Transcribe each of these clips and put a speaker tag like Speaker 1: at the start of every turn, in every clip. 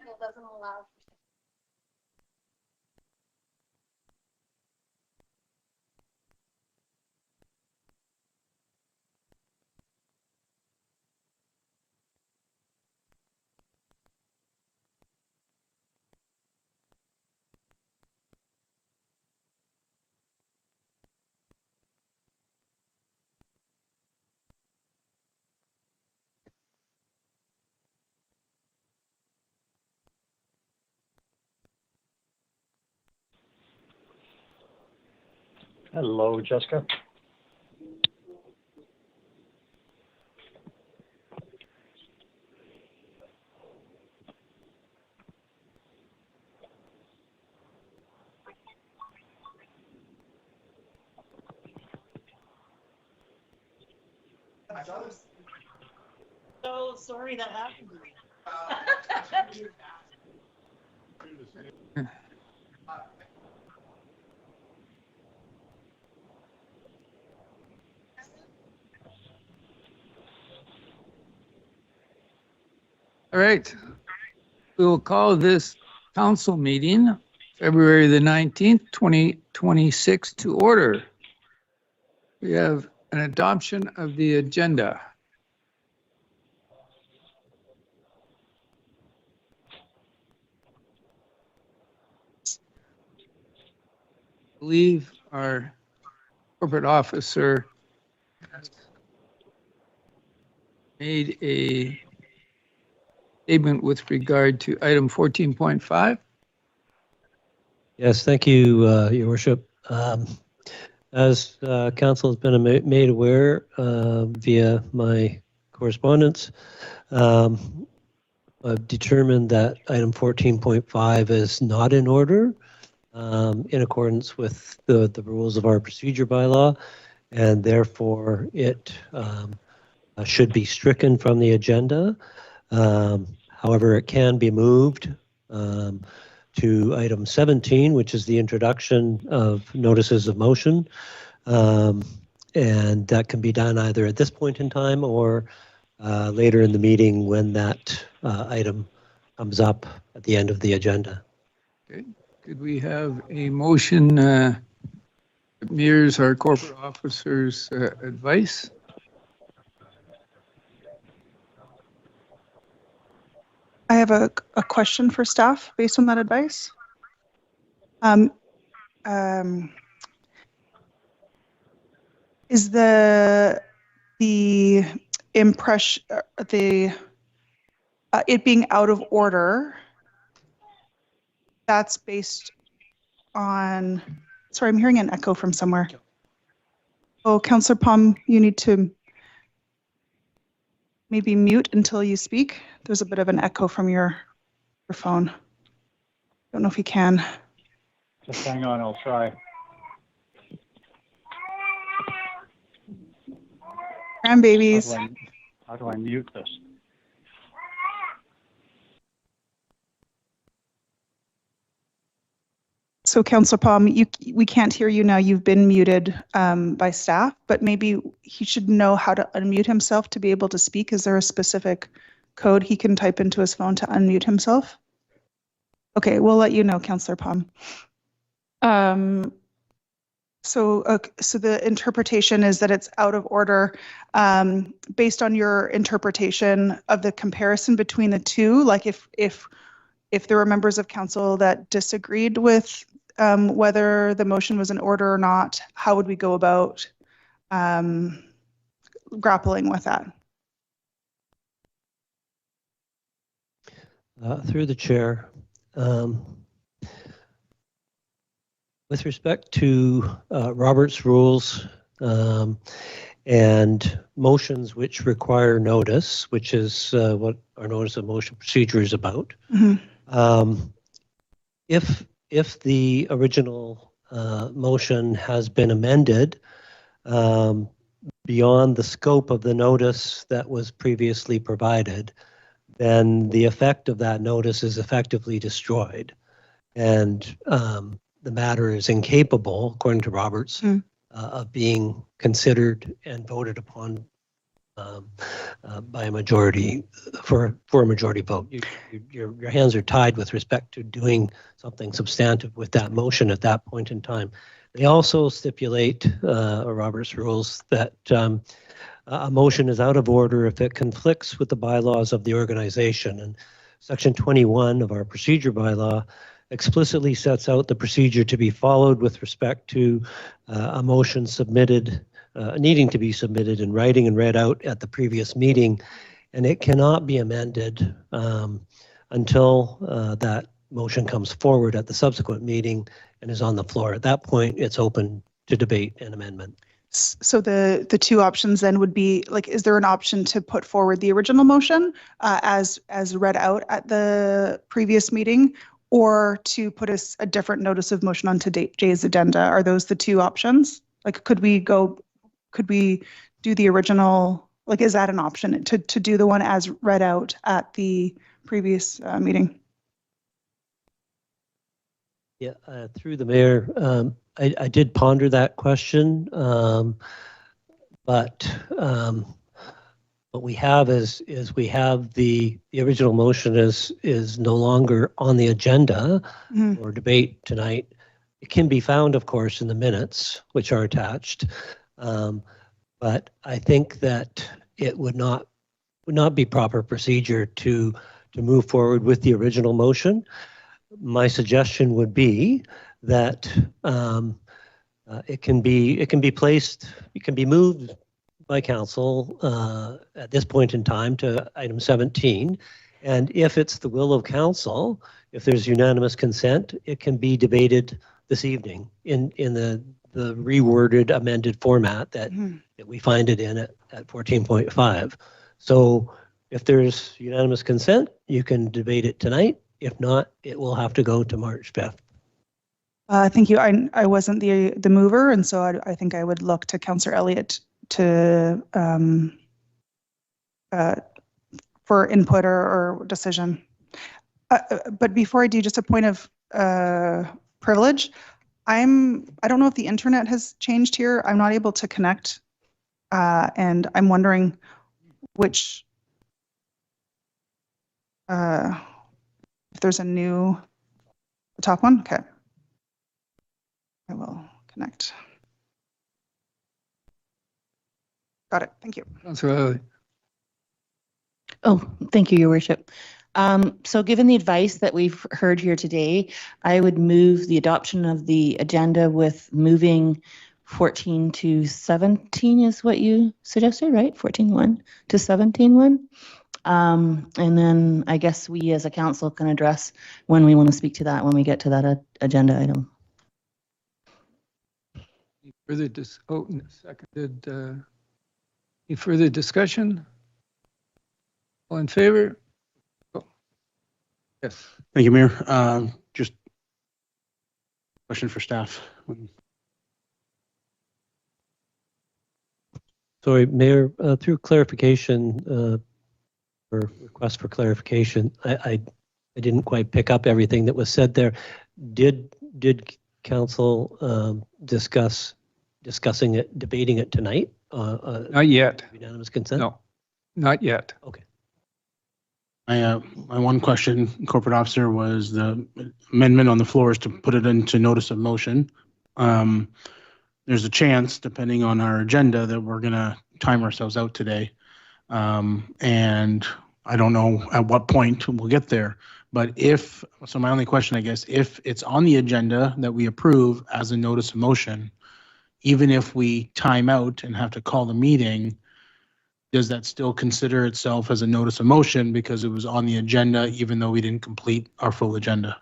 Speaker 1: manual doesn't allow.
Speaker 2: Hello, Jessica.
Speaker 3: So sorry that happened to me.
Speaker 4: All right. We will call this council meeting, February the 19th, 2026 to order. We have an adoption of the agenda. I believe our corporate officer made a statement with regard to item 14.5.
Speaker 5: Yes, thank you, Your Worship. As council has been made aware via my correspondence, I've determined that item 14.5 is not in order in accordance with the rules of our procedure bylaw, and therefore it should be stricken from the agenda. However, it can be moved to item 17, which is the introduction of notices of motion. And that can be done either at this point in time or later in the meeting when that item comes up at the end of the agenda.
Speaker 4: Okay. Could we have a motion that mirrors our corporate officer's advice?
Speaker 6: I have a question for staff based on that advice. Is the impression, it being out of order, that's based on, sorry, I'm hearing an echo from somewhere. Oh, Councillor Palm, you need to maybe mute until you speak. There's a bit of an echo from your phone. Don't know if you can.
Speaker 2: Just hang on, I'll try.
Speaker 6: Grandbabies.
Speaker 2: How do I mute this?
Speaker 6: So Councillor Palm, we can't hear you now. You've been muted by staff, but maybe he should know how to unmute himself to be able to speak. Is there a specific code he can type into his phone to unmute himself? Okay, we'll let you know, Councillor Palm. So the interpretation is that it's out of order based on your interpretation of the comparison between the two. Like if there were members of council that disagreed with whether the motion was in order or not, how would we go about grappling with that?
Speaker 5: Through the chair. With respect to Robert's rules and motions which require notice, which is what our notice of motion procedure is about, if the original motion has been amended beyond the scope of the notice that was previously provided, then the effect of that notice is effectively destroyed. And the matter is incapable, according to Roberts, of being considered and voted upon by a majority for a majority vote. Your hands are tied with respect to doing something substantive with that motion at that point in time. They also stipulate, Robert's rules, that a motion is out of order if it conflicts with the bylaws of the organization. And Section 21 of our procedure bylaw explicitly sets out the procedure to be followed with respect to a motion submitted, needing to be submitted in writing and read out at the previous meeting. And it cannot be amended until that motion comes forward at the subsequent meeting and is on the floor. At that point, it's open to debate and amendment.
Speaker 6: So the two options then would be, like, is there an option to put forward the original motion as read out at the previous meeting, or to put a different notice of motion on today's agenda? Are those the two options? Like, could we do the original, like, is that an option to do the one as read out at the previous meeting?
Speaker 5: Yeah, through the mayor, I did ponder that question, but what we have is we have the original motion is no longer on the agenda for debate tonight. It can be found, of course, in the minutes, which are attached, but I think that it would not be proper procedure to move forward with the original motion. My suggestion would be that it can be moved by council at this point in time to item 17. And if it's the will of council, if there's unanimous consent, it can be debated this evening in the reworded amended format that we find it in at 14.5. So if there's unanimous consent, you can debate it tonight. If not, it will have to go to March 5th.
Speaker 6: Thank you. I wasn't the mover, and so I think I would look to Councillor Elliott to for input or decision. But before I do, just a point of privilege. I don't know if the internet has changed here. I'm not able to connect, and I'm wondering which. If there's the top one, okay. I will connect. Got it, thank you.
Speaker 4: Councillor Elliott.
Speaker 1: Oh, thank you, Your Worship. So given the advice that we've heard here today, I would move the adoption of the agenda with moving 14 to 17 is what you suggested, right? 14.1 to 17.1. And then I guess we as a council can address when we want to speak to that when we get to that agenda item.
Speaker 4: Any further seconded. Any further discussion? All in favor? Oh. Yes.
Speaker 3: Thank you, Mayor. Just question for staff.
Speaker 5: Sorry, Mayor, through clarification, or request for clarification, I didn't quite pick up everything that was said there. Did council discussing it, debating it tonight?
Speaker 4: Not yet.
Speaker 5: Unanimous consent?
Speaker 4: No, not yet.
Speaker 5: Okay.
Speaker 3: My one question, corporate officer, was the amendment on the floor is to put it into notice of motion. There's a chance, depending on our agenda, that we're going to time ourselves out today. And I don't know at what point we'll get there. But so my only question, I guess, if it's on the agenda that we approve as a notice of motion, even if we time out and have to call the meeting, does that still consider itself as a notice of motion because it was on the agenda, even though we didn't complete our full agenda?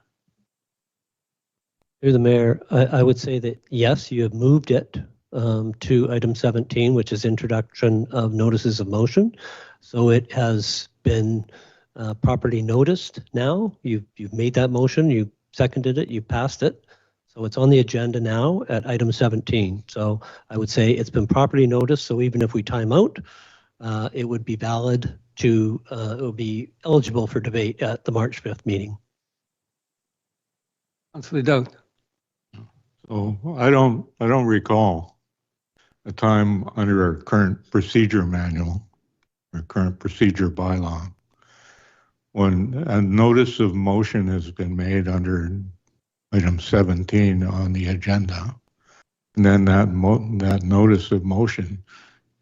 Speaker 5: Through the mayor, I would say that yes, you have moved it to item 17, which is introduction of notices of motion. So it has been properly noticed now. You've made that motion, you seconded it, you passed it. So it's on the agenda now at item 17. So I would say it's been properly noticed. So even if we time out, it would be valid to, it would be eligible for debate at the March 5th meeting.
Speaker 4: Councillor Dowd.
Speaker 7: So I don't recall a time under our current procedure manual our current procedure bylaw. When a notice of motion has been made under item 17 on the agenda, and then that notice of motion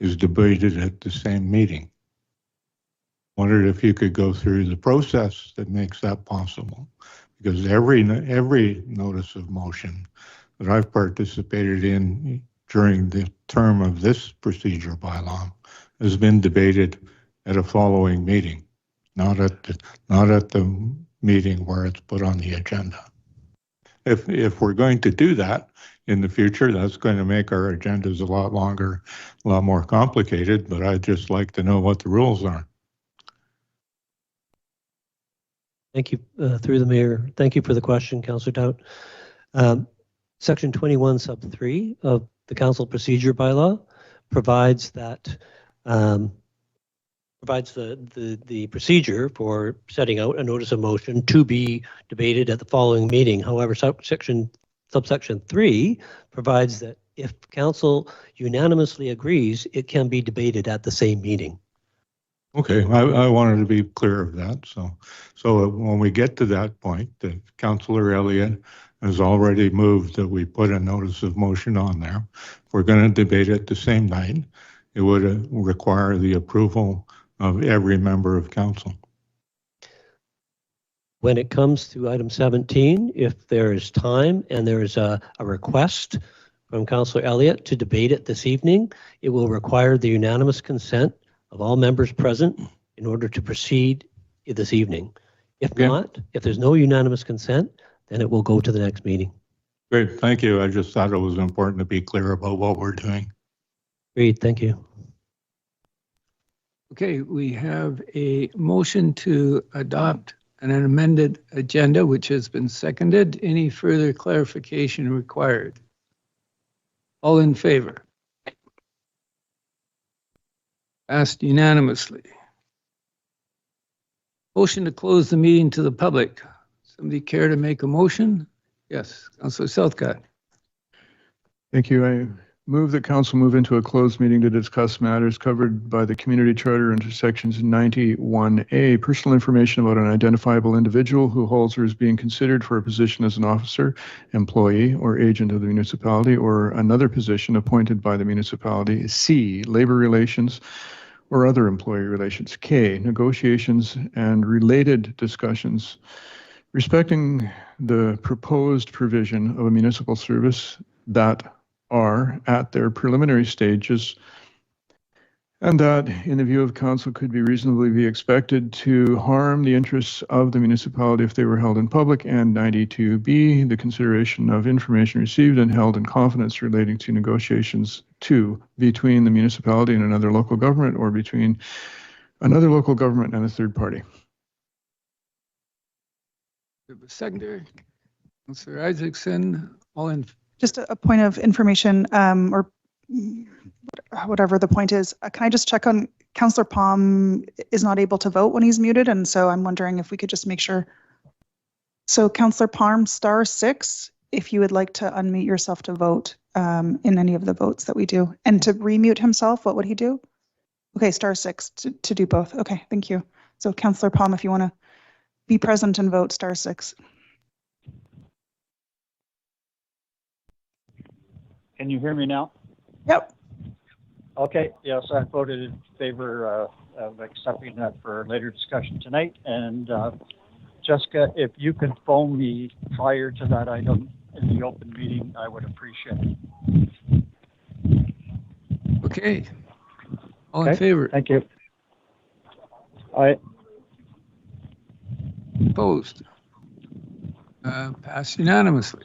Speaker 7: is debated at the same meeting. Wondered if you could go through the process that makes that possible, because every notice of motion that I've participated in during the term of this procedure bylaw has been debated at a following meeting, not at the meeting where it's put on the agenda. If we're going to do that in the future, that's going to make our agendas a lot longer, a lot more complicated, but I'd just like to know what the rules are.
Speaker 5: Thank you, through the mayor. Thank you for the question, Councillor Tout. Section 21 sub 3 of the council procedure bylaw provides that provides the procedure for setting out a notice of motion to be debated at the following meeting. However, subsection 3 provides that if council unanimously agrees, it can be debated at the same meeting.
Speaker 7: Okay, I wanted to be clear of that. So when we get to that point, that Councillor Elliott has already moved that we put a notice of motion on there. If we're going to debate it the same night, it would require the approval of every member of council.
Speaker 5: When it comes to item 17, if there is time and there is a request from Councillor Elliott to debate it this evening, it will require the unanimous consent of all members present in order to proceed this evening. If not, if there's no unanimous consent, then it will go to the next meeting.
Speaker 7: Great, thank you. I just thought it was important to be clear about what we're doing.
Speaker 5: Great, thank you.
Speaker 4: Okay, we have a motion to adopt an amended agenda, which has been seconded. Any further clarification required? All in favor? Passed unanimously. Motion to close the meeting to the public. Somebody care to make a motion? Yes, Councillor Southcott.
Speaker 8: Thank you. I move that council move into a closed meeting to discuss matters covered by the community charter under sections 91A, personal information about an identifiable individual who holds or is being considered for a position as an officer, employee, or agent of the municipality, or another position appointed by the municipality. C, labor relations or other employee relations. K, negotiations and related discussions respecting the proposed provision of a municipal service that are at their preliminary stages and that, in the view of council, could be reasonably be expected to harm the interests of the municipality if they were held in public. And 92B, the consideration of information received and held in confidence relating to negotiations between the municipality and another local government, or between another local government and a third party.
Speaker 4: Seconder, Councillor Isaacson, all in.
Speaker 6: Just a point of information, or whatever the point is. Can I just check on Councillor Palm is not able to vote when he's muted, and so I'm wondering if we could just make sure. So Councillor Palm, *6, if you would like to unmute yourself to vote in any of the votes that we do, and to remute himself, what would he do? Okay, *6 to do both. Okay, thank you. So Councillor Palm, if you want to be present and vote, *6.
Speaker 2: Can you hear me now?
Speaker 6: Yep.
Speaker 2: Okay, yes, I voted in favor of accepting that for later discussion tonight. And Jessica, if you could phone me prior to that item in the open meeting, I would appreciate it.
Speaker 4: Okay. All in favor?
Speaker 2: Thank you. Aye.
Speaker 4: Opposed? Passed unanimously.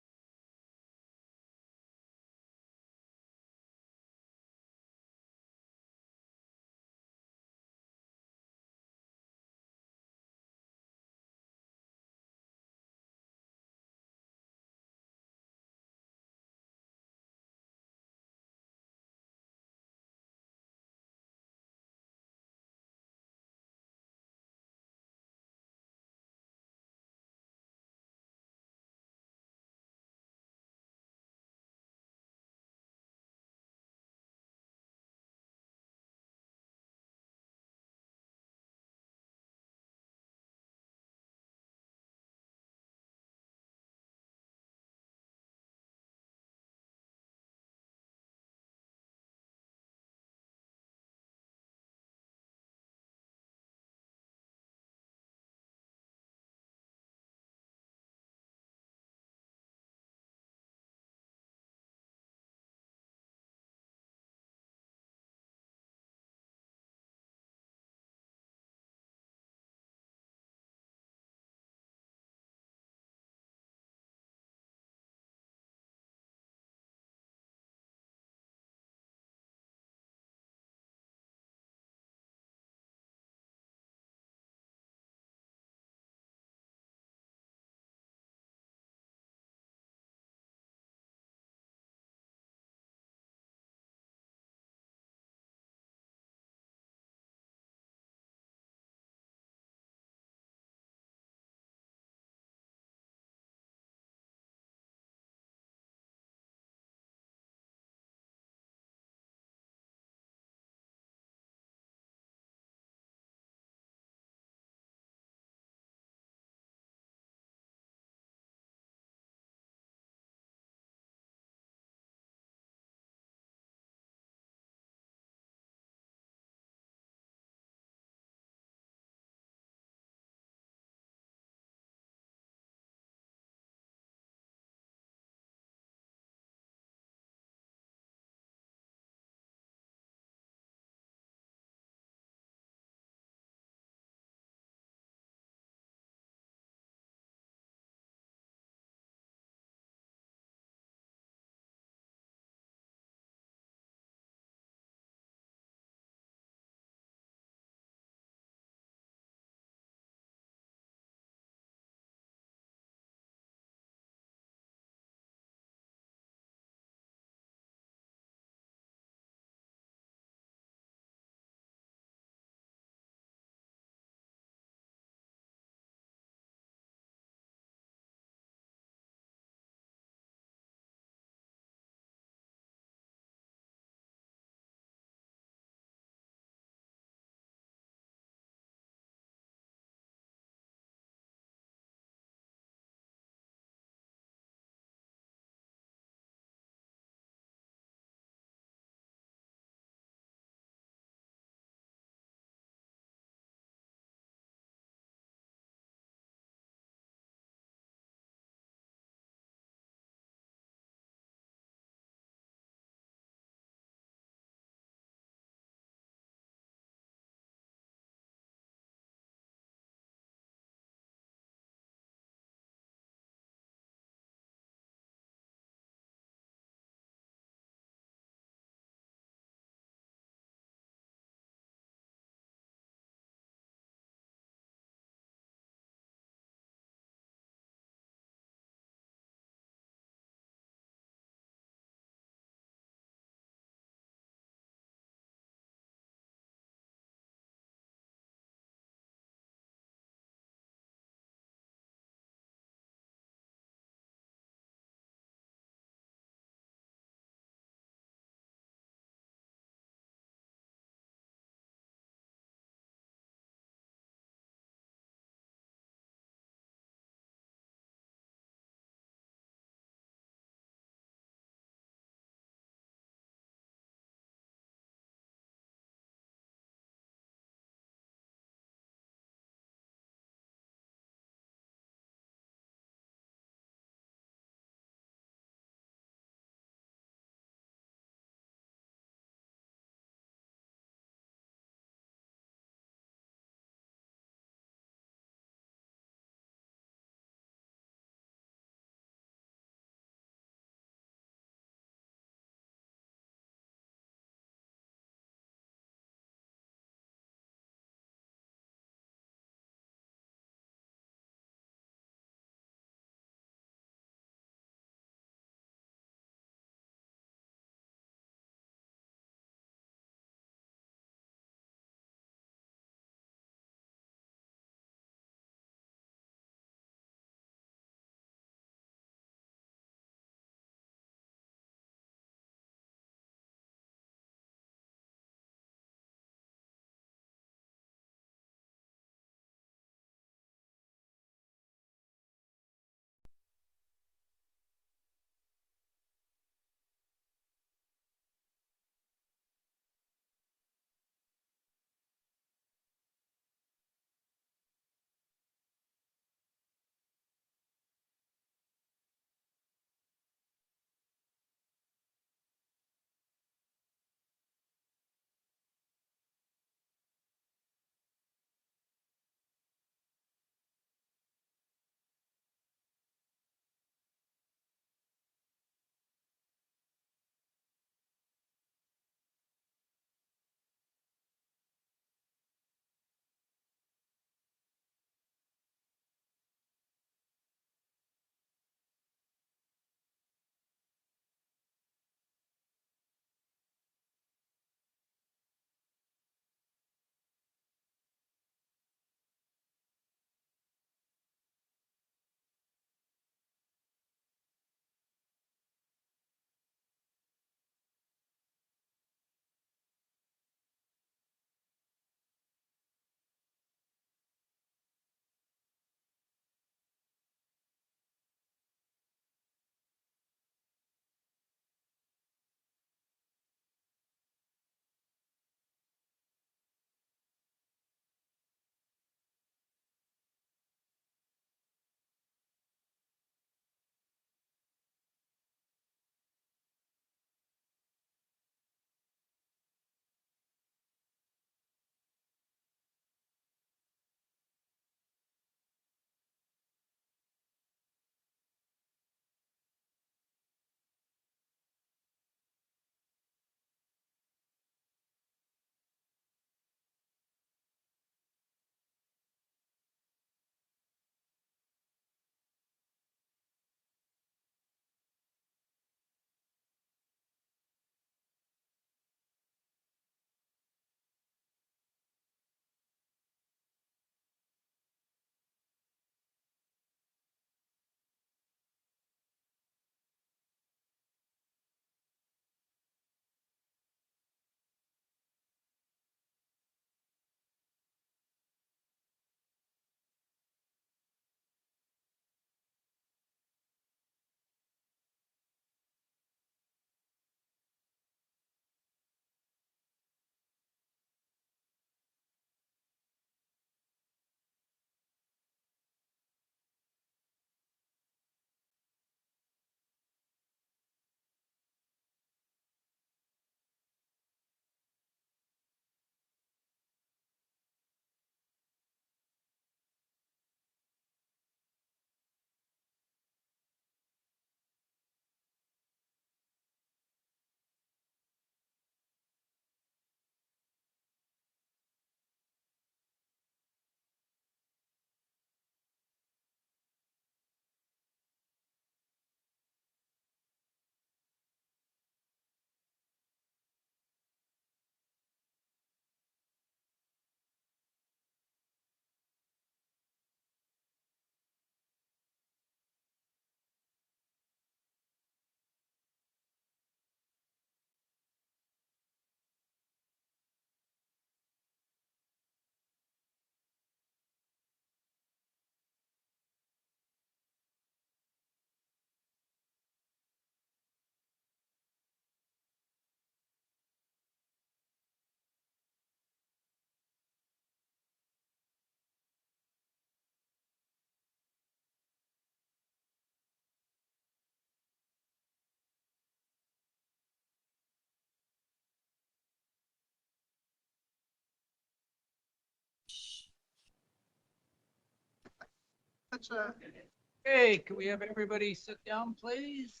Speaker 4: Okay, can we have everybody sit down, please?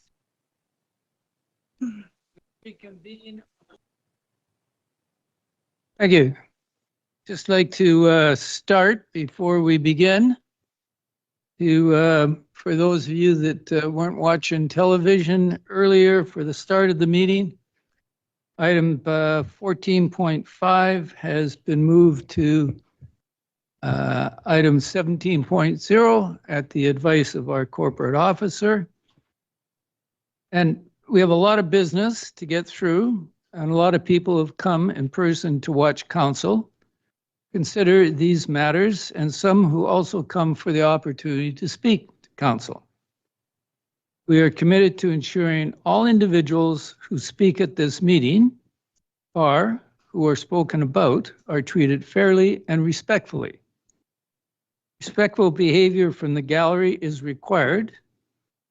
Speaker 4: Reconvene. Thank you. Just like to start before we begin. For those of you that weren't watching television earlier for the start of the meeting, item 14.5 has been moved to item 17.0 at the advice of our corporate officer. And we have a lot of business to get through, and a lot of people have come in person to watch council consider these matters, and some who also come for the opportunity to speak to council. We are committed to ensuring all individuals who speak at this meeting who are spoken about are treated fairly and respectfully. Respectful behavior from the gallery is required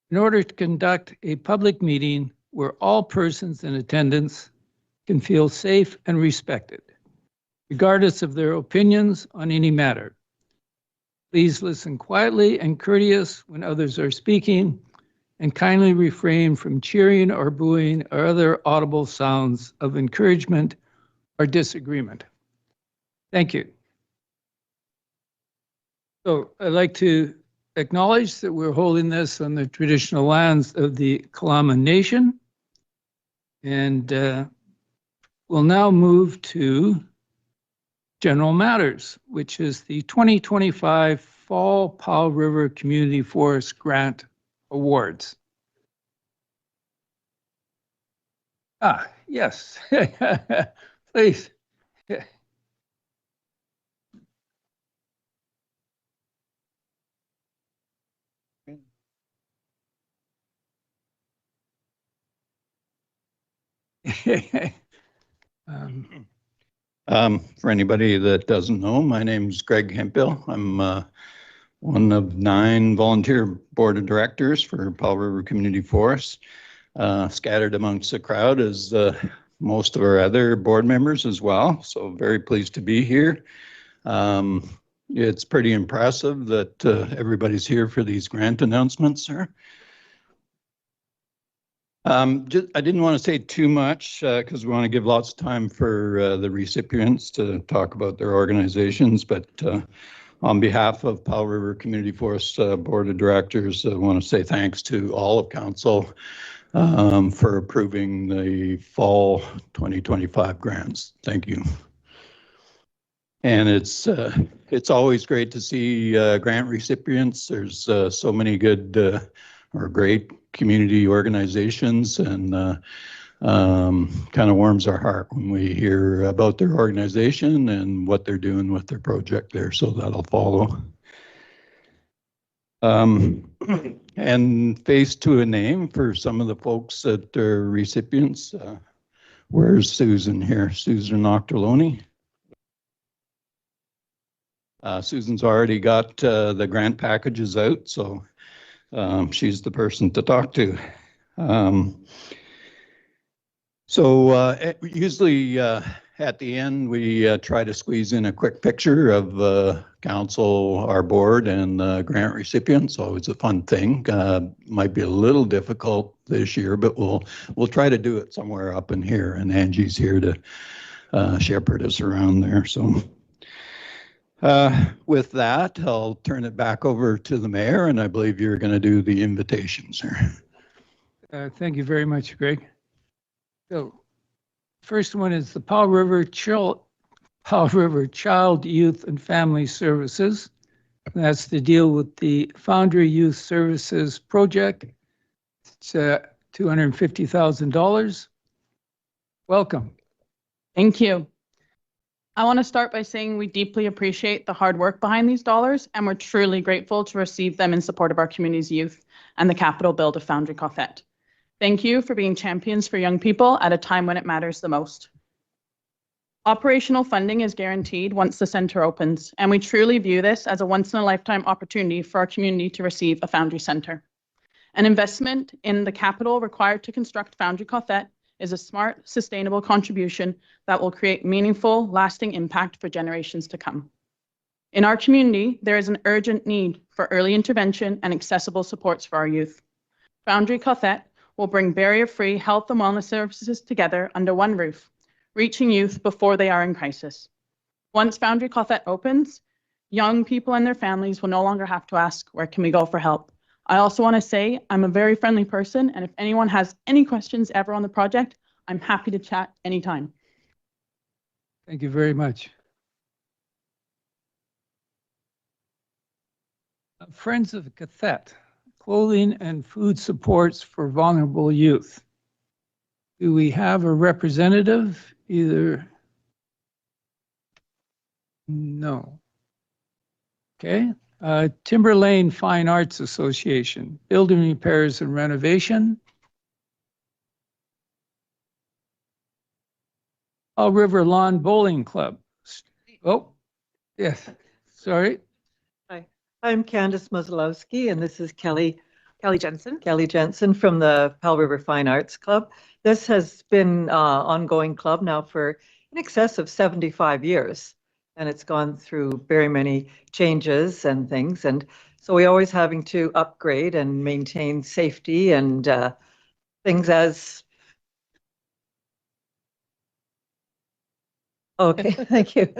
Speaker 4: in order to conduct a public meeting where all persons in attendance can feel safe and respected, regardless of their opinions on any matter. Please listen quietly and courteous when others are speaking, and kindly refrain from cheering or booing or other audible sounds of encouragement or disagreement. Thank you. So I'd like to acknowledge that we're holding this on the traditional lands of the Kalama Nation. And we'll now move to general matters, which is the 2025 Fall Powell River Community Forest Grant Awards. Yes, please.
Speaker 9: For anybody that doesn't know, my name is Greg Hemphill. I'm one of 9 volunteer board of directors for Powell River Community Forest. Scattered amongst the crowd is most of our other board members as well. So very pleased to be here. It's pretty impressive that everybody's here for these grant announcements, sir. I didn't want to say too much because we want to give lots of time for the recipients to talk about their organizations. But on behalf of Powell River Community Forest Board of Directors, I want to say thanks to all of council for approving the fall 2025 grants. Thank you. And it's always great to see grant recipients. There's so many good or great community organizations, and kind of warms our heart when we hear about their organization and what they're doing with their project there. So that'll follow. And face to a name for some of the folks that are recipients. Where's Susan here? Susan Octoloni. Susan's already got the grant packages out, so she's the person to talk to. Usually at the end, we try to squeeze in a quick picture of council, our board, and grant recipients. So it's a fun thing. Might be a little difficult this year, but we'll try to do it somewhere up in here. And Angie's here to shepherd us around there. So with that, I'll turn it back over to the mayor, and I believe you're going to do the invitations, sir.
Speaker 4: Thank you very much, Greg. So, first one is the Powell River Child, Youth, and Family Services. That's to deal with the Foundry Youth Services project. It's $250,000. Welcome.
Speaker 10: Thank you. I want to start by saying we deeply appreciate the hard work behind these dollars, and we're truly grateful to receive them in support of our community's youth and the capital build of Foundry Coffette. Thank you for being champions for young people at a time when it matters the most. Operational funding is guaranteed once the center opens, and we truly view this as a once-in-a-lifetime opportunity for our community to receive a Foundry Center. An investment in the capital required to construct Foundry Coffette is a smart, sustainable contribution that will create meaningful, lasting impact for generations to come. In our community, there is an urgent need for early intervention and accessible supports for our youth. Foundry Cothette will bring barrier-free health and wellness services together under one roof, reaching youth before they are in crisis. Once Foundry Cothette opens, young people and their families will no longer have to ask, where can we go for help? I also want to say I'm a very friendly person, and if anyone has any questions ever on the project, I'm happy to chat anytime.
Speaker 4: Thank you very much. Friends of Cothette, clothing and food supports for vulnerable youth. Do we have a representative? Either? No. Okay. Timber Lane Fine Arts Association, building repairs and renovation. Powell River Lawn Bowling Club. Oh, yes, sorry.
Speaker 11: Hi, I'm Candace Muslowski, and this is Kelly Jensen from the Powell River Fine Arts Club. This has been an ongoing club now for in excess of 75 years, and it's gone through very many changes and things. And so we're always having to upgrade and maintain safety and things as. Okay, thank you.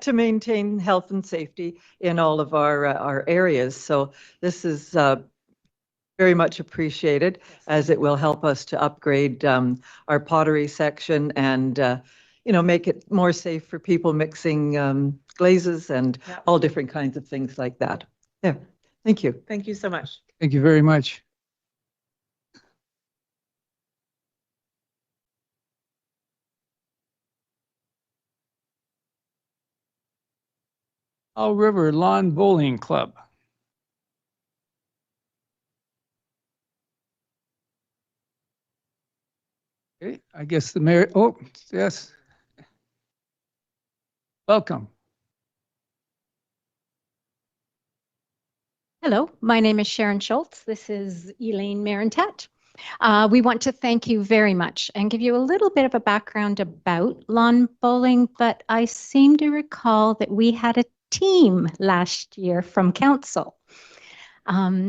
Speaker 11: To maintain health and safety in all of our areas. So this is very much appreciated, as it will help us to upgrade our pottery section and make it more safe for people mixing glazes and all different kinds of things like that. Yeah, thank you.
Speaker 12: Thank you so much.
Speaker 4: Thank you very much. Powell River Lawn Bowling Club. Okay, I guess the mayor, oh, yes. Welcome.
Speaker 13: Hello, my name is Sharon Schultz. This is Elaine Marentat. We want to thank you very much and give you a little bit of a background about lawn bowling, but I seem to recall that we had a team last year from council.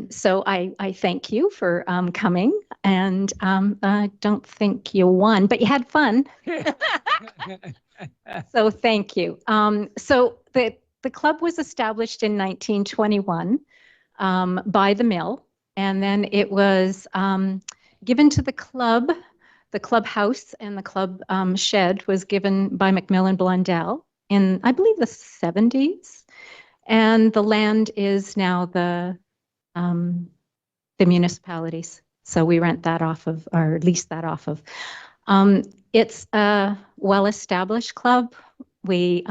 Speaker 13: So I thank you for coming, and I don't think you won, but you had fun. So thank you. So the club was established in 1921 by the mill, and then it was given to the club. The clubhouse and the club shed was given by Macmillan Blundell in, I believe, the 70s, and the land is now the municipalities. So we rent that off of, or lease that off of. It's a well-established club. We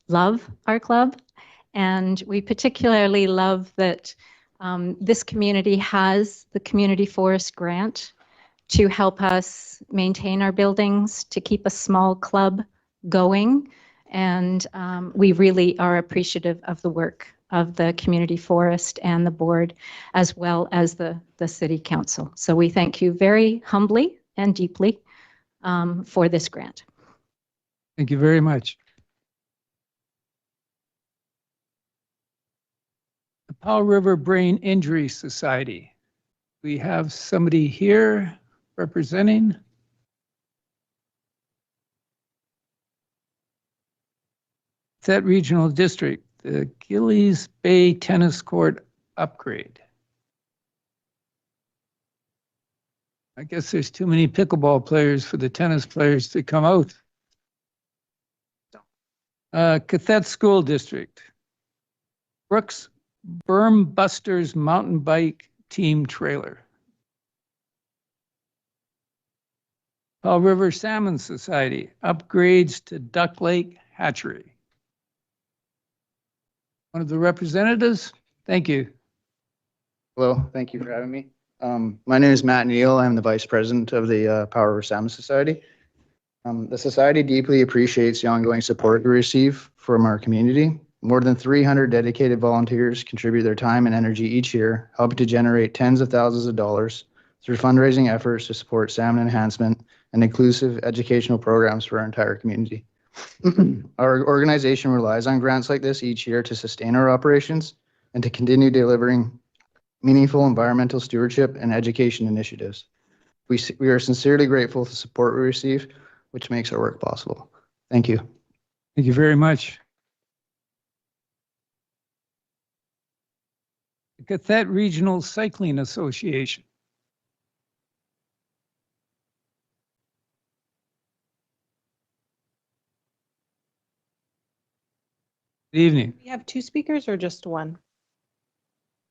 Speaker 13: love our club, and we particularly love that this community has the community forest grant to help us maintain our buildings, to keep a small club going. And we really are appreciative of the work of the community forest and the board, as well as the city council. So we thank you very humbly and deeply for this grant.
Speaker 4: Thank you very much. The Powell River Brain Injury Society. We have somebody here representing. That regional district, the Gillies Bay Tennis Court upgrade. I guess there's too many pickleball players for the tennis players to come out. Cothette School District. Brooks Berm Busters Mountain Bike Team Trailer. Powell River Salmon Society, upgrades to Duck Lake Hatchery. One of the representatives, thank you.
Speaker 14: Hello, thank you for having me. My name is Matt Neal. I'm the vice president of the Powell River Salmon Society. The society deeply appreciates the ongoing support we receive from our community. More than 300 dedicated volunteers contribute their time and energy each year, helping to generate tens of thousands of dollars through fundraising efforts to support salmon enhancement and inclusive educational programs for our entire community. Our organization relies on grants like this each year to sustain our operations and to continue delivering meaningful environmental stewardship and education initiatives. We are sincerely grateful for the support we receive, which makes our work possible. Thank you.
Speaker 4: Thank you very much. The Cathett Regional Cycling Association. Good evening.
Speaker 12: We have two speakers or just one?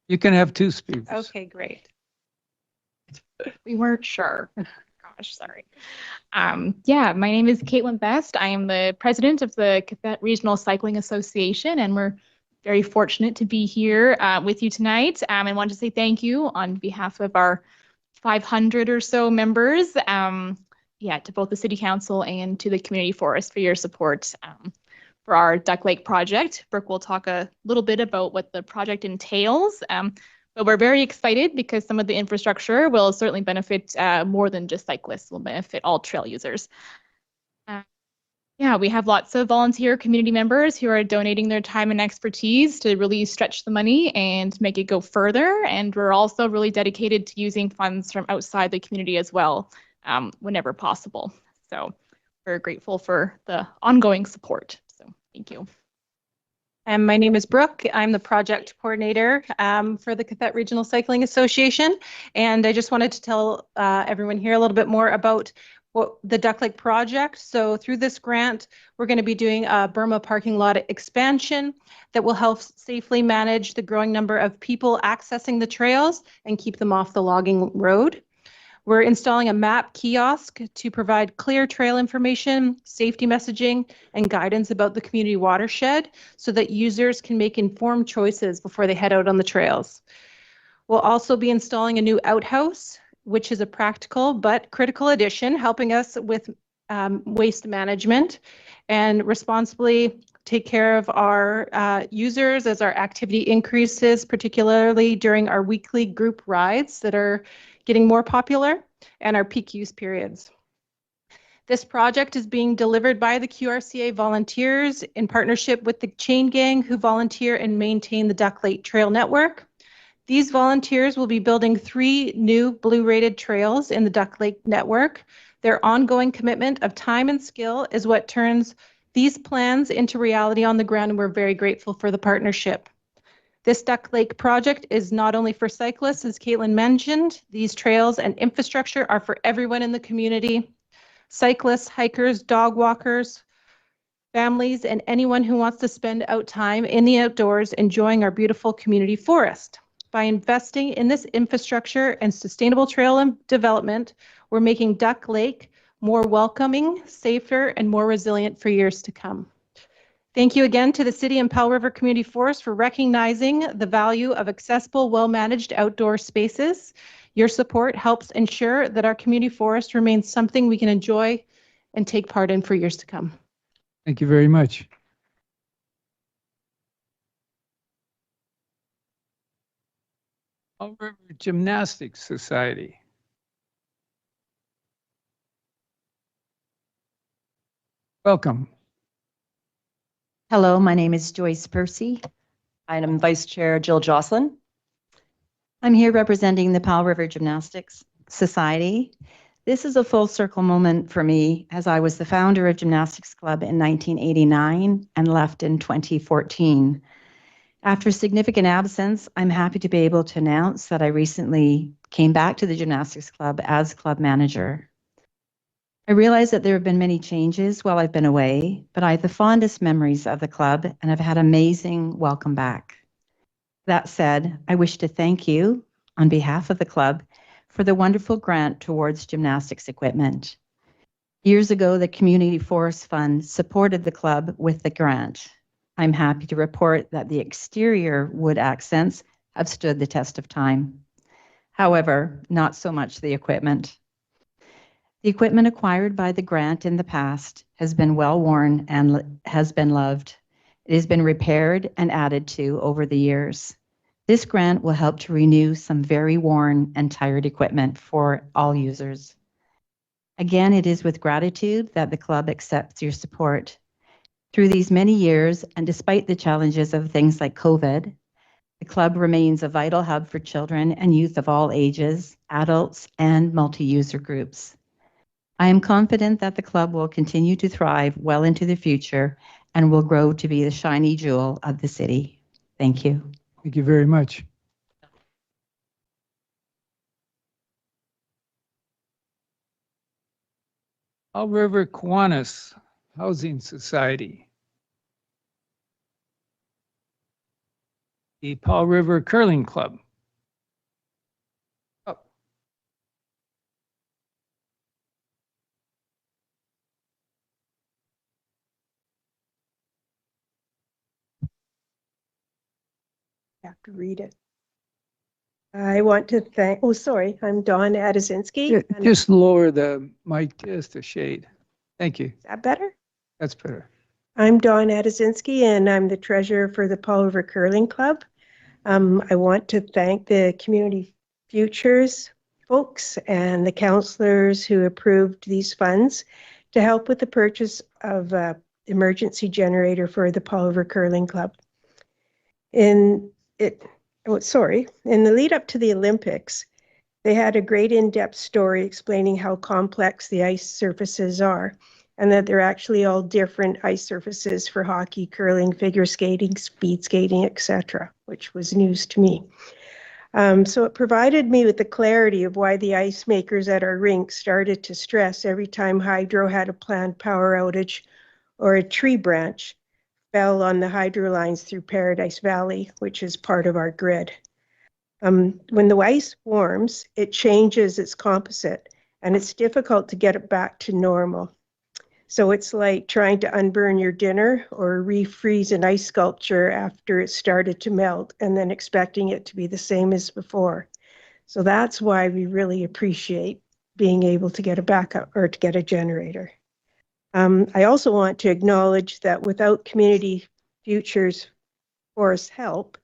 Speaker 4: You can have two speakers.
Speaker 12: Okay, great. We weren't sure. Gosh, sorry. Yeah, my name is Caitlin Best. I am the president of the Cathett Regional Cycling Association, and we're very fortunate to be here with you tonight. And want to say thank you on behalf of our 500 or so members, to both the City Council and to the Community Forest for your support for our Duck Lake project. Brooke will talk a little bit about what the project entails, but we're very excited because some of the infrastructure will certainly benefit more than just cyclists, will benefit all trail users. We have lots of volunteer community members who are donating their time and expertise to really stretch the money and make it go further. And we're also really dedicated to using funds from outside the community as well, whenever possible. So we're grateful for the ongoing support. So thank you.
Speaker 15: And my name is Brooke. I'm the project coordinator for the Cathett Regional Cycling Association. And I just wanted to tell everyone here a little bit more about the Duck Lake project. So through this grant, we're going to be doing a Burma parking lot expansion that will help safely manage the growing number of people accessing the trails and keep them off the logging road. We're installing a map kiosk to provide clear trail information, safety messaging, and guidance about the community watershed so that users can make informed choices before they head out on the trails. We'll also be installing a new outhouse, which is a practical but critical addition, helping us with waste management and responsibly take care of our users as our activity increases, particularly during our weekly group rides that are getting more popular and our peak use periods. This project is being delivered by the QRCA volunteers in partnership with the Chain Gang, who volunteer and maintain the Duck Lake Trail Network. These volunteers will be building 3 new blue-rated trails in the Duck Lake network. Their ongoing commitment of time and skill is what turns these plans into reality on the ground, and we're very grateful for the partnership. This Duck Lake project is not only for cyclists, as Caitlin mentioned. These trails and infrastructure are for everyone in the community: cyclists, hikers, dog walkers, families, and anyone who wants to spend out time in the outdoors enjoying our beautiful community forest. By investing in this infrastructure and sustainable trail development, we're making Duck Lake more welcoming, safer, and more resilient for years to come. Thank you again to the City and Powell River Community Forest for recognizing the value of accessible, well-managed outdoor spaces. Your support helps ensure that our community forest remains something we can enjoy and take part in for years to come.
Speaker 4: Thank you very much. Powell River Gymnastics Society. Welcome.
Speaker 16: Hello, my name is Joyce Percy. I am Vice Chair Jill Jocelyn. I'm here representing the Powell River Gymnastics Society. This is a full circle moment for me, as I was the founder of Gymnastics Club in 1989 and left in 2014. After significant absence, I'm happy to be able to announce that I recently came back to the Gymnastics Club as club manager. I realize that there have been many changes while I've been away, but I have the fondest memories of the club and I've had amazing welcome back. That said, I wish to thank you on behalf of the club for the wonderful grant towards gymnastics equipment. Years ago, the Community Forest Fund supported the club with the grant. I'm happy to report that the exterior wood accents have stood the test of time. However, not so much the equipment. The equipment acquired by the grant in the past has been well worn and has been loved. It has been repaired and added to over the years. This grant will help to renew some very worn and tired equipment for all users. Again, it is with gratitude that the club accepts your support. Through these many years, and despite the challenges of things like COVID, the club remains a vital hub for children and youth of all ages, adults, and multi-user groups. I am confident that the club will continue to thrive well into the future and will grow to be the shiny jewel of the city. Thank you.
Speaker 4: Thank you very much. Powell River Kiwanis Housing Society. The Powell River Curling Club. Oh.
Speaker 17: I have to read it. I want to thank, oh, sorry, I'm Dawn Adazinski.
Speaker 4: Just lower the mic just a shade. Thank you.
Speaker 17: Is that better?
Speaker 4: That's better.
Speaker 17: I'm Dawn Adazinski, and I'm the treasurer for the Powell River Curling Club. I want to thank the Community Futures folks and the councillors who approved these funds to help with the purchase of an emergency generator for the Powell River Curling Club. In the lead up to the Olympics, they had a great in-depth story explaining how complex the ice surfaces are, and that they're actually all different ice surfaces for hockey, curling, figure skating, speed skating, etc., which was news to me. So it provided me with the clarity of why the ice makers at our rink started to stress every time Hydro had a planned power outage or a tree branch fell on the hydro lines through Paradise Valley, which is part of our grid. When the ice warms, it changes its composite, and it's difficult to get it back to normal. So it's like trying to unburn your dinner or refreeze an ice sculpture after it started to melt and then expecting it to be the same as before. So that's why we really appreciate being able to get a backup or to get a generator. I also want to acknowledge that without Community Forest Help,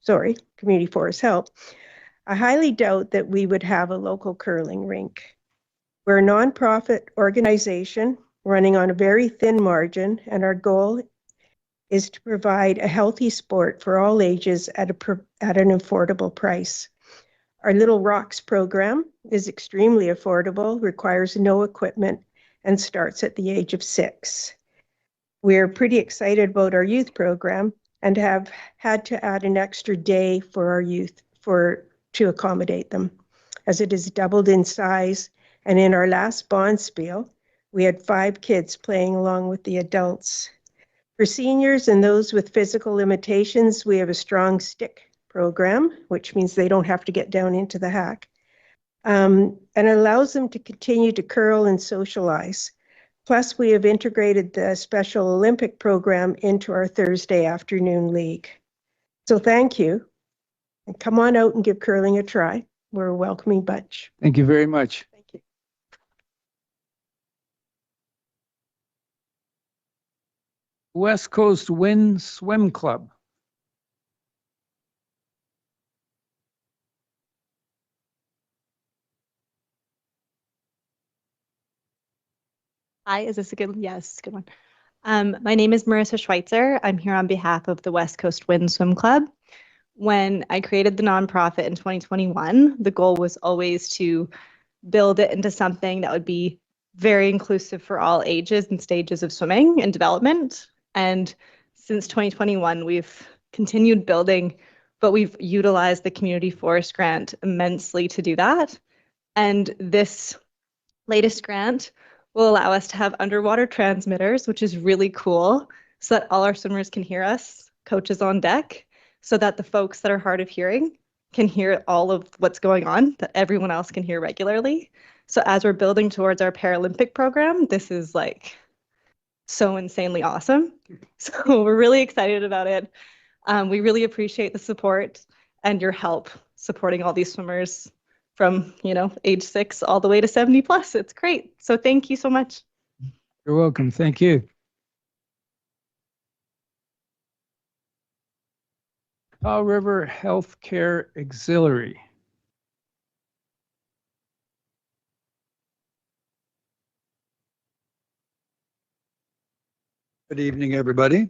Speaker 17: I highly doubt that we would have a local curling rink. We're a nonprofit organization running on a very thin margin, and our goal is to provide a healthy sport for all ages at an affordable price. Our Little Rocks program is extremely affordable, requires no equipment, and starts at the age of 6. We're pretty excited about our youth program and have had to add an extra day for our youth to accommodate them, as it has doubled in size. And in our last bonspiel, we had 5 kids playing along with the adults. For seniors and those with physical limitations, we have a strong stick program, which means they don't have to get down into the hack. And it allows them to continue to curl and socialize. Plus, we have integrated the Special Olympic program into our Thursday afternoon league. So thank you. And come on out and give curling a try. We're a welcoming bunch.
Speaker 4: Thank you very much.
Speaker 17: Thank you.
Speaker 4: West Coast Wind Swim Club.
Speaker 18: Hi, is this a good one? Yes, good one. My name is Marissa Schweitzer. I'm here on behalf of the West Coast Wind Swim Club. When I created the nonprofit in 2021, the goal was always to build it into something that would be very inclusive for all ages and stages of swimming and development. And since 2021, we've continued building, but we've utilized the Community Forest Grant immensely to do that. And this latest grant will allow us to have underwater transmitters, which is really cool, so that all our swimmers can hear us, coaches on deck, so that the folks that are hard of hearing can hear all of what's going on that everyone else can hear regularly. So as we're building towards our Paralympic program, this is like so insanely awesome. So we're really excited about it. We really appreciate the support and your help supporting all these swimmers from, age 6 all the way to 70 plus. It's great. So thank you so much.
Speaker 4: You're welcome. Thank you. Powell River Healthcare Auxiliary.
Speaker 19: Good evening, everybody.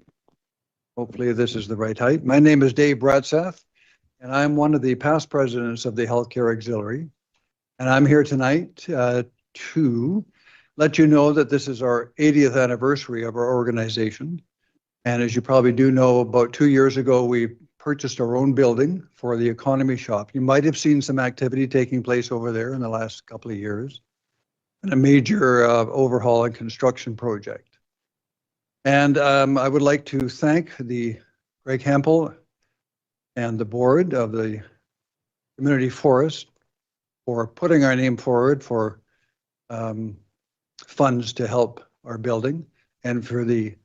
Speaker 19: Hopefully this is the right height. My name is Dave Bradseth, and I'm one of the past presidents of the Healthcare Auxiliary. And I'm here tonight to let you know that this is our 80th anniversary of our organization. And as you probably do know, about 2 years ago, we purchased our own building for the economy shop. You might have seen some activity taking place over there in the last couple of years, and a major overhaul and construction project. And I would like to thank the Greg Hempel and the board of the Community Forest for putting our name forward for funds to help our building, and for the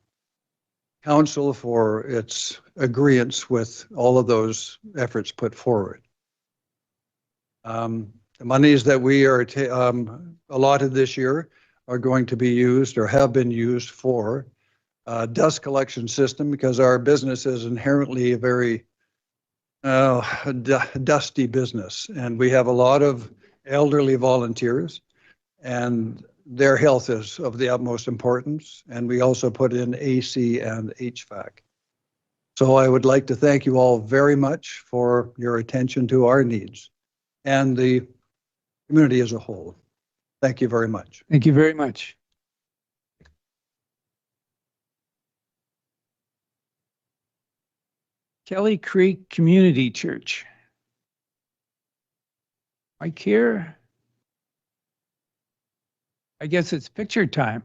Speaker 19: council for its agreeance with all of those efforts put forward. The monies that we are allotted this year are going to be used or have been used for dust collection system, because our business is inherently a very dusty business, and we have a lot of elderly volunteers, and their health is of the utmost importance. And we also put in AC and HVAC. So I would like to thank you all very much for your attention to our needs and the community as a whole. Thank you very much.
Speaker 4: Thank you very much. Kelly Creek Community Church. Mike here. I guess it's picture time.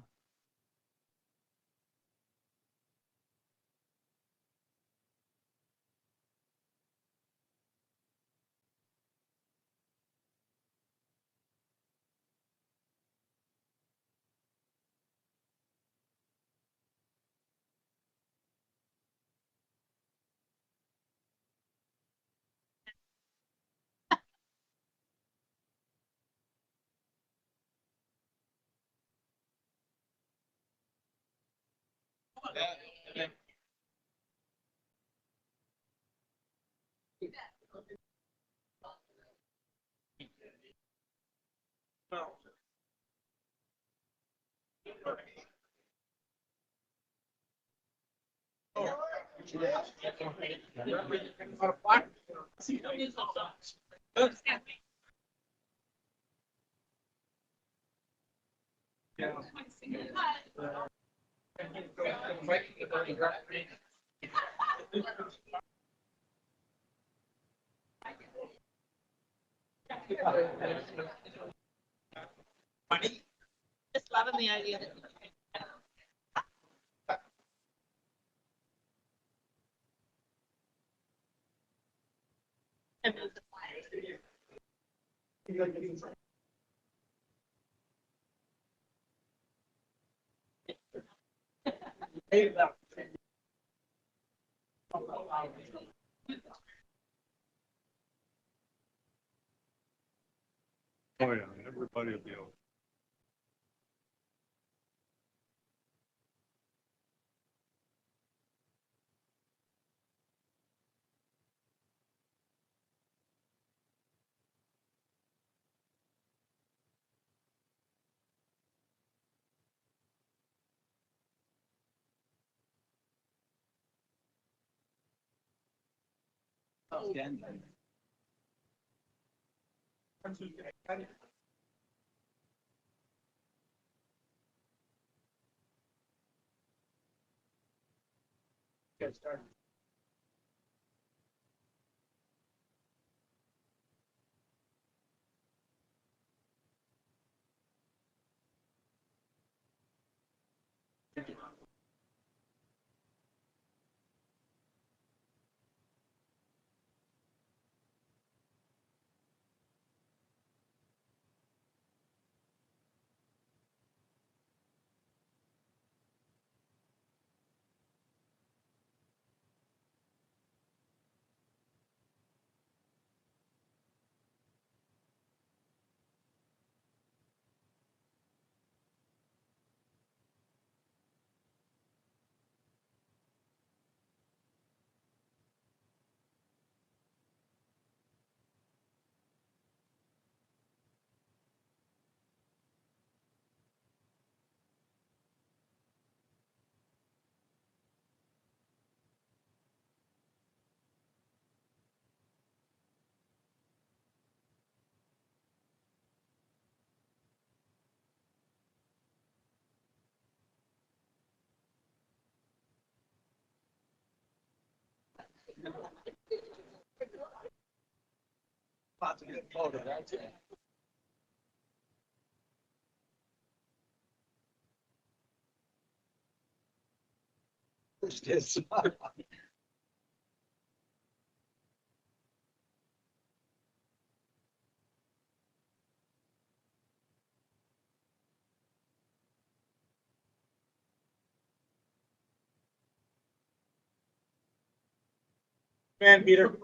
Speaker 20: Just loving the idea.
Speaker 7: Oh, yeah, everybody will be over. Get started.
Speaker 3: Man, Peter.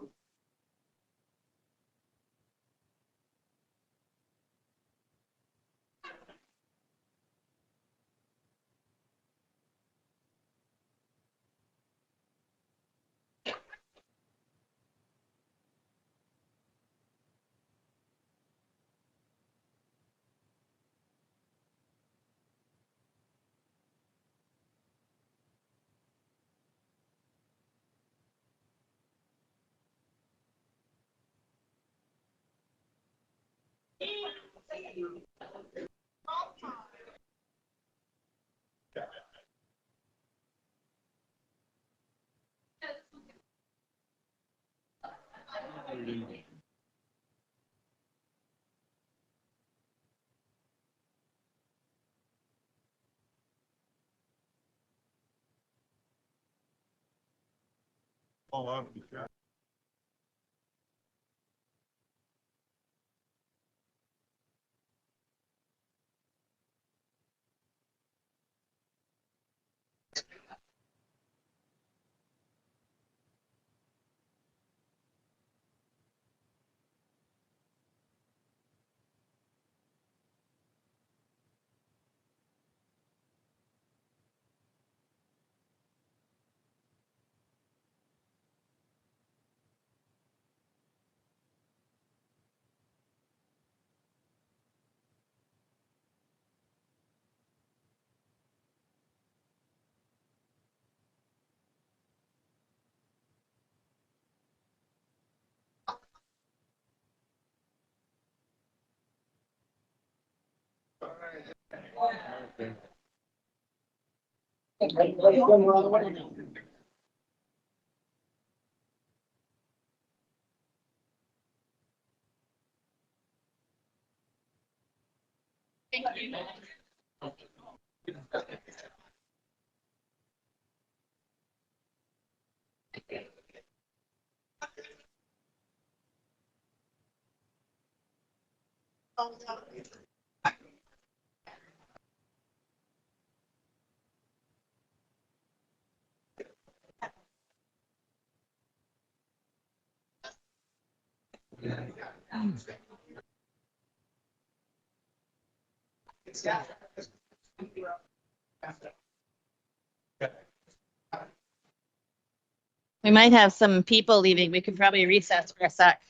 Speaker 1: We might have some people leaving. We could probably recess for a sec.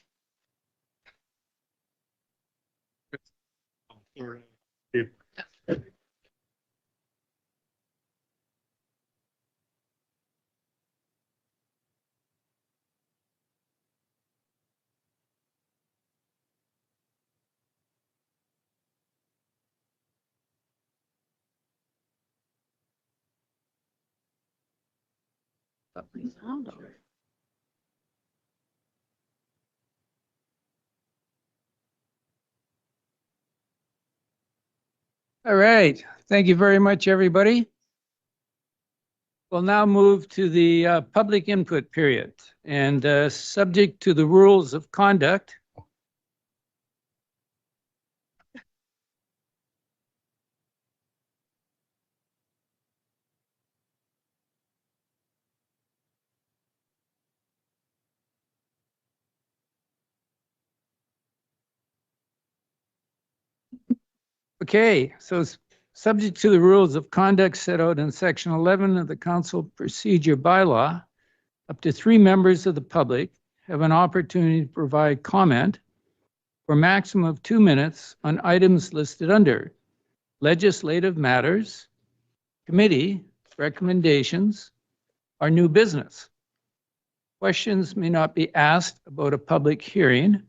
Speaker 4: All right. Thank you very much, everybody. We'll now move to the public input period, and subject to the rules of conduct. Okay, so subject to the rules of conduct set out in section 11 of the council procedure bylaw, up to 3 members of the public have an opportunity to provide comment for a maximum of 2 minutes on items listed under legislative matters, committee recommendations, or new business. Questions may not be asked about a public hearing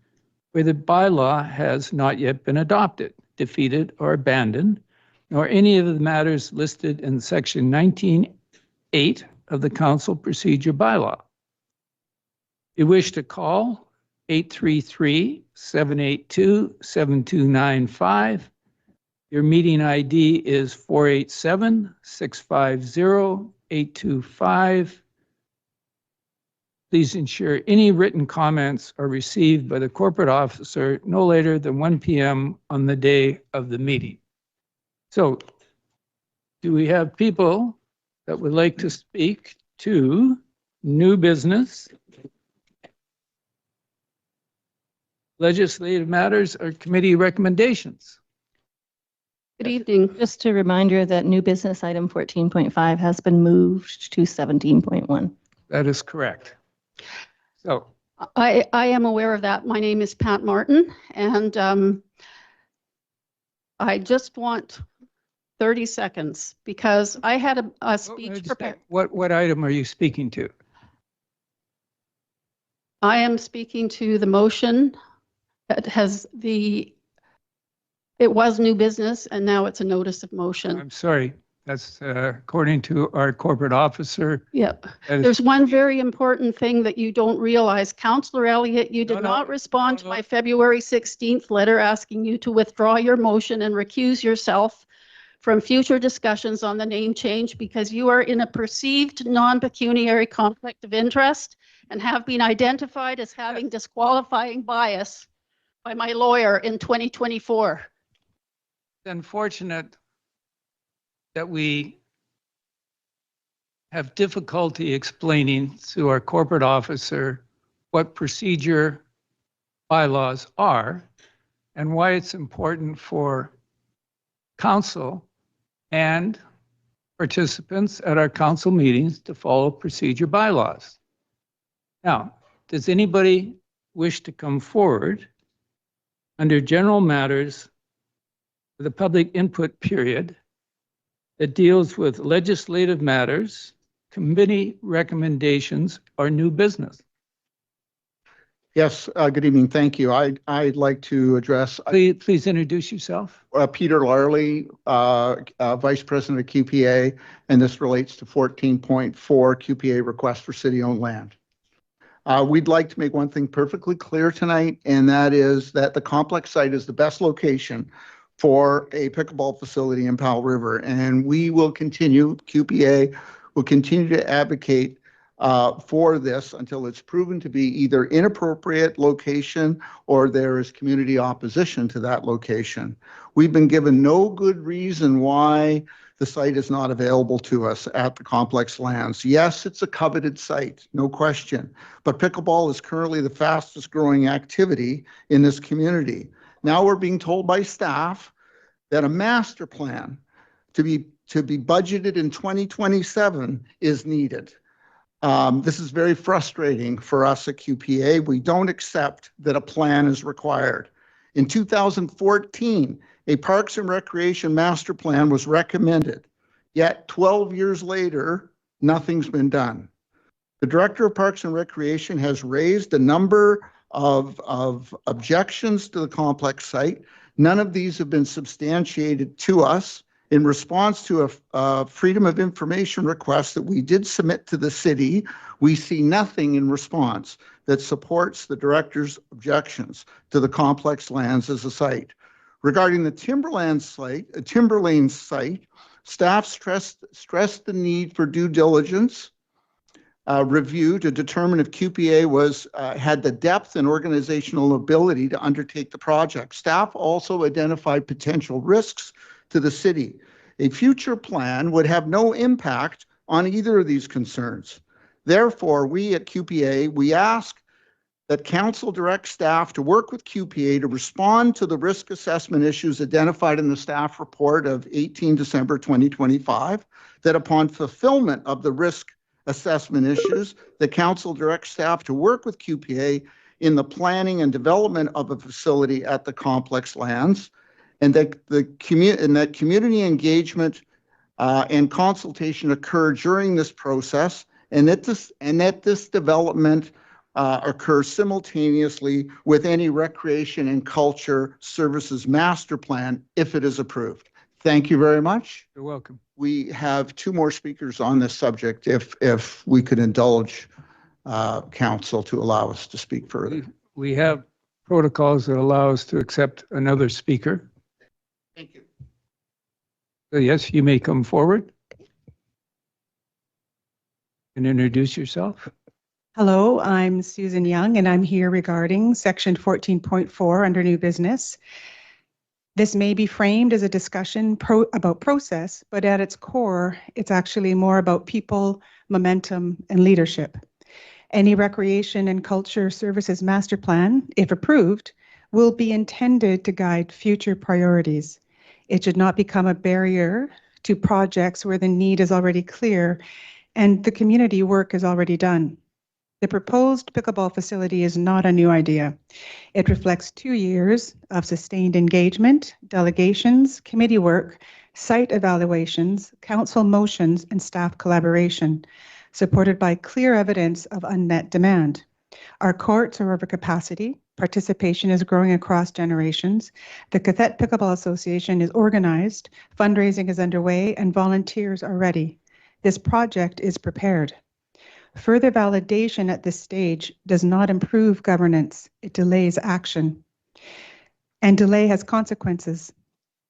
Speaker 4: where the bylaw has not yet been adopted, defeated, or abandoned, nor any of the matters listed in section 19.8 of the council procedure bylaw. you wish to call, 833-782-7295. Your meeting ID is 487-650-825. Please ensure any written comments are received by the corporate officer no later than 1 p.m. on the day of the meeting. So, do we have people that would like to speak to new business, legislative matters, or committee recommendations?
Speaker 1: Good evening. Just a reminder that new business item 14.5 has been moved to 17.1.
Speaker 4: That is correct. So
Speaker 20: I am aware of that. My name is Pat Martin, and I just want 30 seconds because I had a speech prepared.
Speaker 4: What item are you speaking to?
Speaker 20: I am speaking to the motion that has it was new business and now it's a notice of motion.
Speaker 4: I'm sorry. That's according to our corporate officer.
Speaker 20: Yep. There's one very important thing that you don't realize. Councillor Elliott, you did not respond to my February 16th letter asking you to withdraw your motion and recuse yourself from future discussions on the name change because you are in a perceived non-pecuniary conflict of interest and have been identified as having disqualifying bias by my lawyer in 2024.
Speaker 4: It's unfortunate that we have difficulty explaining to our corporate officer what procedure bylaws are and why it's important for council and participants at our council meetings to follow procedure bylaws. Now, does anybody wish to come forward under general matters with a public input period that deals with legislative matters, committee recommendations, or new business?
Speaker 21: Yes, good evening. Thank you. I'd like to address.
Speaker 4: Please introduce yourself.
Speaker 21: Peter Larley, Vice President of QPA, and this relates to 14.4 QPA request for city-owned land. We'd like to make one thing perfectly clear tonight, and that is that the complex site is the best location for a pickleball facility in Powell River. And we will continue, QPA will continue to advocate for this until it's proven to be either inappropriate location or there is community opposition to that location. We've been given no good reason why the site is not available to us at the complex lands. Yes, it's a coveted site, no question, but pickleball is currently the fastest growing activity in this community. Now we're being told by staff that a master plan to be budgeted in 2027 is needed. This is very frustrating for us at QPA. We don't accept that a plan is required. In 2014, a Parks and Recreation master plan was recommended, yet 12 years later, nothing's been done. The Director of Parks and Recreation has raised a number of objections to the complex site. None of these have been substantiated to us. In response to a Freedom of Information request that we did submit to the city, we see nothing in response that supports the director's objections to the complex lands as a site. Regarding the Timberlane site, staff stressed the need for due diligence review to determine if QPA had the depth and organizational ability to undertake the project. Staff also identified potential risks to the city. A future plan would have no impact on either of these concerns. Therefore, we at QPA, we ask that council direct staff to work with QPA to respond to the risk assessment issues identified in the staff report of 18 December 2025, that upon fulfillment of the risk assessment issues, the council directs staff to work with QPA in the planning and development of a facility at the complex lands, and that community engagement and consultation occur during this process, and that this development occurs simultaneously with any recreation and culture services master plan if it is approved. Thank you very much.
Speaker 4: You're welcome.
Speaker 21: We have two more speakers on this subject if we could indulge council to allow us to speak further.
Speaker 4: We have protocols that allow us to accept another speaker.
Speaker 21: Thank you.
Speaker 4: So yes, you may come forward and introduce yourself.
Speaker 5: Hello, I'm Susan Young, and I'm here regarding section 14.4 under new business. This may be framed as a discussion about process, but at its core, it's actually more about people, momentum, and leadership. Any recreation and culture services master plan, if approved, will be intended to guide future priorities. It should not become a barrier to projects where the need is already clear and the community work is already done. The proposed pickleball facility is not a new idea. It reflects 2 years of sustained engagement, delegations, committee work, site evaluations, council motions, and staff collaboration, supported by clear evidence of unmet demand. Our courts are over capacity. Participation is growing across generations. The Cathett Pickleball Association is organized, fundraising is underway, and volunteers are ready. This project is prepared. Further validation at this stage does not improve governance, it delays action. And delay has consequences: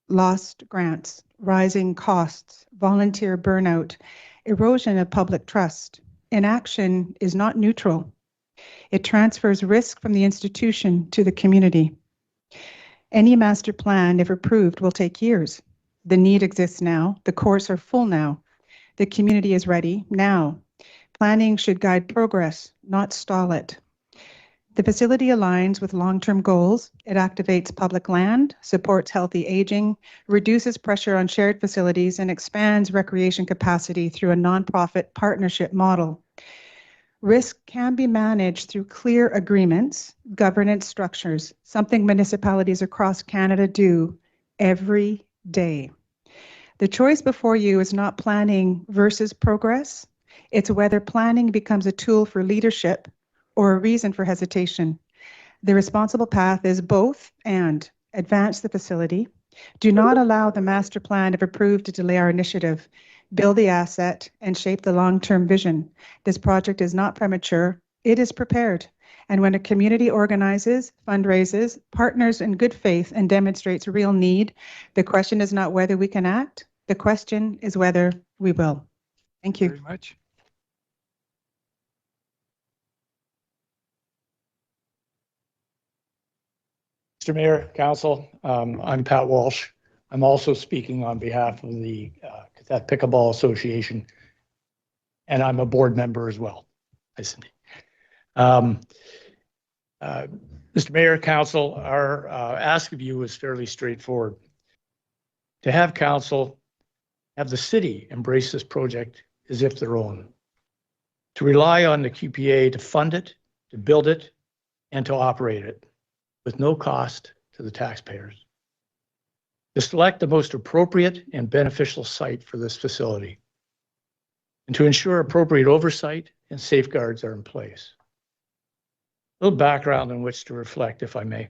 Speaker 5: lost grants, rising costs, volunteer burnout, erosion of public trust. Inaction is not neutral. It transfers risk from the institution to the community. Any master plan, if approved, will take years. The need exists now. The courts are full now. The community is ready now. Planning should guide progress, not stall it. The facility aligns with long-term goals. It activates public land, supports healthy aging, reduces pressure on shared facilities, and expands recreation capacity through a nonprofit partnership model. Risk can be managed through clear agreements, governance structures, something municipalities across Canada do every day. The choice before you is not planning versus progress. It's whether planning becomes a tool for leadership or a reason for hesitation. The responsible path is both and. Advance the facility. Do not allow the master plan, if approved, to delay our initiative. Build the asset and shape the long-term vision. This project is not premature. It is prepared. And when a community organizes, fundraises, partners in good faith, and demonstrates real need, the question is not whether we can act. The question is whether we will. Thank you.
Speaker 4: Very much.
Speaker 22: Mr. Mayor, Council, I'm Pat Walsh. I'm also speaking on behalf of the Cathett Pickleball Association, and I'm a board member as well. Hi, Cindy. Mr. Mayor, Council, our ask of you is fairly straightforward. To have Council, have the city embrace this project as if their own. To rely on the QPA to fund it, to build it, and to operate it, with no cost to the taxpayers. To select the most appropriate and beneficial site for this facility. And to ensure appropriate oversight and safeguards are in place. A little background on which to reflect, if I may.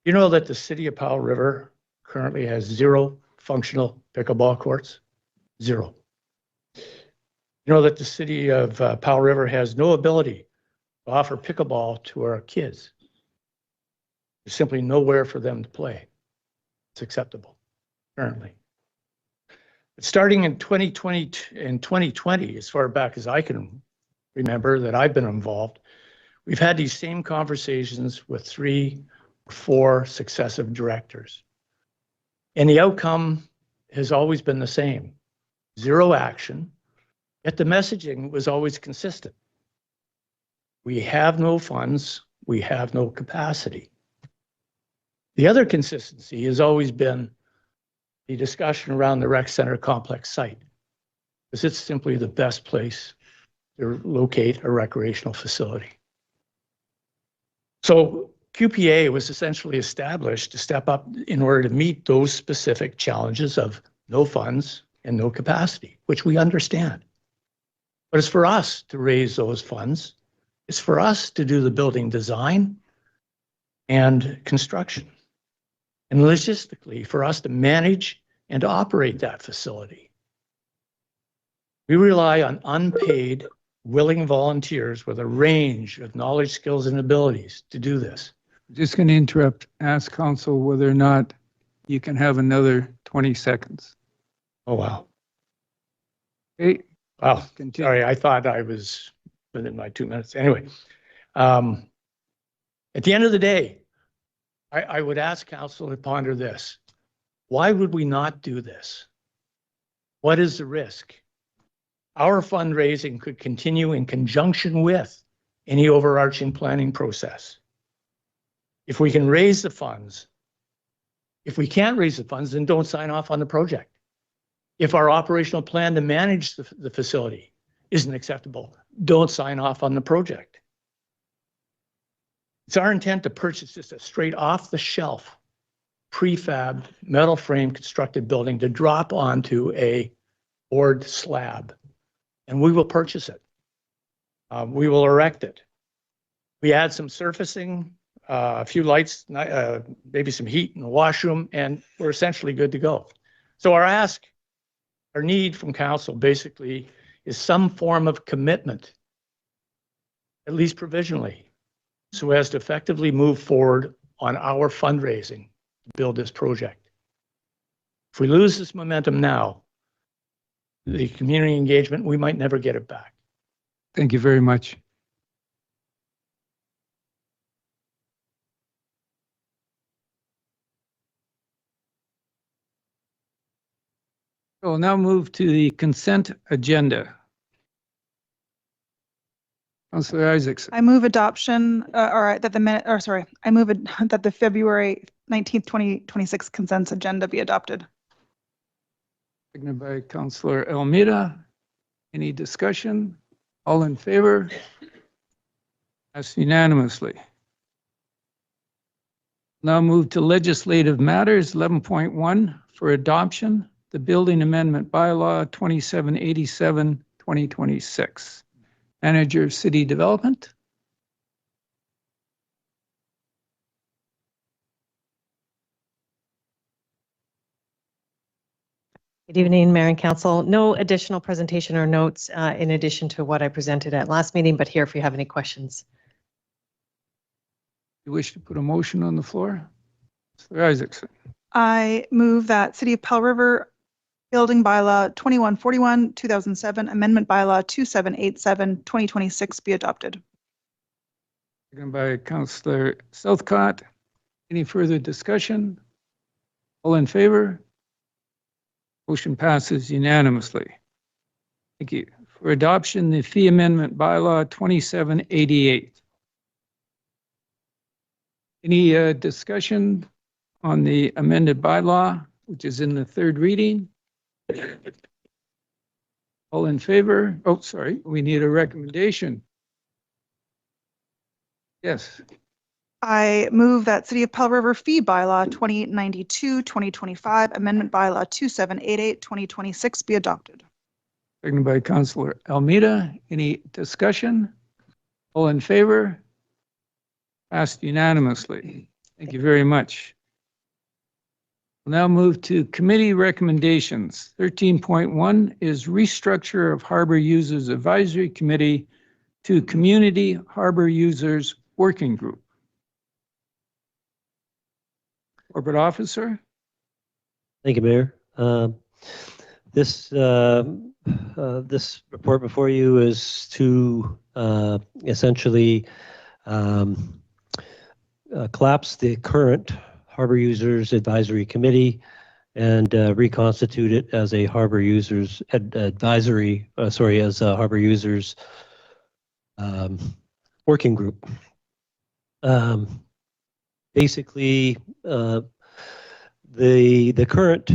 Speaker 22: You know that the city of Powell River currently has 0 functional pickleball courts? 0. You know that the city of Powell River has no ability to offer pickleball to our kids. There's simply nowhere for them to play. It's acceptable currently. But starting in 2020, as far back as I can remember that I've been involved, we've had these same conversations with 3 or 4 successive directors. And the outcome has always been the same. 0 action, yet the messaging was always consistent. We have no funds, we have no capacity. The other consistency has always been the discussion around the rec center complex site, because it's simply the best place to locate a recreational facility. So QPA was essentially established to step up in order to meet those specific challenges of no funds and no capacity, which we understand. But it's for us to raise those funds. It's for us to do the building design and construction. And logistically, for us to manage and to operate that facility. We rely on unpaid willing volunteers with a range of knowledge, skills, and abilities to do this.
Speaker 4: Just going to interrupt, ask council whether or not you can have another 20 seconds.
Speaker 22: Oh, wow.
Speaker 4: Okay.
Speaker 22: Wow.
Speaker 4: Continue.
Speaker 22: Sorry, I thought I was within my 2 minutes. Anyway, at the end of the day, I would ask council to ponder this. Why would we not do this? What is the risk? Our fundraising could continue in conjunction with any overarching planning process. If we can raise the funds, if we can't raise the funds, then don't sign off on the project. If our operational plan to manage the facility isn't acceptable, don't sign off on the project. It's our intent to purchase just a straight off the shelf prefab metal frame constructed building to drop onto a board slab, and we will purchase it. We will erect it. We add some surfacing, a few lights, maybe some heat in the washroom, and we're essentially good to go. So our need from council basically is some form of commitment, at least provisionally, so as to effectively move forward on our fundraising to build this project. If we lose this momentum now, the community engagement, we might never get it back.
Speaker 4: Thank you very much. We'll now move to the consent agenda. Councillor Isaacs.
Speaker 6: I move adoption, that the February 19th, 2026 consent agenda be adopted.
Speaker 4: Seconded by Councillor Almeida. Any discussion? All in favor? Passed unanimously. Now move to legislative matters, 11.1 for adoption, the Building Amendment Bylaw 2787, 2026. Manager of City Development.
Speaker 11: Good evening, Mayor and Council. No additional presentation or notes in addition to what I presented at last meeting, but here if you have any questions.
Speaker 4: You wish to put a motion on the floor? Mr. Isaacson.
Speaker 6: I move that City of Powell River Building Bylaw 2141, 2007, Amendment Bylaw 2787, 2026 be adopted.
Speaker 4: Seconded by Councillor Southcott. Any further discussion? All in favor? Motion passes unanimously. Thank you. For adoption, the Fee Amendment Bylaw 2788. Any discussion on the amended bylaw, which is in the third reading? All in favor? Oh, sorry, we need a recommendation. Yes.
Speaker 6: I move that City of Powell River Fee Bylaw 2892, 2025, Amendment Bylaw 2788, 2026 be adopted.
Speaker 4: Seconded by Councillor Almeida. Any discussion? All in favor? Passed unanimously. Thank you very much. We'll now move to committee recommendations. 13.1 is restructure of Harbor Users Advisory Committee to Community Harbor Users Working Group. Corporate Officer.
Speaker 8: Thank you, Mayor. This report before you is to essentially collapse the current Harbor Users Advisory Committee and reconstitute it as a Harbor Users Advisory, as a Harbor Users Working Group. Basically, the current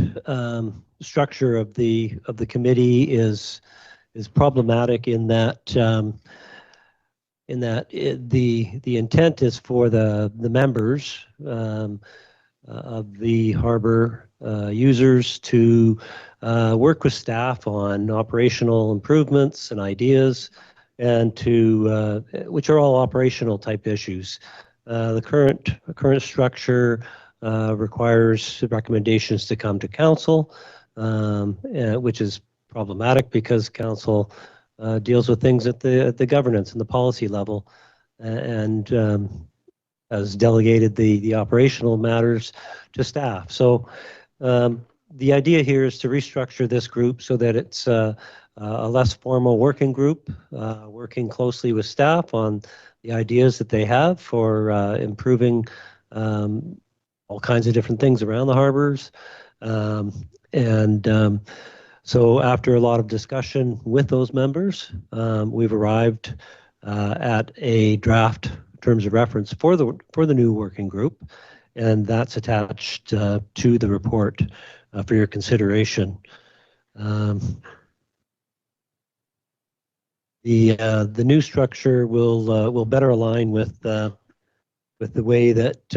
Speaker 8: structure of the committee is problematic in that the intent is for the members of the harbor users to work with staff on operational improvements and ideas, and to which are all operational type issues. The current structure requires recommendations to come to council, which is problematic because council deals with things at the governance and the policy level, and has delegated the operational matters to staff. So the idea here is to restructure this group so that it's a less formal working group, working closely with staff on the ideas that they have for improving all kinds of different things around the harbors. So after a lot of discussion with those members, we've arrived at a draft terms of reference for the new working group, and that's attached to the report for your consideration. The new structure will better align with the way that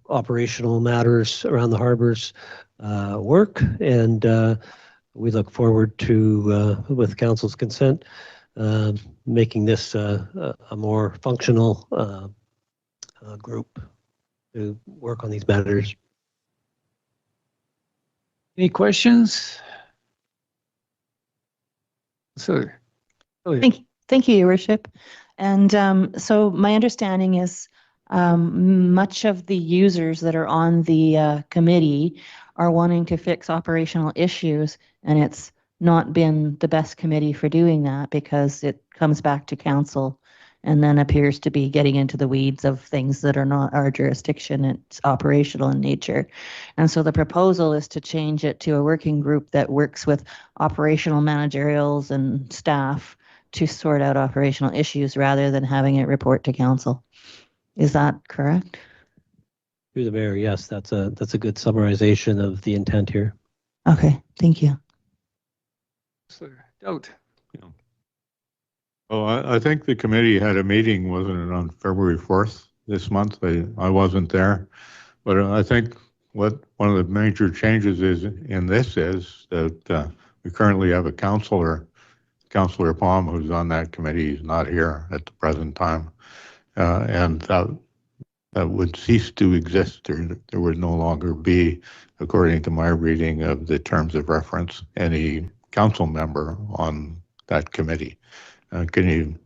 Speaker 8: operational matters around the harbors work, and we look forward to, with council's consent, making this a more functional group to work on these matters.
Speaker 4: Any questions? Sir.
Speaker 1: Thank you, Your Worship. And so my understanding is much of the users that are on the committee are wanting to fix operational issues, and it's not been the best committee for doing that because it comes back to council and then appears to be getting into the weeds of things that are not our jurisdiction. It's operational in nature. And so the proposal is to change it to a working group that works with operational managerials and staff to sort out operational issues rather than having it report to council. Is that correct?
Speaker 8: Through the mayor, yes, that's a good summarization of the intent here.
Speaker 1: Okay, thank you.
Speaker 4: Sir, Doubt.
Speaker 7: Well, I think the committee had a meeting, wasn't it, on February 4th this month? I wasn't there, but I think one of the major changes is that we currently have a Councillor Palm, who's on that committee. He's not here at the present time, and that would cease to exist. There would no longer be, according to my reading of the terms of reference, any council member on that committee. Can you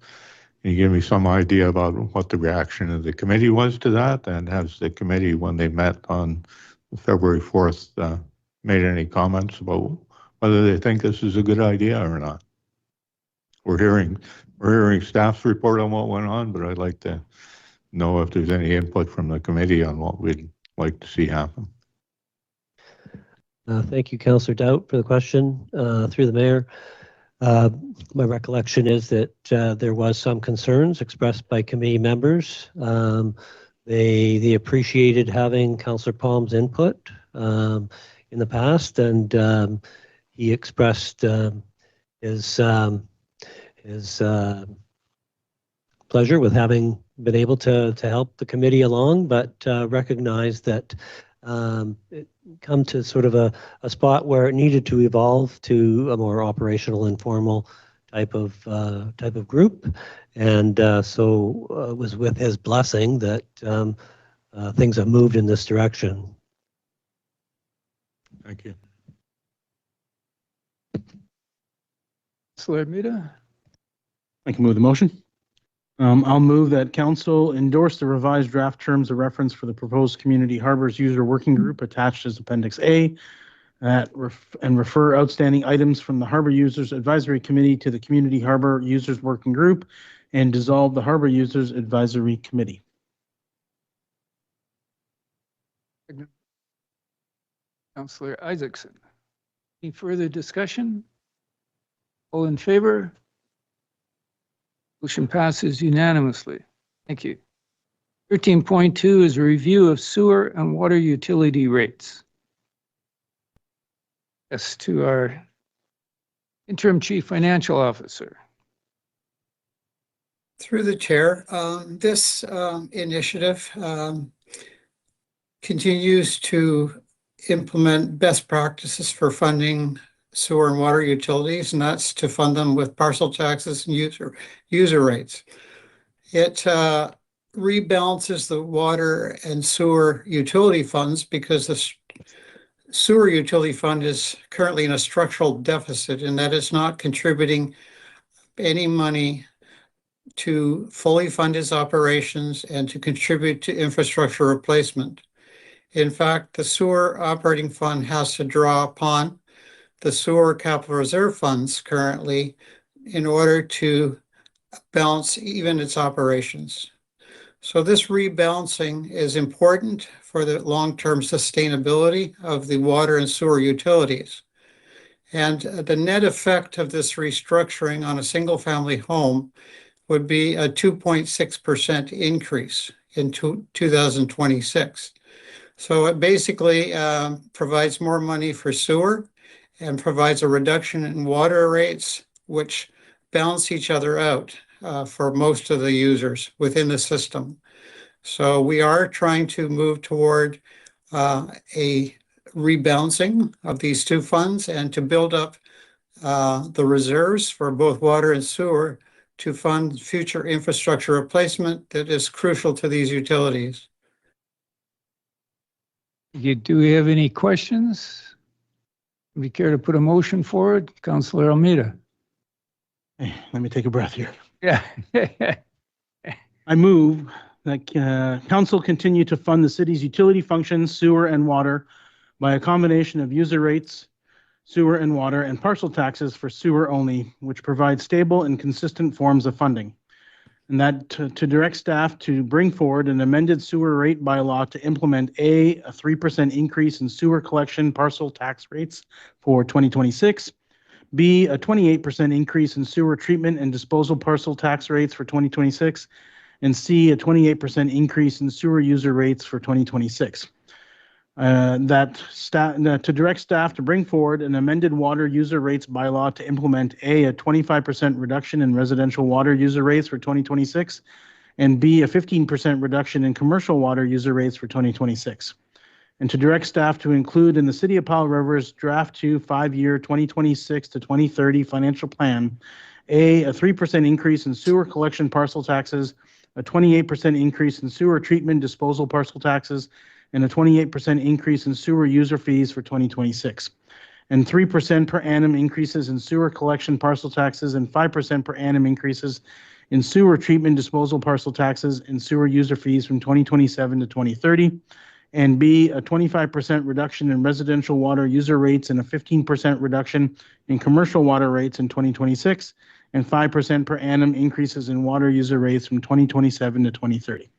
Speaker 7: give me some idea about what the reaction of the committee was to that? And has the committee, when they met on February 4th, made any comments about whether they think this is a good idea or not? We're hearing staff's report on what went on, but I'd like to know if there's any input from the committee on what we'd like to see happen.
Speaker 8: Thank you, Councillor Doubt, for the question. Through the mayor, my recollection is that there was some concerns expressed by committee members. They appreciated having Councillor Palm's input in the past, and he expressed his pleasure with having been able to help the committee along, but recognized that it come to sort of a spot where it needed to evolve to a more operational, informal type of group, and so it was with his blessing that things have moved in this direction.
Speaker 7: Thank you.
Speaker 4: Councillor Armida.
Speaker 3: I can move the motion. I'll move that council endorse the revised draft terms of reference for the proposed Community Harbors User Working Group attached as Appendix A, and refer outstanding items from the Harbor Users Advisory Committee to the Community Harbor Users Working Group, and dissolve the Harbor Users Advisory Committee.
Speaker 4: Councillor Isaacson. Any further discussion? All in favor? Motion passes unanimously. Thank you. 13.2 is a review of sewer and water utility rates. Yes, to our interim chief financial officer.
Speaker 2: Through the chair, this initiative continues to implement best practices for funding sewer and water utilities, and that's to fund them with parcel taxes and user rates. It rebalances the water and sewer utility funds because the sewer utility fund is currently in a structural deficit, and that is not contributing any money to fully fund its operations and to contribute to infrastructure replacement. In fact, the sewer operating fund has to draw upon the sewer capital reserve funds currently in order to balance even its operations. So this rebalancing is important for the long-term sustainability of the water and sewer utilities. And the net effect of this restructuring on a single-family home would be a 2.6% increase in 2026. So it basically provides more money for sewer and provides a reduction in water rates, which balance each other out for most of the users within the system. So we are trying to move toward a rebalancing of these two funds and to build up the reserves for both water and sewer to fund future infrastructure replacement that is crucial to these utilities.
Speaker 4: Do we have any questions? Would you care to put a motion forward? Councillor Almeida.
Speaker 3: Hey, let me take a breath here.
Speaker 4: Yeah.
Speaker 3: I move that council continue to fund the city's utility functions, sewer and water, by a combination of user rates, sewer and water, and parcel taxes for sewer only, which provide stable and consistent forms of funding. And that to direct staff to bring forward an amended sewer rate bylaw to implement a 3% increase in sewer collection parcel tax rates for 2026, B, a 28% increase in sewer treatment and disposal parcel tax rates for 2026, and C, a 28% increase in sewer user rates for 2026. To direct staff to bring forward an amended water user rates bylaw to implement a 25% reduction in residential water user rates for 2026, and B, a 15% reduction in commercial water user rates for 2026. And to direct staff to include in the City of Powell River's Draft 2 5-year 2026 to 2030 financial plan, a 3% increase in sewer collection parcel taxes, a 28% increase in sewer treatment disposal parcel taxes, and a 28% increase in sewer user fees for 2026, and 3% per annum increases in sewer collection parcel taxes and 5% per annum increases in sewer treatment disposal parcel taxes and sewer user fees from 2027 to 2030, and B, a 25% reduction in residential water user rates and a 15% reduction in commercial water rates in 2026, and 5% per annum increases in water user rates from 2027 to 2030.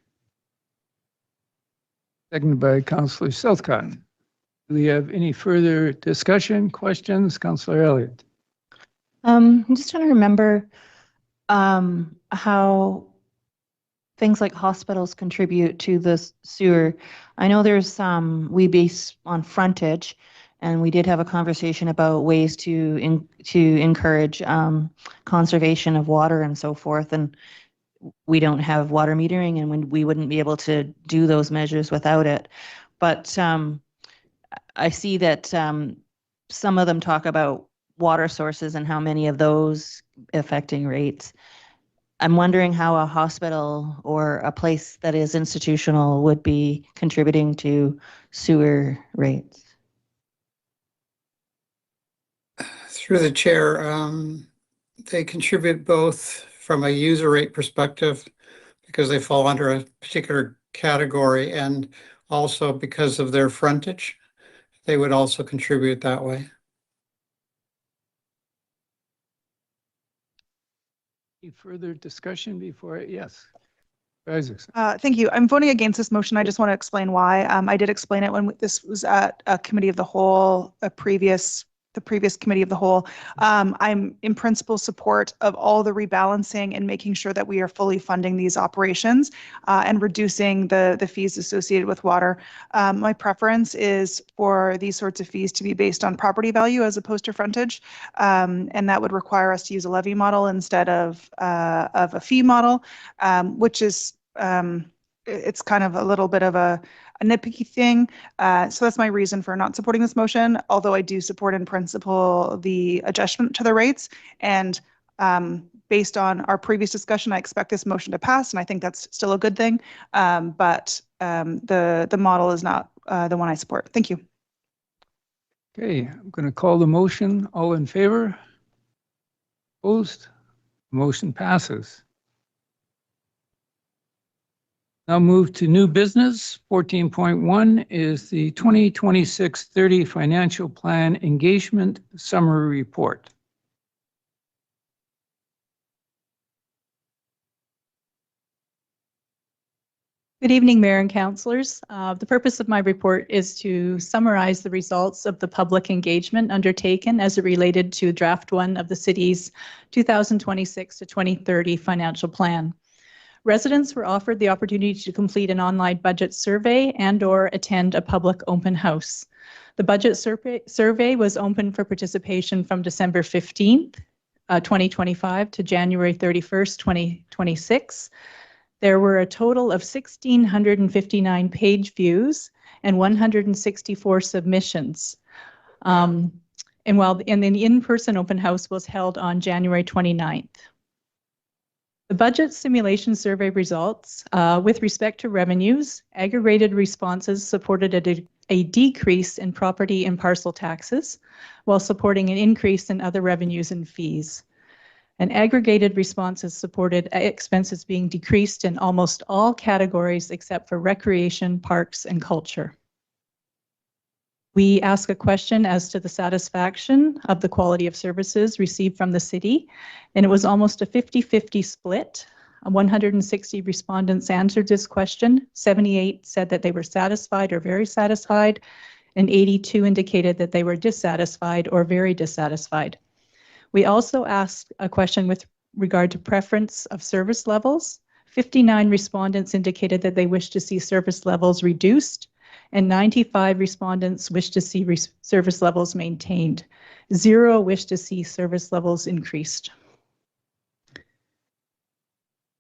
Speaker 4: Seconded by Councillor Southcott. Do we have any further discussion, questions? Councillor Elliott.
Speaker 1: I'm just trying to remember how things like hospitals contribute to the sewer. I know there's we base on frontage, and we did have a conversation about ways to encourage conservation of water and so forth. And we don't have water metering, and we wouldn't be able to do those measures without it. But I see that some of them talk about water sources and how many of those affecting rates. I'm wondering how a hospital or a place that is institutional would be contributing to sewer rates.
Speaker 2: Through the chair, they contribute both from a user rate perspective because they fall under a particular category, and also because of their frontage, they would also contribute that way.
Speaker 4: Any further discussion before? Yes.
Speaker 6: Thank you. I'm voting against this motion. I just want to explain why. I did explain it when this was at a committee of the whole, the previous committee of the whole. I'm in principle support of all the rebalancing and making sure that we are fully funding these operations and reducing the fees associated with water. My preference is for these sorts of fees to be based on property value as opposed to frontage, and that would require us to use a levy model instead of a fee model, which is it's kind of a little bit of a nitpicky thing. So that's my reason for not supporting this motion, although I do support in principle the adjustment to the rates. And based on our previous discussion, I expect this motion to pass, and I think that's still a good thing. But the model is not the one I support. Thank you.
Speaker 4: Okay, I'm going to call the motion. All in favor? Opposed? Motion passes. Now move to new business. 14.1 is the 2026-30 Financial Plan Engagement Summary Report.
Speaker 9: Good evening, Mayor and Councillors. The purpose of my report is to summarize the results of the public engagement undertaken as it related to Draft 1 of the city's 2026 to 2030 financial plan. Residents were offered the opportunity to complete an online budget survey and/or attend a public open house. The budget survey was open for participation from December 15th, 2025 to January 31st, 2026. There were a total of 1,659 page views and 164 submissions. And the in-person open house was held on January 29th. The budget simulation survey results, with respect to revenues, aggregated responses supported a decrease in property and parcel taxes, while supporting an increase in other revenues and fees. And aggregated responses supported expenses being decreased in almost all categories except for recreation, parks, and culture. We ask a question as to the satisfaction of the quality of services received from the city, and it was almost a 50-50 split. 160 respondents answered this question. 78 said that they were satisfied or very satisfied, and 82 indicated that they were dissatisfied or very dissatisfied. We also asked a question with regard to preference of service levels. 59 respondents indicated that they wish to see service levels reduced, and 95 respondents wish to see service levels maintained. 0 wish to see service levels increased.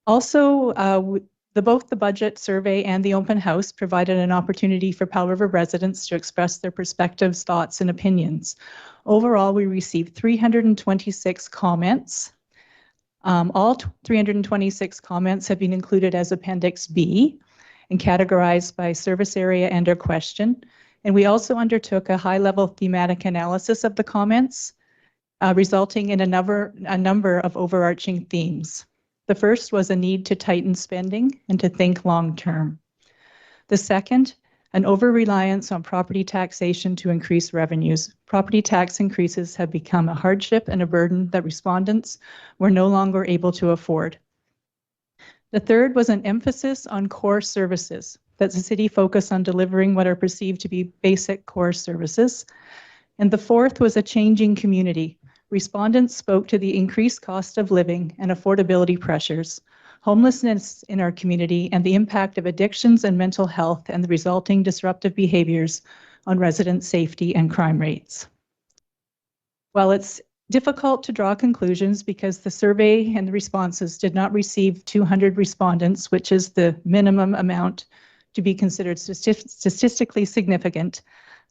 Speaker 9: Also, both the budget survey and the open house provided an opportunity for Powell River residents to express their perspectives, thoughts, and opinions. Overall, we received 326 comments. All 326 comments have been included as Appendix B and categorized by service area and/or question. And we also undertook a high-level thematic analysis of the comments, resulting in a number of overarching themes. The first was a need to tighten spending and to think long-term. The second, an over-reliance on property taxation to increase revenues. Property tax increases have become a hardship and a burden that respondents were no longer able to afford. The third was an emphasis on core services, that the city focus on delivering what are perceived to be basic core services. And the fourth was a changing community. Respondents spoke to the increased cost of living and affordability pressures, homelessness in our community, and the impact of addictions and mental health and the resulting disruptive behaviors on resident safety and crime rates. While it's difficult to draw conclusions because the survey and the responses did not receive 200 respondents, which is the minimum amount to be considered statistically significant,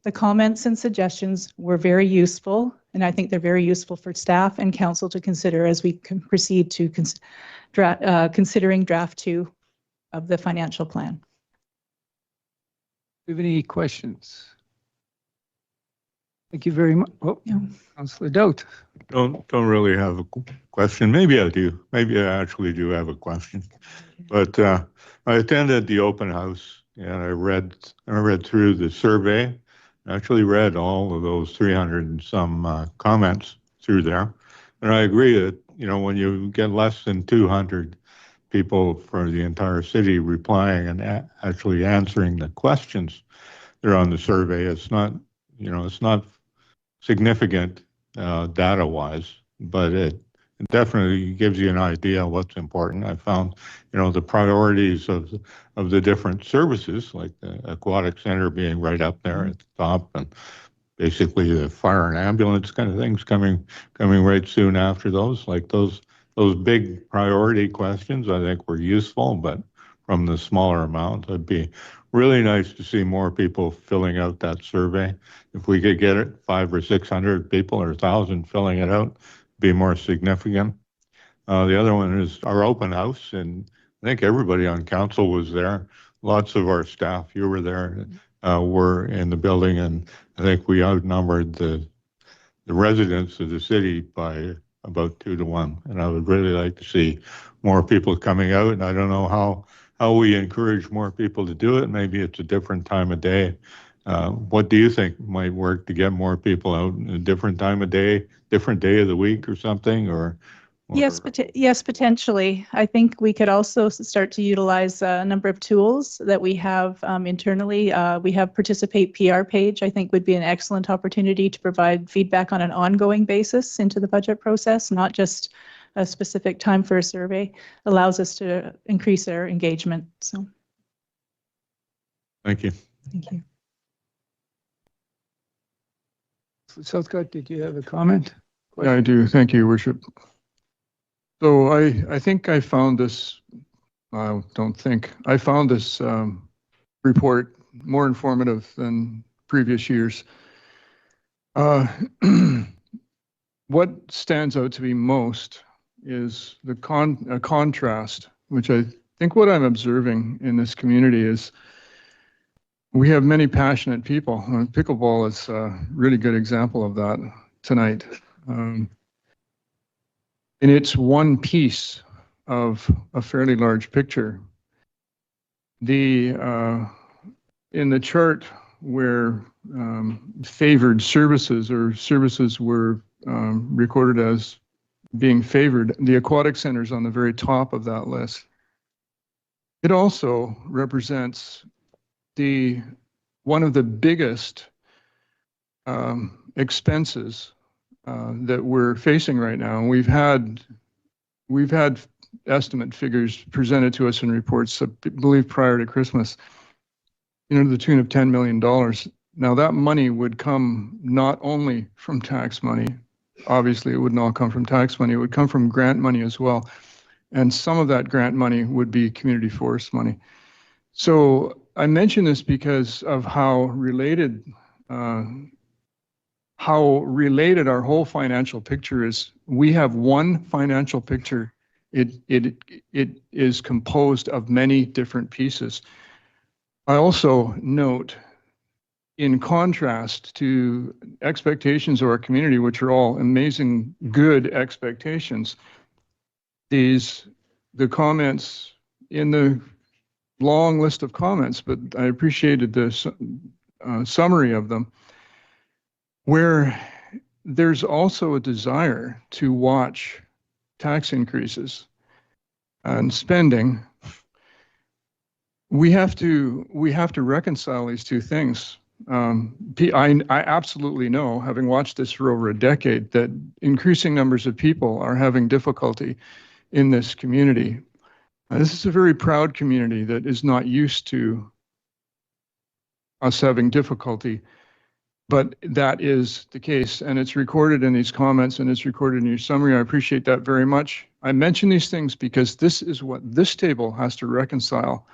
Speaker 9: the comments and suggestions were very useful, and I think they're very useful for staff and council to consider as we can proceed to considering Draft 2 of the financial plan.
Speaker 4: Do you have any questions? Thank you very much. Oh, yeah. Councillor Doubt.
Speaker 7: Don't really have a question. Maybe I do. Maybe I actually do have a question. But I attended the open house and I read through the survey. I actually read all of those 300 and some comments through there. And I agree that, you know, when you get less than 200 people for the entire city replying and actually answering the questions that are on the survey, it's not, you know, it's not significant data-wise, but it definitely gives you an idea of what's important. I found, you know, the priorities of the different services, like the aquatic center being right up there at the top, and basically the fire and ambulance kind of things coming right soon after those. Like those big priority questions, I think were useful, but from the smaller amount, it'd be really nice to see more people filling out that survey. If we could get it 500 or 600 people or 1,000 filling it out, be more significant. The other one is our open house, and I think everybody on council was there. Lots of our staff, you were there, were in the building, and I think we outnumbered the residents of the city by about 2-1. And I would really like to see more people coming out. And I don't know how we encourage more people to do it. Maybe it's a different time of day. What do you think might work to get more people out? A different time of day, different day of the week or something?
Speaker 9: Yes, yes, potentially. I think we could also start to utilize a number of tools that we have internally. We have Participate PR page, I think would be an excellent opportunity to provide feedback on an ongoing basis into the budget process, not just a specific time for a survey. Allows us to increase our engagement. So,
Speaker 7: thank you.
Speaker 9: Thank you.
Speaker 4: Southcott, did you have a comment?
Speaker 10: Yeah, I do. Thank you, Your Worship. So I think I found this, I don't think, I found this report more informative than previous years. What stands out to me most is the contrast, which I think what I'm observing in this community is we have many passionate people. Pickleball is a really good example of that tonight. And it's one piece of a fairly large picture. In the chart where favored services or services were recorded as being favored, the aquatic center is on the very top of that list. It also represents one of the biggest expenses that we're facing right now. And we've had estimate figures presented to us in reports, I believe prior to Christmas, to the tune of $10 million. Now that money would come not only from tax money, obviously it would not come from tax money, it would come from grant money as well. And some of that grant money would be community forest money. So I mention this because of how related our whole financial picture is. We have one financial picture. It is composed of many different pieces. I also note, in contrast to expectations of our community, which are all amazing good expectations, the comments in the long list of comments, but I appreciated the summary of them, where there's also a desire to watch tax increases and spending. We have to reconcile these two things. I absolutely know, having watched this for over a decade, that increasing numbers of people are having difficulty in this community. This is a very proud community that is not used to us having difficulty. But that is the case, and it's recorded in these comments, and it's recorded in your summary. I appreciate that very much. I mention these things because this is what this table has to reconcile.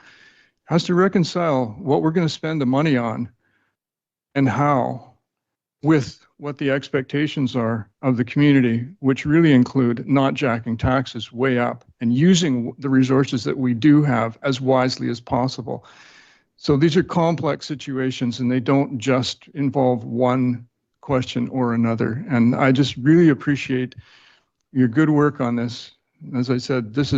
Speaker 10: Has to reconcile what we're going to spend the money on and how with what the expectations are of the community, which really include not jacking taxes way up and using the resources that we do have as wisely as possible. So these are complex situations, and they don't just involve one question or another. And I just really appreciate your good work on this. As I said, this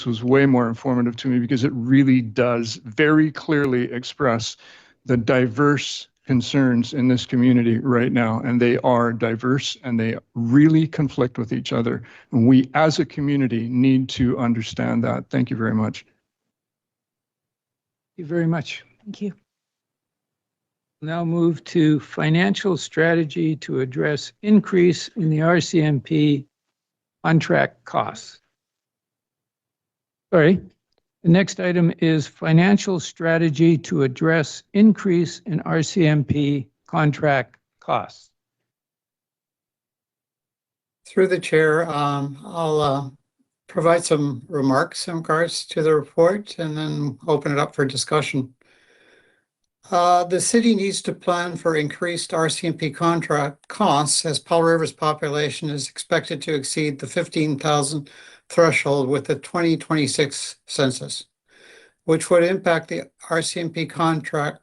Speaker 10: was way more informative to me because it really does very clearly express the diverse concerns in this community right now. And they are diverse, and they really conflict with each other. And we as a community need to understand that. Thank you very much.
Speaker 4: Thank you very much.
Speaker 9: Thank you.
Speaker 4: Now move to financial strategy to address increase in the RCMP contract costs. Sorry, the next item is financial strategy to address increase in RCMP contract costs.
Speaker 2: Through the chair, I'll provide some remarks in regards to the report and then open it up for discussion. The city needs to plan for increased RCMP contract costs as Powell River's population is expected to exceed the 15,000 threshold with the 2026 census, which would impact the RCMP contract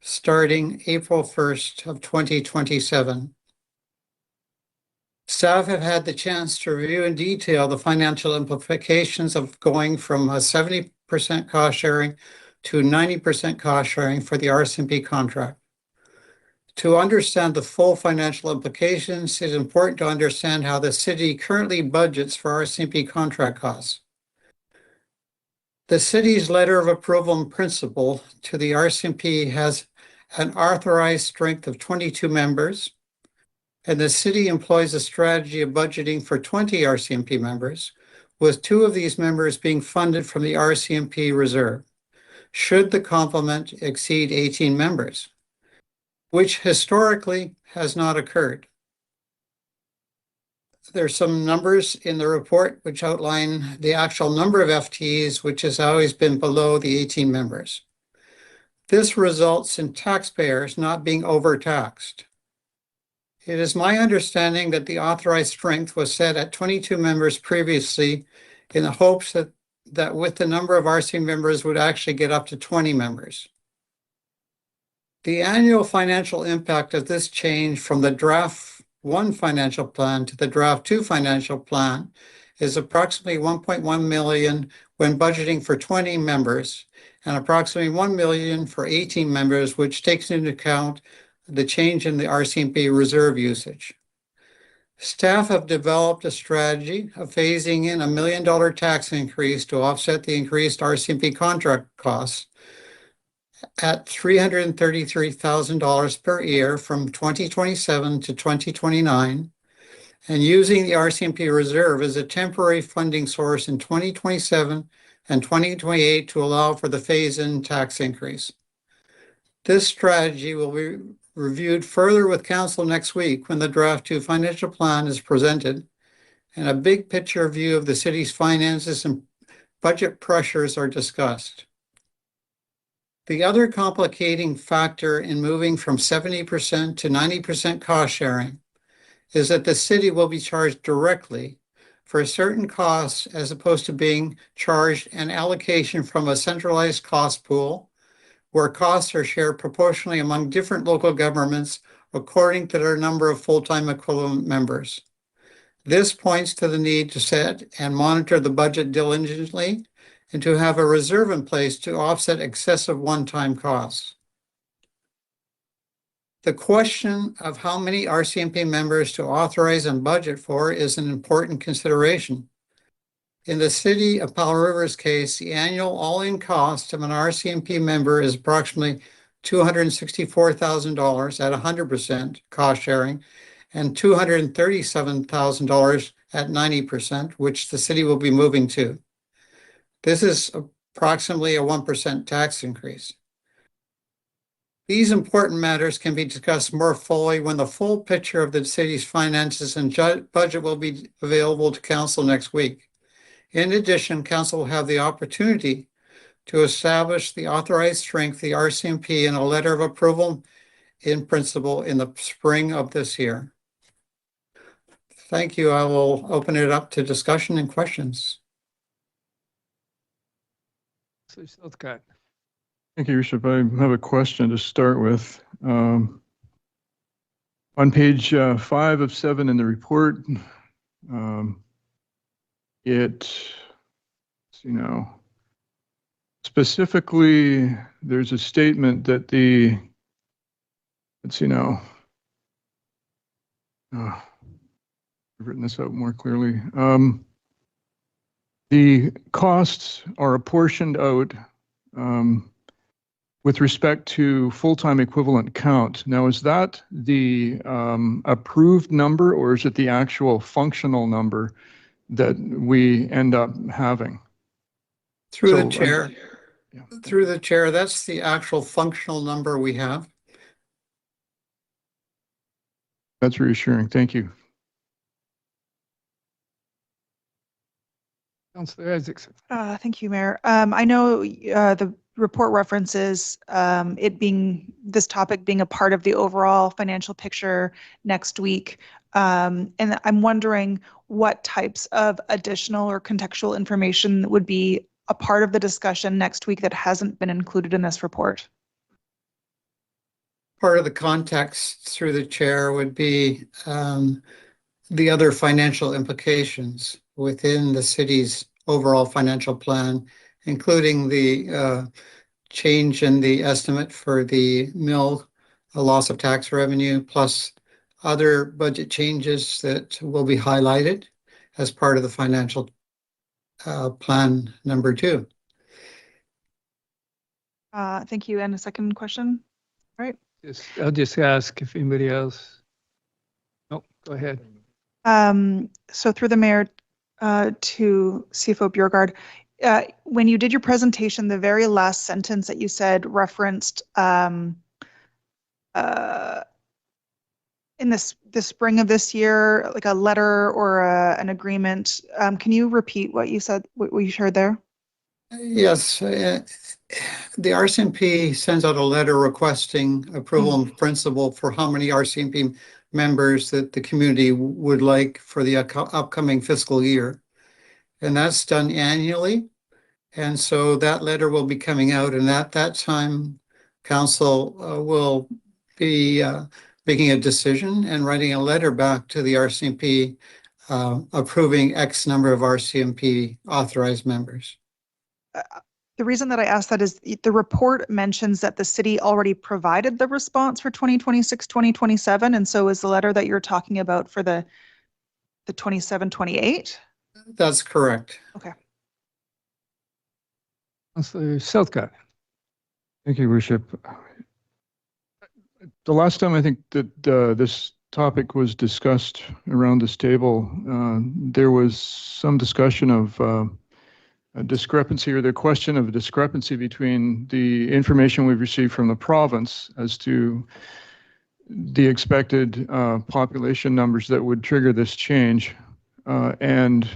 Speaker 2: starting April 1st of 2027. Staff have had the chance to review in detail the financial implications of going from a 70% cost sharing to 90% cost sharing for the RCMP contract. To understand the full financial implications, it is important to understand how the city currently budgets for RCMP contract costs. The city's letter of approval in principle to the RCMP has an authorized strength of 22 members, and the city employs a strategy of budgeting for 20 RCMP members, with 2 of these members being funded from the RCMP reserve, should the complement exceed 18 members, which historically has not occurred. There's some numbers in the report which outline the actual number of FTEs, which has always been below the 18 members. This results in taxpayers not being overtaxed. It is my understanding that the authorized strength was set at 22 members previously in the hopes that with the number of RC members would actually get up to 20 members. The annual financial impact of this change from the draft 1 financial plan to the draft 2 financial plan is approximately 1.1 million when budgeting for 20 members and approximately 1 million for 18 members, which takes into account the change in the RCMP reserve usage. Staff have developed a strategy of phasing in $1 million tax increase to offset the increased RCMP contract costs at $333,000 per year from 2027 to 2029, and using the RCMP reserve as a temporary funding source in 2027 and 2028 to allow for the phase-in tax increase. This strategy will be reviewed further with Council next week when the draft 2 financial plan is presented and a big picture view of the city's finances and budget pressures are discussed. The other complicating factor in moving from 70% to 90% cost sharing is that the city will be charged directly for certain costs as opposed to being charged an allocation from a centralized cost pool where costs are shared proportionally among different local governments according to their number of full-time equivalent members. This points to the need to set and monitor the budget diligently and to have a reserve in place to offset excessive one-time costs. The question of how many RCMP members to authorize and budget for is an important consideration. In the city of Powell River's case, the annual all-in cost of an RCMP member is approximately $264,000 at 100% cost sharing and $237,000 at 90%, which the city will be moving to. This is approximately a 1% tax increase. These important matters can be discussed more fully when the full picture of the city's finances and budget will be available to Council next week. In addition, Council will have the opportunity to establish the authorized strength of the RCMP in a letter of approval in principle in the spring of this year. Thank you. I will open it up to discussion and questions.
Speaker 10: Thank you, Bishop. I have a question to start with. On page 5 of 7 in the report, specifically, there's a statement that I've written this out more clearly. The costs are apportioned out with respect to full-time equivalent count. Now, is that the approved number or is it the actual functional number that we end up having?
Speaker 2: Through the chair, that's the actual functional number we have.
Speaker 10: That's reassuring. Thank you.
Speaker 4: Councillor Isaacson.
Speaker 6: Thank you, Mayor. I know the report references this topic being a part of the overall financial picture next week. And I'm wondering what types of additional or contextual information would be a part of the discussion next week that hasn't been included in this report.
Speaker 2: Part of the context through the chair would be the other financial implications within the city's overall financial plan, including the change in the estimate for the mill, a loss of tax revenue, plus other budget changes that will be highlighted as part of the financial plan number 2.
Speaker 6: Thank you. And a second question? All right.
Speaker 4: I'll just ask if anybody else. No, go ahead.
Speaker 6: So through the mayor to CFO Bjorgaard, when you did your presentation, the very last sentence that you said referenced in the spring of this year, like a letter or an agreement. Can you repeat what you said, what you shared there?
Speaker 2: Yes, the RCMP sends out a letter requesting approval in principle for how many RCMP members that the community would like for the upcoming fiscal year. And that's done annually. And so that letter will be coming out, and at that time, council will be making a decision and writing a letter back to the RCMP approving X number of RCMP authorized members.
Speaker 6: The reason that I asked that is the report mentions that the city already provided the response for 2026, 2027. And so is the letter that you're talking about for the 27, 28?
Speaker 2: That's correct.
Speaker 6: Okay.
Speaker 10: Councillor Southcott. Thank you, Worship. The last time I think that this topic was discussed around this table, there was some discussion of a discrepancy, or the question of a discrepancy between the information we've received from the province as to the expected population numbers that would trigger this change and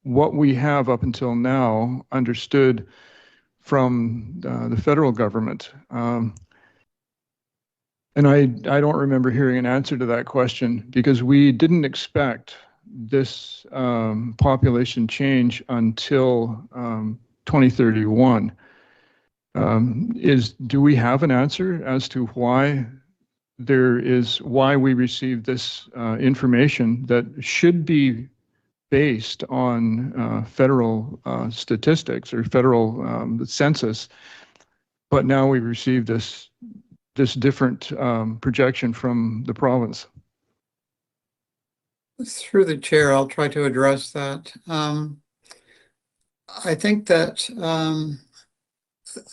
Speaker 10: what we have up until now understood from the federal government. And I don't remember hearing an answer to that question, because we didn't expect this population change until 2031. Do we have an answer as to why we received this information that should be based on federal statistics or federal census, but now we received this different projection from the province?
Speaker 2: Through the chair, I'll try to address that. I think that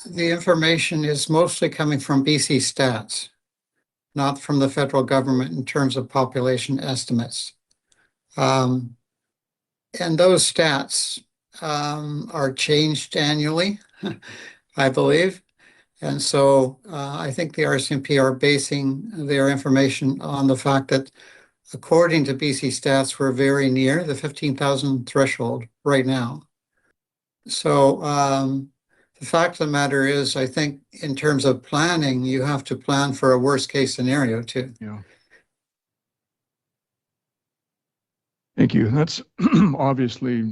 Speaker 2: the information is mostly coming from BC Stats, not from the federal government in terms of population estimates. And those stats are changed annually, I believe. And so I think the RCMP are basing their information on the fact that, according to BC Stats, we're very near the 15,000 threshold right now. So the fact of the matter is, I think in terms of planning, you have to plan for a worst case scenario too.
Speaker 10: Yeah. Thank you. That's obviously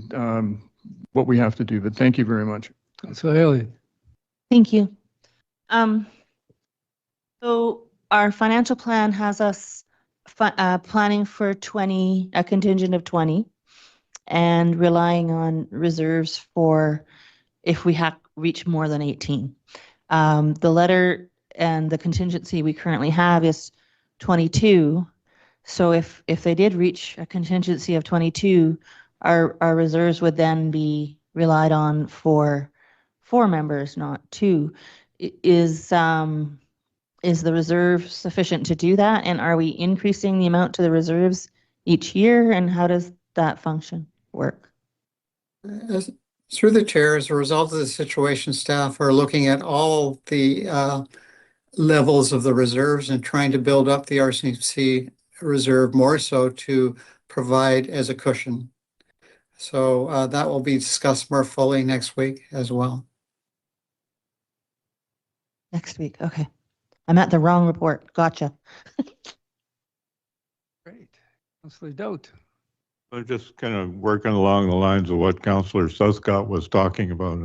Speaker 10: what we have to do, but thank you very much.
Speaker 4: So Haley.
Speaker 1: Thank you. So our financial plan has us planning for a contingent of 20 and relying on reserves for if we reach more than 18. The letter and the contingency we currently have is 22. So if they did reach a contingency of 22, our reserves would then be relied on for 4 members, not 2. Is the reserve sufficient to do that? And are we increasing the amount to the reserves each year? And how does that function work?
Speaker 2: Through the chair, as a result of the situation, staff are looking at all the levels of the reserves and trying to build up the RCMP reserve more so to provide as a cushion. So that will be discussed more fully next week as well.
Speaker 1: Next week, okay. I'm at the wrong report. Gotcha.
Speaker 4: Great. Councillor Dout.
Speaker 7: I'm just kind of working along the lines of what Councillor Southcott was talking about.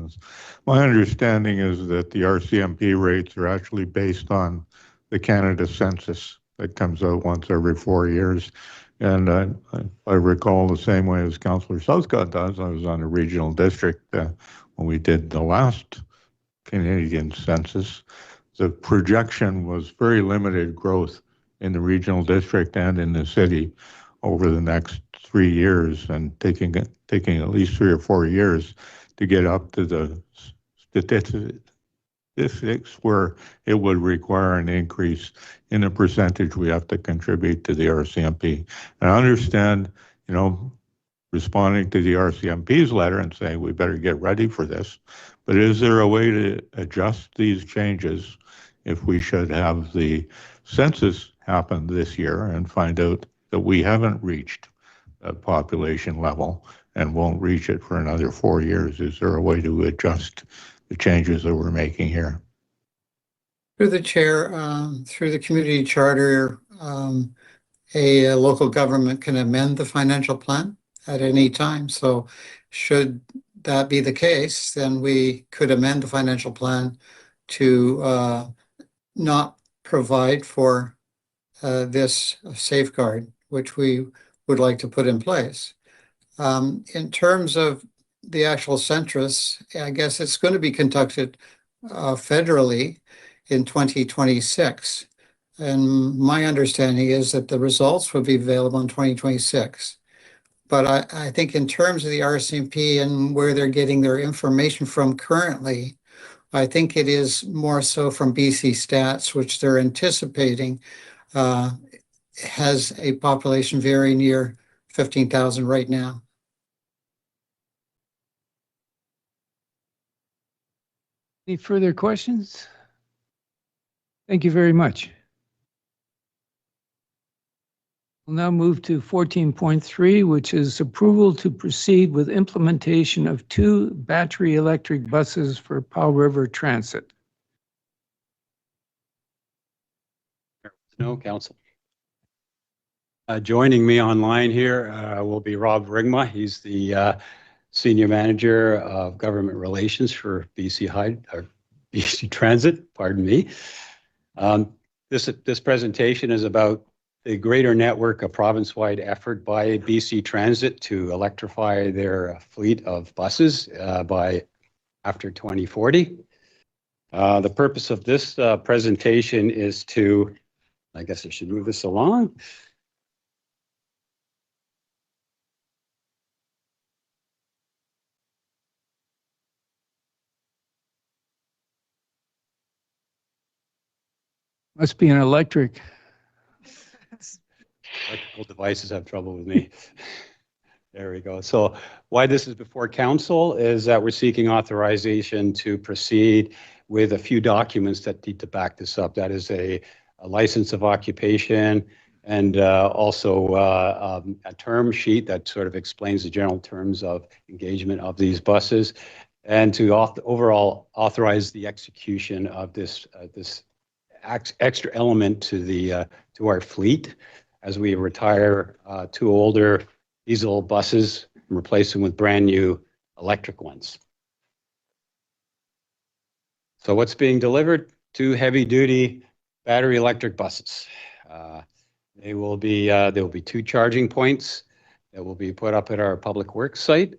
Speaker 7: My understanding is that the RCMP rates are actually based on the Canada census that comes out once every 4 years. And I recall the same way as Councillor Southcott does. I was on the regional district when we did the last Canadian census. The projection was very limited growth in the regional district and in the city over the next 3 years, and taking at least 3 or 4 years to get up to the statistics where it would require an increase in the percentage we have to contribute to the RCMP. And I understand, responding to the RCMP's letter and saying we better get ready for this, but is there a way to adjust these changes if we should have the census happen this year and find out that we haven't reached a population level and won't reach it for another 4 years? Is there a way to adjust the changes that we're making here?
Speaker 2: Through the chair, through the community charter, a local government can amend the financial plan at any time. So should that be the case, then we could amend the financial plan to not provide for this safeguard, which we would like to put in place. In terms of the actual census, I guess it's going to be conducted federally in 2026. And my understanding is that the results will be available in 2026. But I think in terms of the RCMP and where they're getting their information from currently, I think it is more so from BC Stats, which they're anticipating has a population very near 15,000 right now.
Speaker 4: Any further questions? Thank you very much. We'll now move to 14.3, which is approval to proceed with implementation of 2 battery electric buses for Powell River Transit.
Speaker 13: No, Council. Joining me online here will be Rob Rigma. He's the Senior Manager of Government Relations for BC Transit, pardon me. This presentation is about the greater network, a province-wide effort by BC Transit to electrify their fleet of buses by after 2040. The purpose of this presentation is to, I guess I should move this along.
Speaker 4: Must be an electrical
Speaker 13: devices have trouble with me. There we go. So why this is before council is that we're seeking authorization to proceed with a few documents that need to back this up. That is a license of occupation and also a term sheet that sort of explains the general terms of engagement of these buses, and to overall authorize the execution of this extra element to our fleet as we retire 2 older diesel buses and replace them with brand new electric ones. So what's being delivered? 2 heavy-duty battery electric buses. There will be 2 charging points that will be put up at our public works site,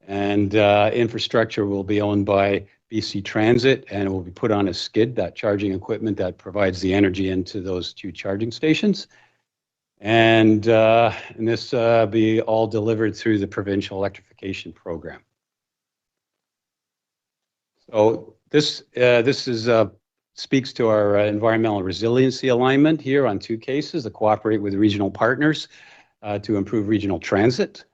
Speaker 13: and infrastructure will be owned by BC Transit, and it will be put on a skid, that charging equipment that provides the energy into those 2 charging stations. And this be all delivered through the provincial electrification program. So this speaks to our environmental resiliency alignment here on 2 cases, to cooperate with regional partners to improve regional transit,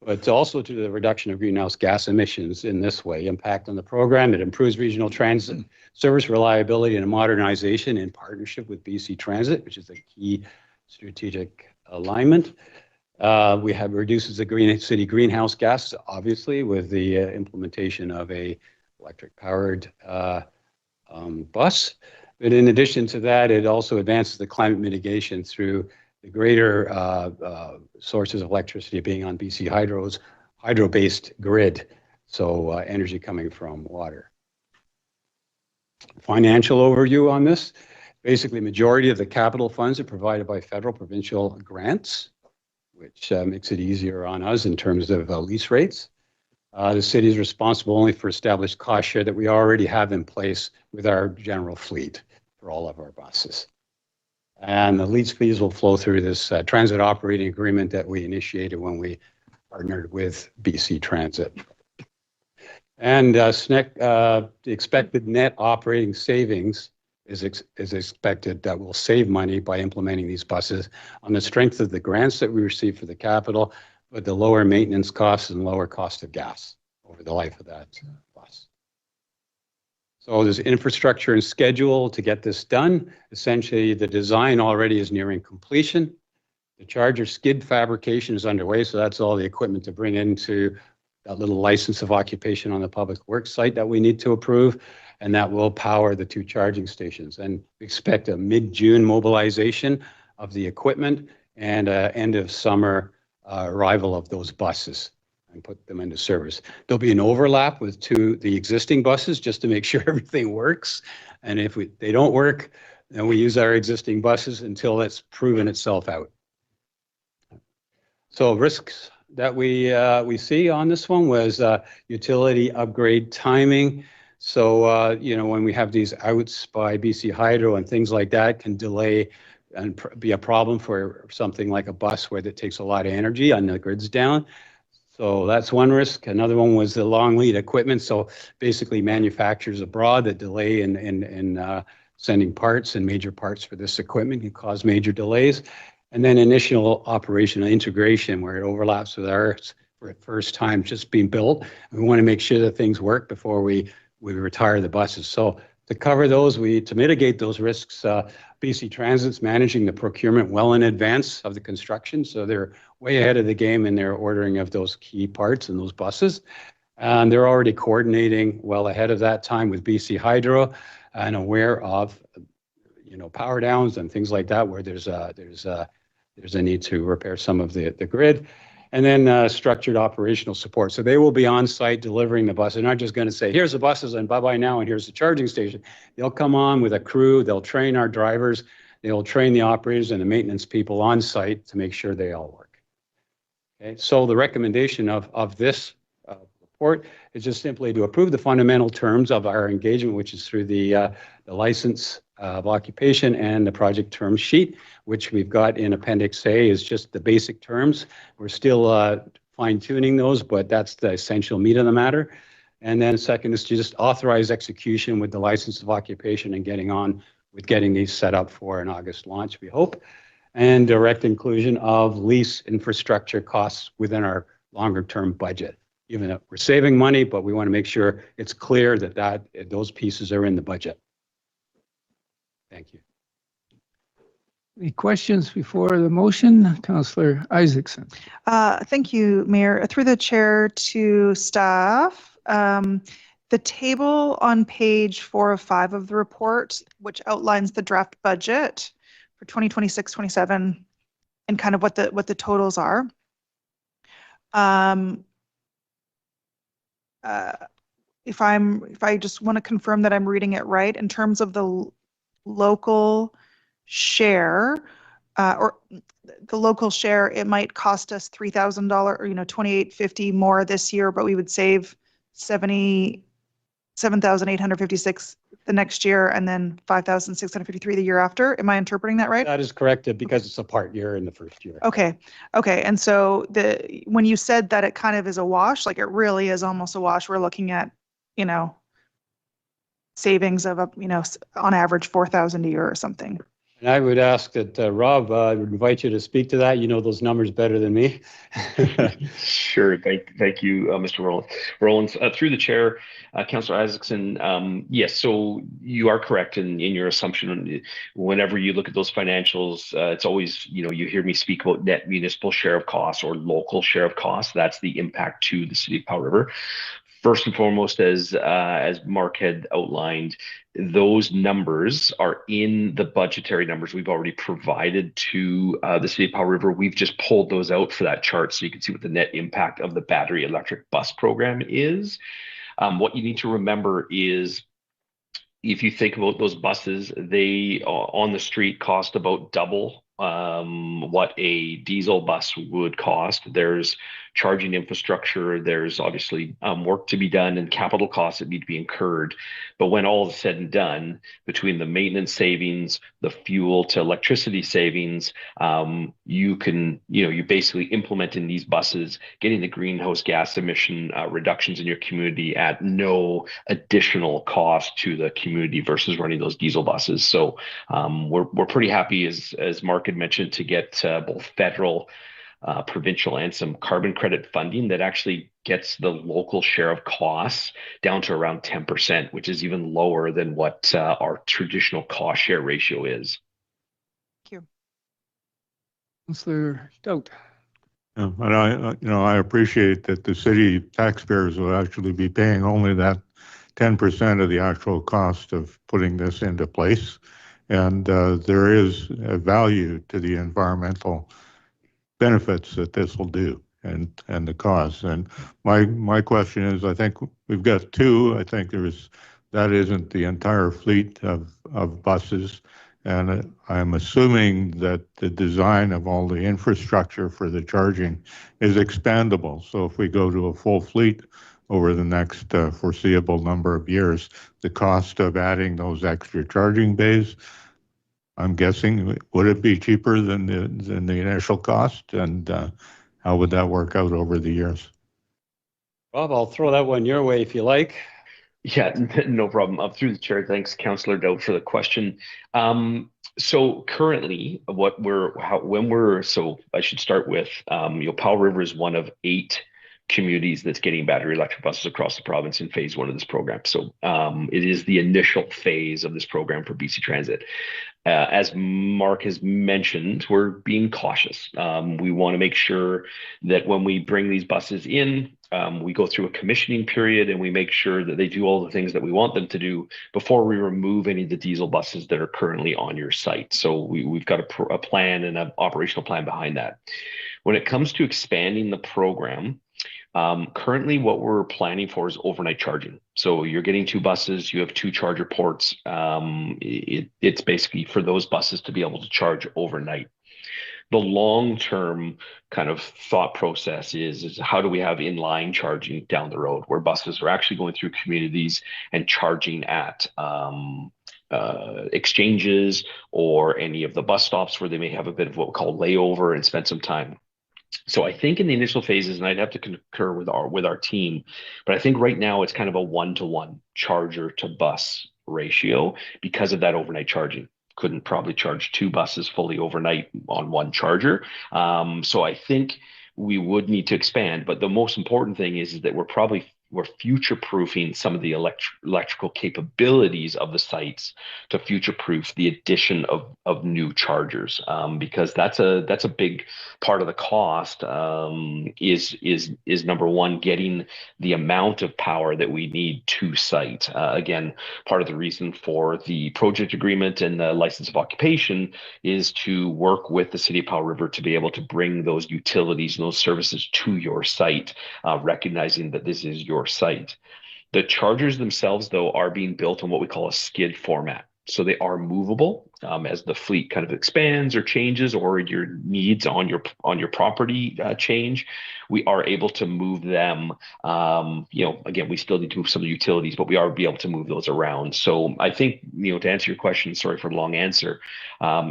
Speaker 13: but also to the reduction of greenhouse gas emissions in this way. Impact on the program, it improves regional transit service reliability and modernization in partnership with BC Transit, which is a key strategic alignment. We have reduces the city greenhouse gas, obviously, with the implementation of a electric powered bus. But in addition to that, it also advances the climate mitigation through the greater sources of electricity being on BC Hydro's hydro-based grid, so energy coming from water. Financial overview on this. Basically, majority of the capital funds are provided by federal provincial grants which makes it easier on us in terms of lease rates. The city is responsible only for established cost share that we already have in place with our general fleet for all of our buses. And the lease fees will flow through this transit operating agreement that we initiated when we partnered with BC Transit. And the expected net operating savings is expected that we'll save money by implementing these buses on the strength of the grants that we receive for the capital, but the lower maintenance costs and lower cost of gas over the life of that bus. So there's infrastructure and schedule to get this done. Essentially, the design already is nearing completion. The charger skid fabrication is underway, so that's all the equipment to bring into that little license of occupation on the public works site that we need to approve, and that will power the 2 charging stations. And we expect a mid-June mobilization of the equipment and end of summer arrival of those buses and put them into service. There'll be an overlap with the existing buses just to make sure everything works. And if they don't work, then we use our existing buses until it's proven itself out. So risks that we see on this one was utility upgrade timing. So, when we have these outs by BC Hydro and things like that can delay and be a problem for something like a bus where it takes a lot of energy and the grid's down. So that's one risk. Another one was the long lead equipment. So basically manufacturers abroad that delay in sending parts and major parts for this equipment can cause major delays. And then initial operational integration where it overlaps with ours for the first time just being built. We want to make sure that things work before we retire the buses. So to cover those, to mitigate those risks, BC Transit's managing the procurement well in advance of the construction. So they're way ahead of the game in their ordering of those key parts and those buses. And they're already coordinating well ahead of that time with BC Hydro and aware of, power downs and things like that where there's a need to repair some of the grid. And then structured operational support. So they will be on site delivering the bus. They're not just going to say, here's the buses and bye-bye now and here's the charging station. They'll come on with a crew. They'll train our drivers. They'll train the operators and the maintenance people on site to make sure they all work. Okay, so the recommendation of this report is just simply to approve the fundamental terms of our engagement, which is through the license of occupation and the project term sheet, which we've got in Appendix A is just the basic terms. We're still fine-tuning those, but that's the essential meat of the matter. And then second is to just authorize execution with the license of occupation and getting on with getting these set up for an August launch, we hope. And direct inclusion of lease infrastructure costs within our longer-term budget. Even though we're saving money, but we want to make sure it's clear that those pieces are in the budget. Thank you.
Speaker 4: Any questions before the motion? Councillor Isaacson.
Speaker 6: Thank you, Mayor. Through the chair to staff, the table on page 4 of 5 of the report, which outlines the draft budget for 2026-27 and kind of what the totals are. If I just want to confirm that I'm reading it right, in terms of the local share, or the local share, it might cost us $3,000 or $2,850 more this year, but we would save $77,856 the next year, and then $5,653 the year after. Am I interpreting that right?
Speaker 13: That is correct, because it's a part year in the first year.
Speaker 6: Okay. And so when you said that it kind of is a wash, like it really is almost a wash. We're looking at savings of on average $4,000 a year or something.
Speaker 13: And I would ask that Rob would invite you to speak to that. You know those numbers better than me.
Speaker 12: Sure. Thank you, Mr. Rollins. Through the chair, Councillor Isaacson, yes, so you are correct in your assumption. Whenever you look at those financials, it's always, you hear me speak about net municipal share of costs or local share of costs. That's the impact to the city of Powell River. First and foremost, as Mark had outlined, those numbers are in the budgetary numbers we've already provided to the city of Powell River. We've just pulled those out for that chart so you can see what the net impact of the battery electric bus program is. What you need to remember is, if you think about those buses, they on the street cost about double what a diesel bus would cost. There's charging infrastructure, there's obviously work to be done and capital costs that need to be incurred. But when all is said and done, between the maintenance savings, the fuel to electricity savings, you basically implementing these buses, getting the greenhouse gas emission reductions in your community at no additional cost to the community versus running those diesel buses. So we're pretty happy, as Mark had mentioned, to get both federal, provincial, and some carbon credit funding that actually gets the local share of costs down to around 10%, which is even lower than what our traditional cost share ratio is.
Speaker 6: Thank you.
Speaker 10: Councillor Stout.
Speaker 7: Yeah, and I appreciate that the city taxpayers will actually be paying only that 10% of the actual cost of putting this into place. And there is a value to the environmental benefits that this will do and the costs. And my question is, I think we've got two. I think that isn't the entire fleet of buses. And I'm assuming that the design of all the infrastructure for the charging is expandable. So if we go to a full fleet over the next foreseeable number of years, the cost of adding those extra charging bays, I'm guessing, would it be cheaper than the initial cost? And how would that work out over the years?
Speaker 13: Bob, I'll throw that one your way if you like.
Speaker 12: Yeah, no problem. Through the chair, thanks, Councillor Dowd, for the question. So currently, I should start with, Powell River is one of 8 communities that's getting battery electric buses across the province in phase 1 of this program. So it is the initial phase of this program for BC Transit. As Mark has mentioned, we're being cautious. We want to make sure that when we bring these buses in, we go through a commissioning period and we make sure that they do all the things that we want them to do before we remove any of the diesel buses that are currently on your site. So we've got a plan and an operational plan behind that. When it comes to expanding the program, currently what we're planning for is overnight charging. So you're getting 2 buses, you have 2 charger ports. It's basically for those buses to be able to charge overnight. The long-term kind of thought process is how do we have inline charging down the road where buses are actually going through communities and charging at exchanges or any of the bus stops where they may have a bit of what we call layover and spend some time. So I think in the initial phases, and I'd have to concur with our team, but I think right now it's kind of a 1-to-1 charger to bus ratio because of that overnight charging. Couldn't probably charge 2 buses fully overnight on 1 charger. So I think we would need to expand, but the most important thing is that we're future-proofing some of the electrical capabilities of the sites to future-proof the addition of new chargers, because that's a big part of the cost. Is number one, getting the amount of power that we need to site. Again, part of the reason for the project agreement and the license of occupation is to work with the City of Powell River to be able to bring those utilities and those services to your site, recognizing that this is your site. The chargers themselves, though, are being built on what we call a skid format. So they are movable as the fleet kind of expands or changes, or your needs on your property change. We are able to move them. Again, we still need to move some of the utilities, but we are able to move those around. So I think, to answer your question, sorry for the long answer,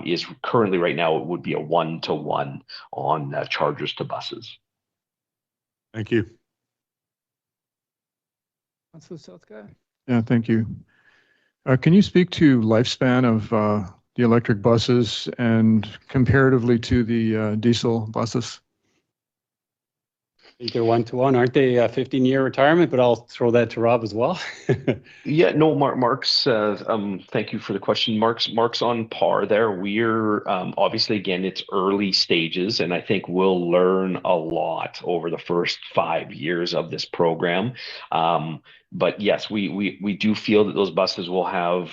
Speaker 12: is currently right now it would be a 1-to-1 on chargers to buses.
Speaker 7: Thank you.
Speaker 10: Councillor Southcott. Yeah, thank you. Can you speak to lifespan of the electric buses and comparatively to the diesel buses?
Speaker 13: I think they're 1-to-1, aren't they? 15-year retirement, but I'll throw that to Rob as well.
Speaker 12: Yeah, no, Mark's, thank you for the question. Mark's on par there. We're obviously, again, it's early stages, and I think we'll learn a lot over the first 5 years of this program. But yes, we do feel that those buses will have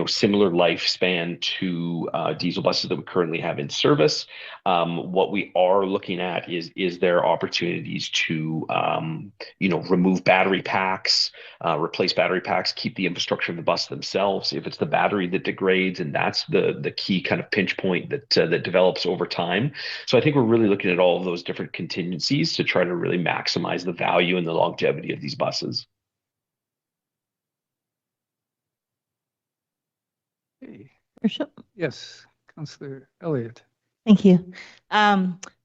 Speaker 12: similar lifespan to diesel buses that we currently have in service. What we are looking at is there opportunities to remove battery packs, replace battery packs, keep the infrastructure of the bus themselves. If it's the battery that degrades, and that's the key kind of pinch point that develops over time. So I think we're really looking at all of those different contingencies to try to really maximize the value and the longevity of these buses.
Speaker 4: Worship. Yes, Councillor Elliott.
Speaker 1: Thank you.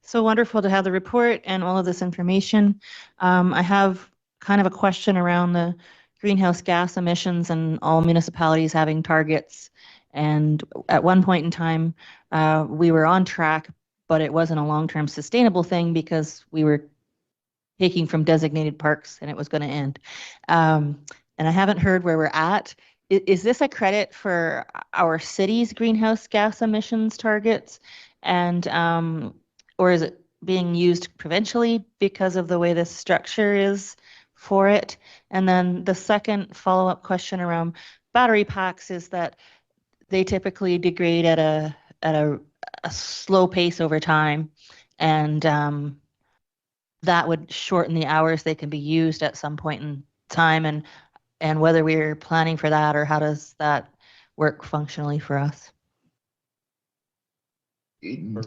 Speaker 1: So wonderful to have the report and all of this information. I have kind of a question around the greenhouse gas emissions and all municipalities having targets. And at one point in time, we were on track, but it wasn't a long-term sustainable thing because we were taking from designated parks and it was going to end. And I haven't heard where we're at. Is this a credit for our city's greenhouse gas emissions targets? And or is it being used provincially because of the way the structure is for it? And then the second follow-up question around battery packs is that they typically degrade at a slow pace over time, and that would shorten the hours they can be used at some point in time, and whether we're planning for that or how does that work functionally for us?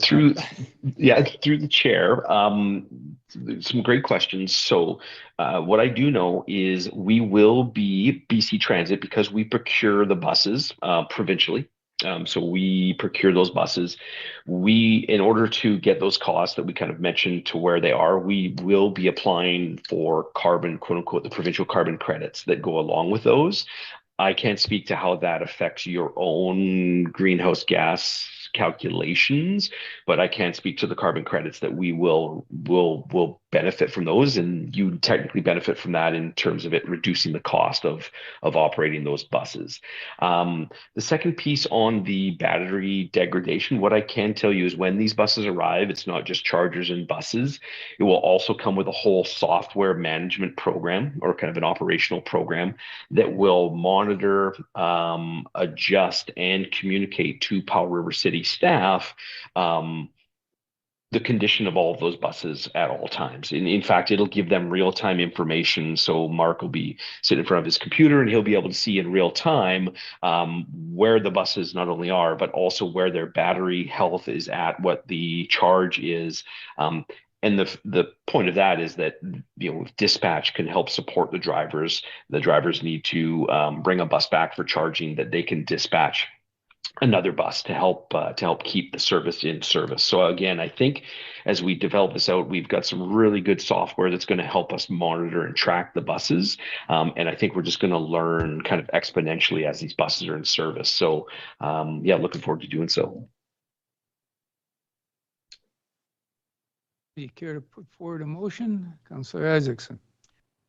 Speaker 12: Through the chair, some great questions. So what I do know is we will be BC Transit, because we procure the buses provincially. So we procure those buses. In order to get those costs that we kind of mentioned to where they are, we will be applying for carbon, quote unquote, the provincial carbon credits that go along with those. I can't speak to how that affects your own greenhouse gas calculations, but I can speak to the carbon credits that we will benefit from those, and you technically benefit from that in terms of it reducing the cost of operating those buses. The second piece on the battery degradation, what I can tell you is when these buses arrive, it's not just chargers and buses. It will also come with a whole software management program, or kind of an operational program, that will monitor, adjust, and communicate to Powell River City staff the condition of all of those buses at all times. In fact, it'll give them real-time information. So Mark will be sitting in front of his computer and he'll be able to see in real time where the buses not only are, but also where their battery health is at, what the charge is. And the point of that is that dispatch can help support the drivers. The drivers need to bring a bus back for charging, that they can dispatch another bus to help keep the service in service. So again, I think as we develop this out, we've got some really good software that's going to help us monitor and track the buses. And I think we're just going to learn kind of exponentially as these buses are in service. So looking forward to doing so.
Speaker 4: Do you care to put forward a motion? Councillor Isaacson.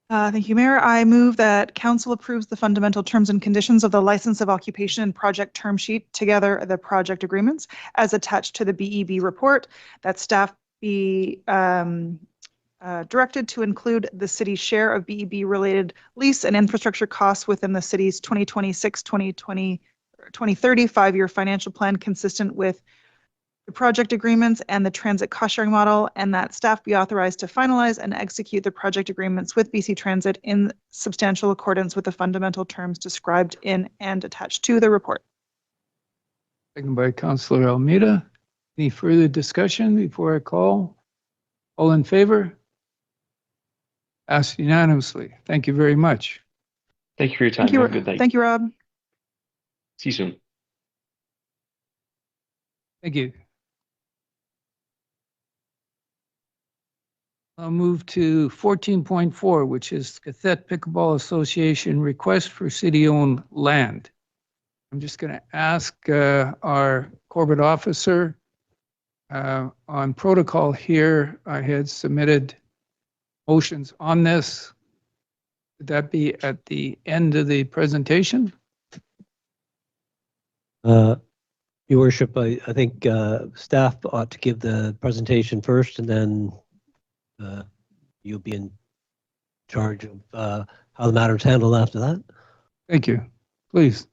Speaker 6: Thank you, Mayor. I move that Council approves the fundamental terms and conditions of the license of occupation and project term sheet, together the project agreements, as attached to the BEB report, that staff be directed to include the city's share of BEB related lease and infrastructure costs within the city's 2026-2030 5-year financial plan, consistent with the project agreements and the transit cost sharing model, and that staff be authorized to finalize and execute the project agreements with BC Transit in substantial accordance with the fundamental terms described in and attached to the report.
Speaker 4: Second by Councillor Almeida. Any further discussion before I call? All in favor? Passed unanimously. Thank you very much.
Speaker 12: Thank you for your time. Have a good night.
Speaker 6: Thank you, Rob.
Speaker 12: See you soon.
Speaker 4: Thank you. I'll move to 14.4, which is Cathette Pickleball Association request for city-owned land. I'm just going to ask our corporate officer on protocol here. I had submitted motions on this. Would that be at the end of the presentation?
Speaker 8: Your Worship, I think staff ought to give the presentation first, and then you'll be in charge of how the matter is handled after that.
Speaker 4: Thank you. Please.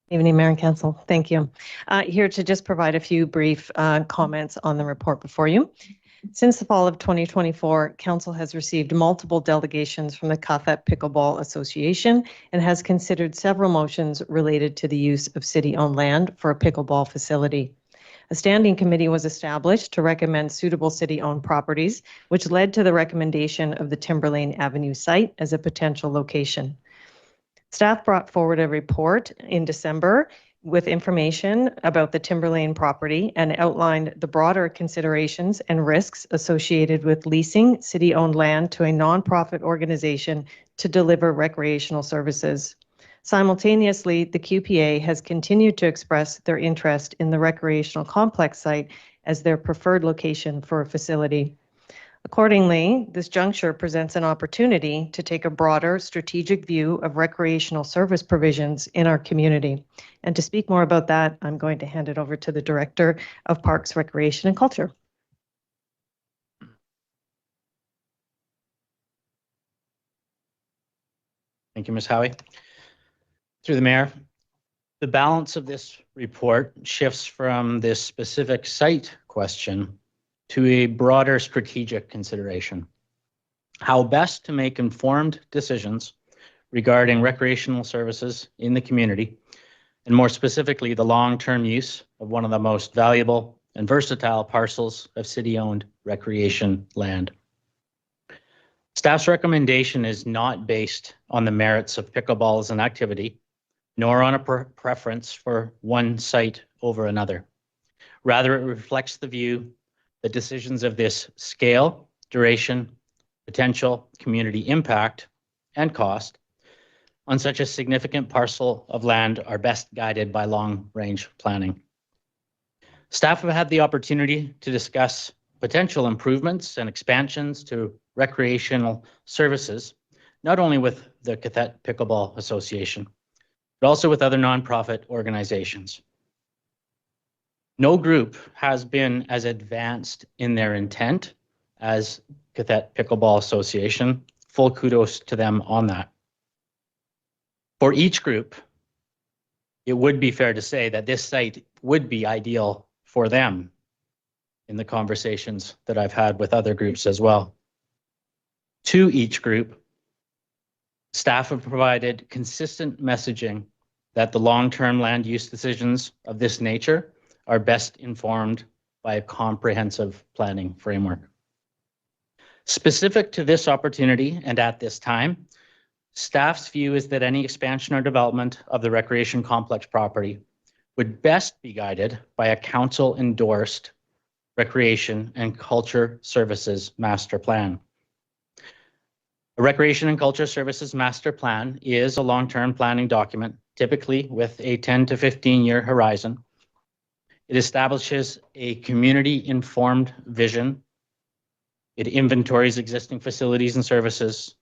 Speaker 11: Evening, Mayor and Council. Thank you. Here to just provide a few brief comments on the report before you. Since the fall of 2024, Council has received multiple delegations from the Cuthbert Pickleball Association and has considered several motions related to the use of city-owned land for a pickleball facility. A standing committee was established to recommend suitable city-owned properties, which led to the recommendation of the Timberlane Avenue site as a potential location. Staff brought forward a report in December with information about the Timberlane property and outlined the broader considerations and risks associated with leasing city-owned land to a nonprofit organization to deliver recreational services. Simultaneously, the QPA has continued to express their interest in the recreational complex site as their preferred location for a facility. Accordingly, this juncture presents an opportunity to take a broader strategic view of recreational service provisions in our community. And to speak more about that, I'm going to hand it over to the Director of Parks, Recreation and Culture.
Speaker 14: Thank you, Ms. Howie. Through the Mayor, the balance of this report shifts from this specific site question to a broader strategic consideration. How best to make informed decisions regarding recreational services in the community, and more specifically, the long-term use of one of the most valuable and versatile parcels of city-owned recreation land. Staff's recommendation is not based on the merits of pickleball as an activity, nor on a preference for one site over another. Rather, it reflects the view that decisions of this scale, duration, potential community impact, and cost on such a significant parcel of land are best guided by long-range planning. Staff have had the opportunity to discuss potential improvements and expansions to recreational services, not only with the Cathett Pickleball Association, but also with other nonprofit organizations. No group has been as advanced in their intent as Cathett Pickleball Association. Full kudos to them on that. For each group, it would be fair to say that this site would be ideal for them in the conversations that I've had with other groups as well. To each group, staff have provided consistent messaging that the long-term land use decisions of this nature are best informed by a comprehensive planning framework. Specific to this opportunity and at this time, staff's view is that any expansion or development of the recreation complex property would best be guided by a council-endorsed recreation and culture services master plan. A recreation and culture services master plan is a long-term planning document, typically with a 10 to 15-year horizon. It establishes a community-informed vision. It inventories existing facilities and services,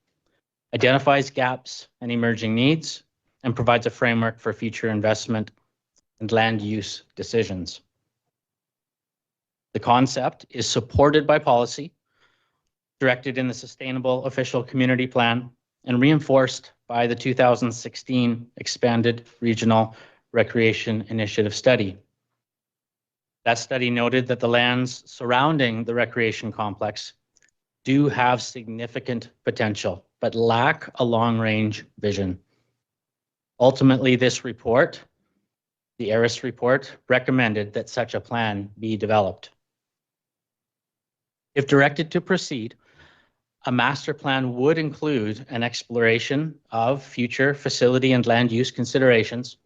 Speaker 14: identifies gaps and emerging needs, and provides a framework for future investment and land use decisions. The concept is supported by policy, directed in the Sustainable Official Community Plan, and reinforced by the 2016 Expanded Regional Recreation Initiative study. That study noted that the lands surrounding the recreation complex do have significant potential, but lack a long-range vision. Ultimately, this report, the ARIS report, recommended that such a plan be developed. If directed to proceed, a master plan would include an exploration of future facility and land use considerations,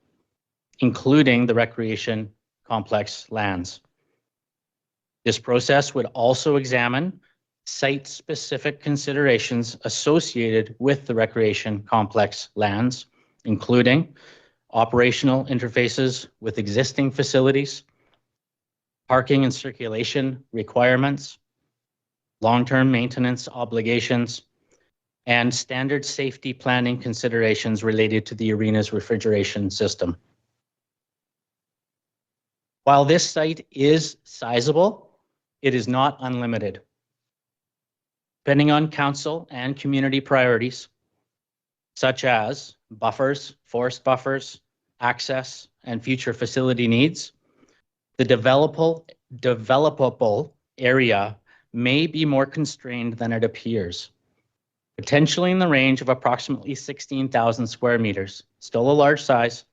Speaker 14: including the recreation complex lands. This process would also examine site-specific considerations associated with the recreation complex lands, including operational interfaces with existing facilities, parking and circulation requirements, long-term maintenance obligations, and standard safety planning considerations related to the arena's refrigeration system. While this site is sizable, it is not unlimited. Depending on council and community priorities, such as buffers, forest buffers, access, and future facility needs, the developable area may be more constrained than it appears, potentially in the range of approximately 16,000 square meters, still a large size,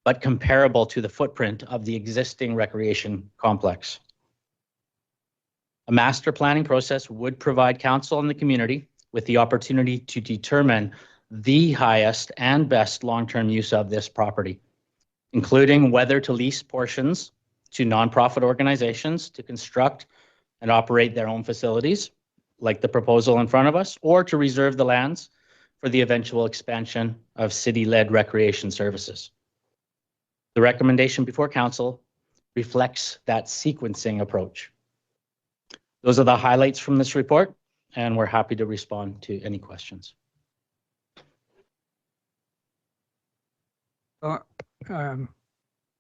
Speaker 14: but comparable to the footprint of the existing recreation complex. A master planning process would provide council and the community with the opportunity to determine the highest and best long-term use of this property, including whether to lease portions to nonprofit organizations to construct and operate their own facilities, like the proposal in front of us, or to reserve the lands for the eventual expansion of city-led recreation services. The recommendation before council reflects that sequencing approach. Those are the highlights from this report, and we're happy to respond to any questions.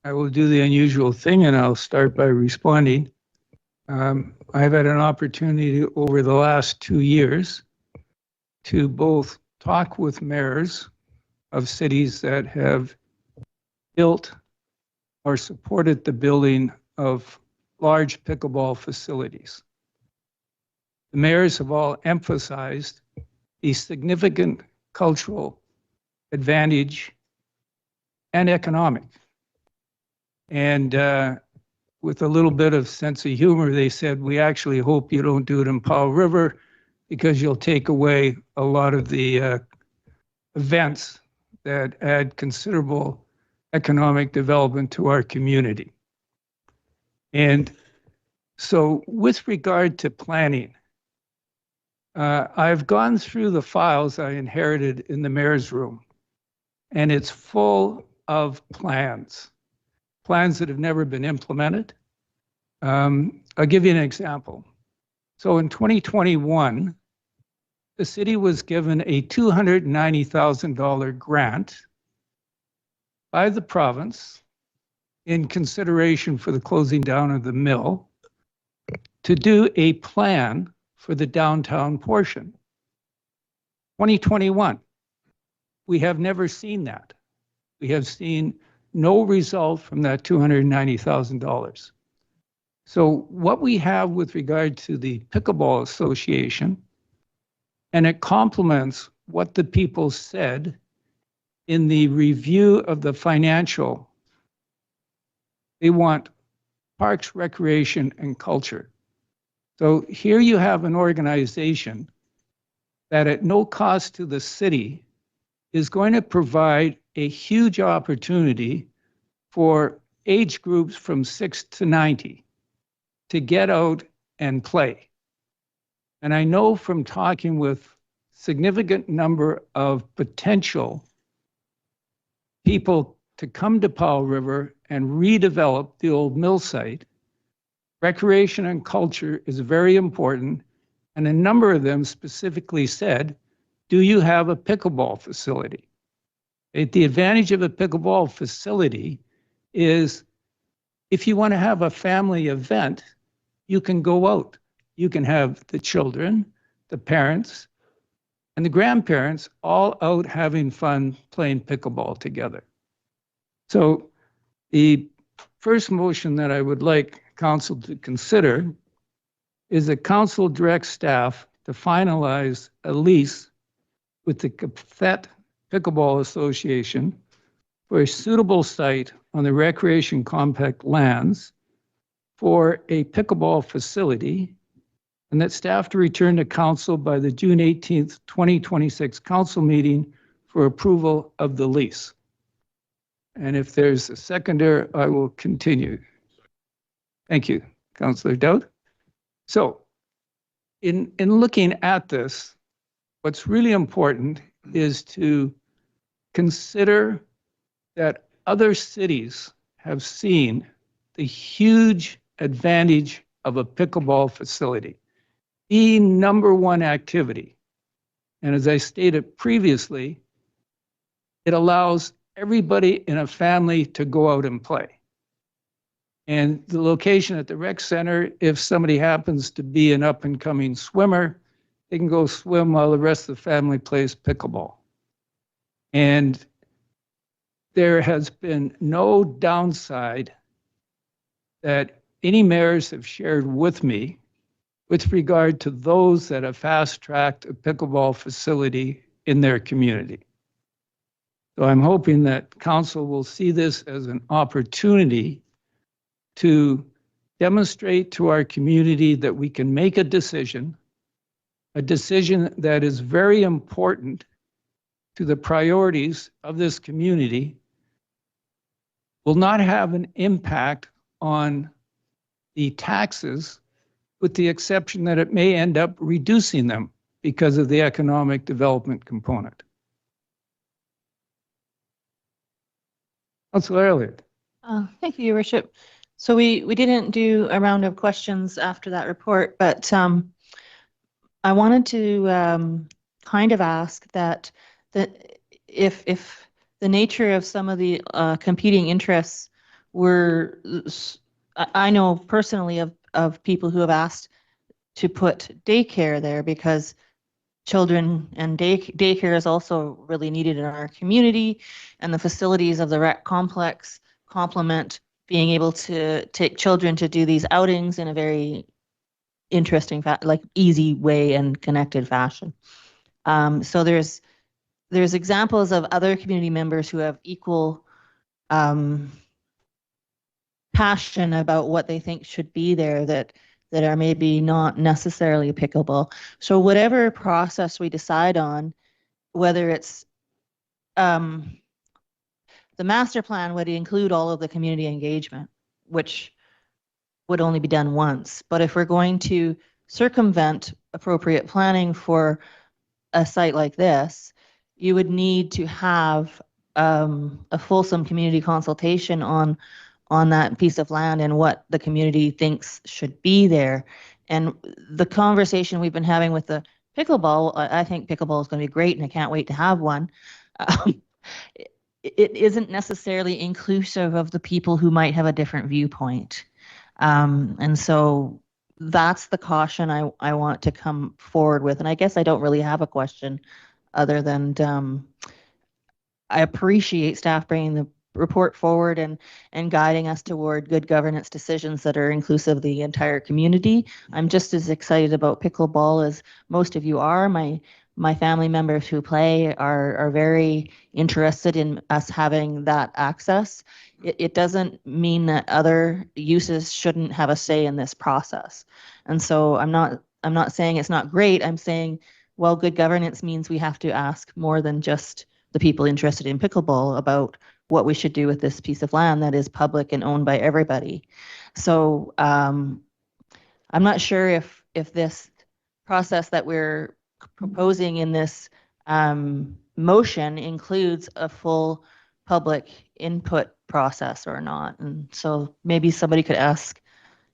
Speaker 4: I will do the unusual thing and I'll start by responding. I've had an opportunity over the last 2 years to both talk with mayors of cities that have built or supported the building of large pickleball facilities. The mayors have all emphasized the significant cultural advantage and economic. And with a little bit of sense of humor, they said, we actually hope you don't do it in Powell River because you'll take away a lot of the events that add considerable economic development to our community. And so with regard to planning, I've gone through the files I inherited in the mayor's room, and it's full of plans that have never been implemented. I'll give you an example. So in 2021, the city was given a $290,000 grant by the province in consideration for the closing down of the mill to do a plan for the downtown portion. 2021, we have never seen that. We have seen no result from that $290,000. So what we have with regard to the Pickleball Association, and it complements what the people said in the review of the financial, they want parks, recreation, and culture. So here you have an organization that at no cost to the city is going to provide a huge opportunity for age groups from 6 to 90 to get out and play. And I know from talking with significant number of potential people to come to Powell River and redevelop the old mill site, recreation and culture is very important. And a number of them specifically said, do you have a pickleball facility? The advantage of a pickleball facility is if you want to have a family event, you can go out. You can have the children, the parents, and the grandparents all out having fun playing pickleball together. So the first motion that I would like council to consider is that council directs staff to finalize a lease with the Capet Pickleball Association for a suitable site on the recreation compact lands for a pickleball facility, and that staff to return to council by the June 18th, 2026 council meeting for approval of the lease. And if there's a seconder, I will continue. Thank you, Councillor Dowd. So in looking at this, what's really important is to consider that other cities have seen the huge advantage of a pickleball facility, the #1 activity. And as I stated previously, it allows everybody in a family to go out and play. And the location at the rec center, if somebody happens to be an up-and-coming swimmer, they can go swim while the rest of the family plays pickleball. And there has been no downside that any mayors have shared with me with regard to those that have fast-tracked a pickleball facility in their community. So I'm hoping that council will see this as an opportunity to demonstrate to our community that we can make a decision that is very important to the priorities of this community, will not have an impact on the taxes, with the exception that it may end up reducing them because of the economic development component. Councilor Elliott.
Speaker 1: Thank you, Your Worship. So we didn't do a round of questions after that report, but I wanted to kind of ask that if the nature of some of the competing interests were, I know personally of people who have asked to put daycare there because children and daycare is also really needed in our community, and the facilities of the rec complex complement being able to take children to do these outings in a very interesting, like easy way and connected fashion. So there's examples of other community members who have equal passion about what they think should be there that are maybe not necessarily applicable. So whatever process we decide on, whether it's the master plan would include all of the community engagement, which would only be done once. But if we're going to circumvent appropriate planning for a site like this, you would need to have a fulsome community consultation on that piece of land and what the community thinks should be there. And the conversation we've been having with the pickleball, I think pickleball is going to be great and I can't wait to have one. It isn't necessarily inclusive of the people who might have a different viewpoint. And so that's the caution I want to come forward with. And I guess I don't really have a question other than I appreciate staff bringing the report forward and guiding us toward good governance decisions that are inclusive of the entire community. I'm just as excited about pickleball as most of you are. My family members who play are very interested in us having that access. It doesn't mean that other uses shouldn't have a say in this process. And so I'm not saying it's not great. I'm saying, well, good governance means we have to ask more than just the people interested in pickleball about what we should do with this piece of land that is public and owned by everybody. So I'm not sure if this process that we're proposing in this motion includes a full public input process or not. And so maybe somebody could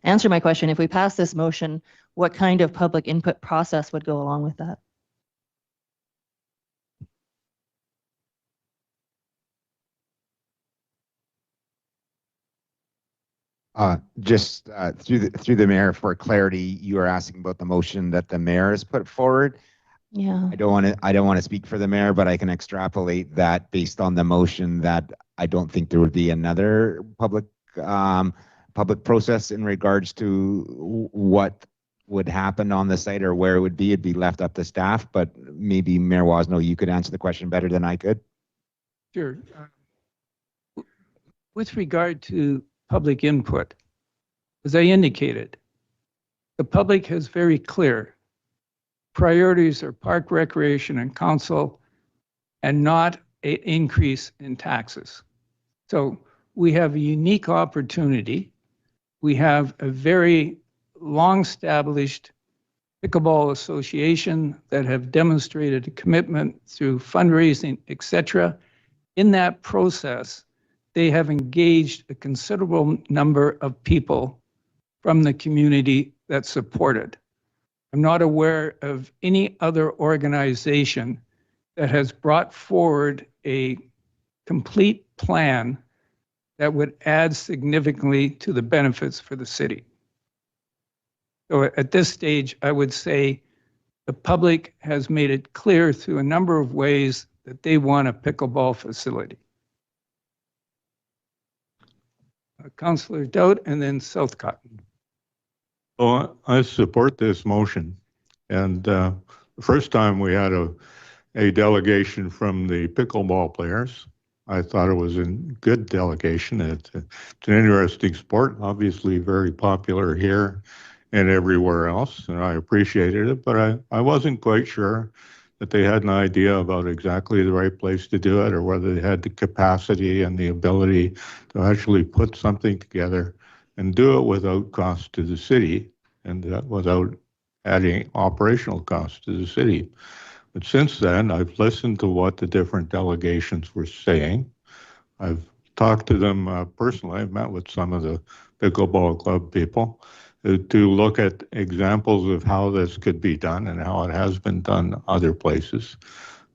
Speaker 1: answer my question. If we pass this motion, what kind of public input process would go along with that?
Speaker 15: Just through the mayor, for clarity, you are asking about the motion that the mayor has put forward.
Speaker 1: Yeah.
Speaker 15: I don't want to speak for the mayor, but I can extrapolate that based on the motion that I don't think there would be another public process in regards to what would happen on the site or where it would be. It'd be left up to staff, but maybe Mayor Wasno, you could answer the question better than I could.
Speaker 4: Sure. With regard to public input, as I indicated, the public has very clear priorities are park recreation and council and not an increase in taxes. So we have a unique opportunity. We have a very long-established pickleball association that have demonstrated a commitment through fundraising, etc. In that process, they have engaged a considerable number of people from the community that support it. I'm not aware of any other organization that has brought forward a complete plan that would add significantly to the benefits for the city. So at this stage, I would say the public has made it clear through a number of ways that they want a pickleball facility. Councillor Dowd and then Southcott.
Speaker 7: Well, I support this motion. And the first time we had a delegation from the pickleball players, I thought it was a good delegation. It's an interesting sport, obviously very popular here and everywhere else, and I appreciated it, but I wasn't quite sure that they had an idea about exactly the right place to do it, or whether they had the capacity and the ability to actually put something together and do it without cost to the city and without adding operational costs to the city. But since then, I've listened to what the different delegations were saying. I've talked to them personally. I've met with some of the pickleball club people to look at examples of how this could be done and how it has been done other places.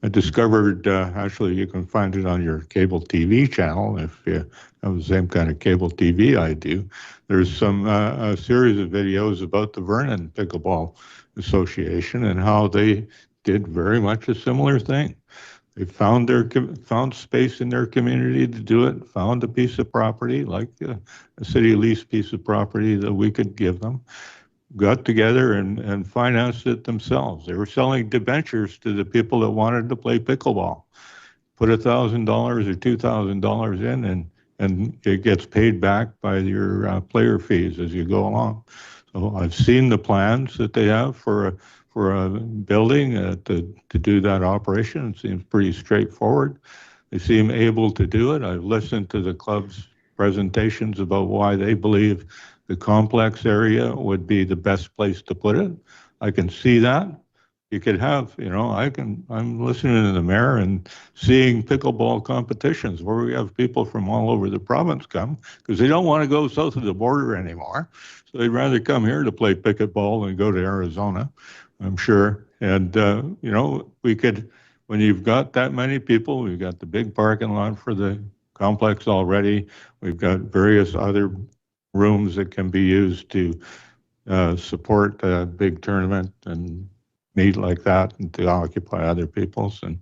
Speaker 7: I discovered, actually, you can find it on your cable TV channel if you have the same kind of cable TV I do. There's a series of videos about the Vernon Pickleball Association and how they did very much a similar thing. They found space in their community to do it, found a piece of property, like a city lease piece of property that we could give them, got together and financed it themselves. They were selling debentures to the people that wanted to play pickleball. Put $1,000 or $2,000 in and it gets paid back by your player fees as you go along. So I've seen the plans that they have for a building to do that operation. It seems pretty straightforward. They seem able to do it. I've listened to the club's presentations about why they believe the complex area would be the best place to put it. I can see that. You could have, I'm listening to the mayor and seeing pickleball competitions where we have people from all over the province come because they don't want to go south of the border anymore. So they'd rather come here to play pickleball than go to Arizona, I'm sure. And, we could, when you've got that many people, we've got the big parking lot for the complex already. We've got various other rooms that can be used to support a big tournament and meet like that and to occupy other people's. And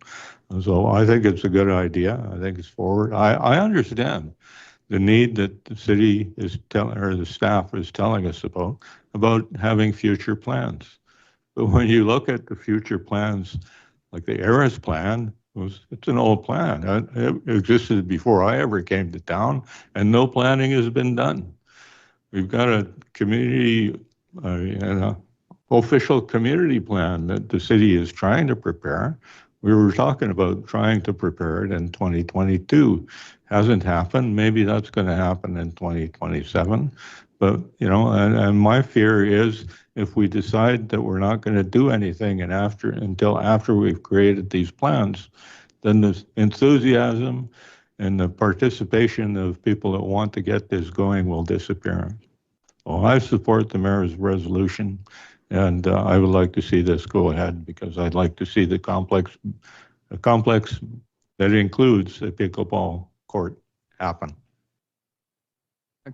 Speaker 7: so I think it's a good idea. I think it's forward. I understand the need that the city is telling, or the staff is telling us about having future plans. But when you look at the future plans, like the Aris plan, it's an old plan. It existed before I ever came to town, and no planning has been done. We've got a community, official community plan that the city is trying to prepare. We were talking about trying to prepare it in 2022. Hasn't happened. Maybe that's going to happen in 2027. But, and my fear is if we decide that we're not going to do anything until after we've created these plans, then the enthusiasm and the participation of people that want to get this going will disappear. Well, I support the mayor's resolution, and I would like to see this go ahead because I'd like to see the complex that includes a pickleball court happen.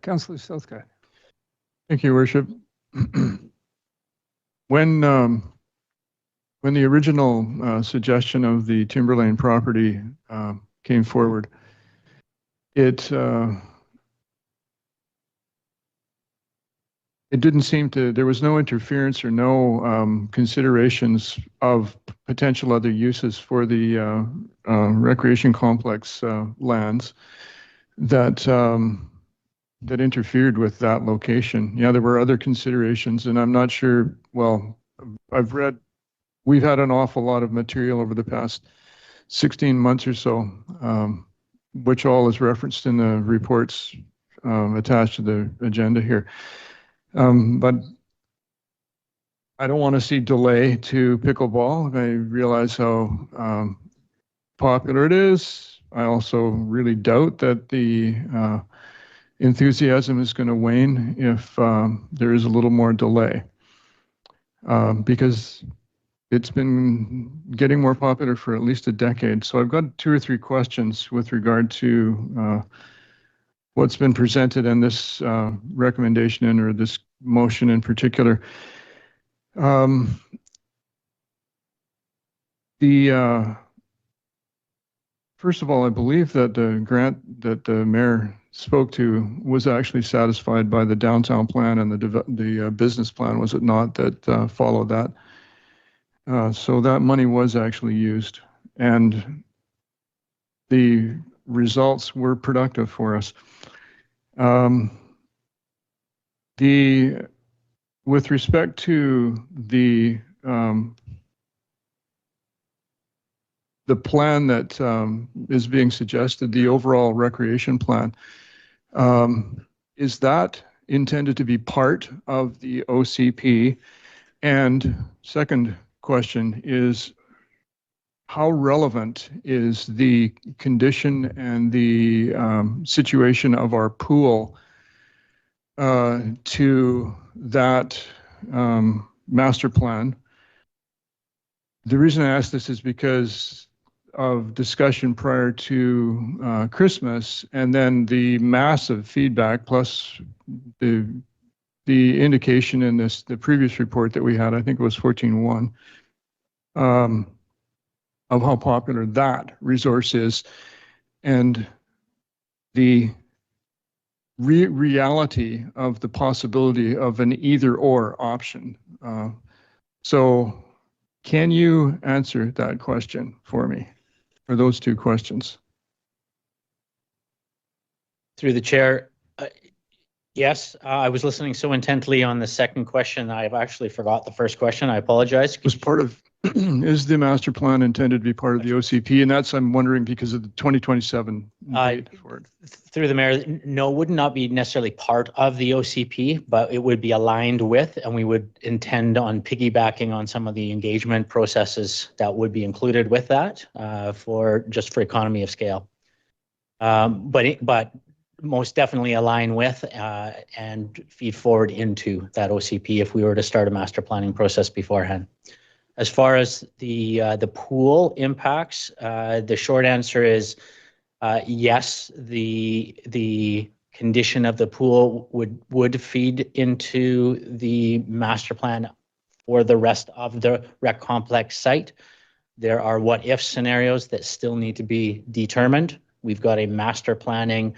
Speaker 10: Councillor Southcott. Thank you, Worship. When the original suggestion of the Timberlane property came forward, it didn't seem to, there was no interference or no considerations of potential other uses for the recreation complex lands that interfered with that location. Yeah, there were other considerations, and I'm not sure, well, we've had an awful lot of material over the past 16 months or so, which all is referenced in the reports attached to the agenda here. But I don't want to see delay to pickleball. I realize how popular it is. I also really doubt that the enthusiasm is going to wane if there is a little more delay, because it's been getting more popular for at least a decade. So I've got 2 or 3 questions with regard to what's been presented in this recommendation or this motion in particular. The First of all, I believe that the grant that the mayor spoke to was actually satisfied by the downtown plan and the business plan, was it not, that followed that? So that money was actually used, and the results were productive for us. With respect to the plan that is being suggested, the overall recreation plan, is that intended to be part of the OCP? And second question is, how relevant is the condition and the situation of our pool to that master plan? The reason I ask this is because of discussion prior to Christmas, and then the massive feedback, plus the indication in the previous report that we had, I think it was 14.1, of how popular that resource is, and the reality of the possibility of an either-or option. So can you answer that question for me, or those two questions?
Speaker 14: Through the chair, yes, I was listening so intently on the second question, I've actually forgot the first question. I apologize.
Speaker 10: Was part of, is the master plan intended to be part of the OCP? And that's, I'm wondering, because of the 2027 date for it.
Speaker 14: Through the mayor, no, would not be necessarily part of the OCP, but it would be aligned with, and we would intend on piggybacking on some of the engagement processes that would be included with that for economy of scale. But most definitely align with and feed forward into that OCP if we were to start a master planning process beforehand. As far as the pool impacts, the short answer is yes. The condition of the pool would feed into the master plan for the rest of the rec complex site. There are what-if scenarios that still need to be determined. We've got a master planning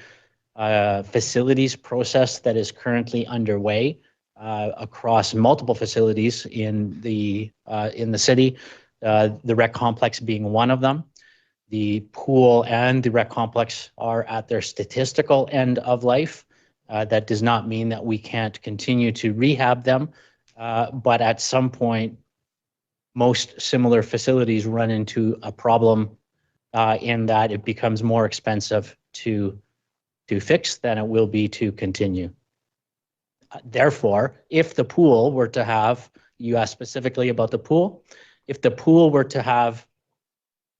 Speaker 14: facilities process that is currently underway across multiple facilities in the city, the rec complex being one of them. The pool and the rec complex are at their statistical end of life. That does not mean that we can't continue to rehab them, but at some point, most similar facilities run into a problem in that it becomes more expensive to fix than it will be to continue. Therefore, if the pool were to have, you asked specifically about the pool, if the pool were to have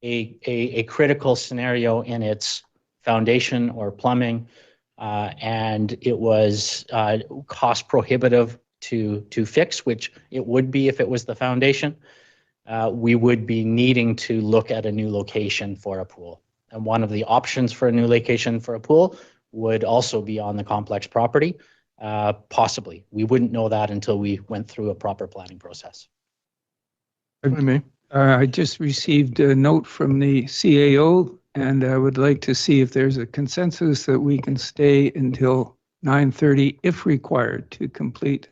Speaker 14: a critical scenario in its foundation or plumbing, and it was cost prohibitive to fix, which it would be if it was the foundation, we would be needing to look at a new location for a pool. And one of the options for a new location for a pool would also be on the complex property, possibly. We wouldn't know that until we went through a proper planning process.
Speaker 4: I just received a note from the CAO, and I would like to see if there's a consensus that we can stay until 9:30 if required to complete.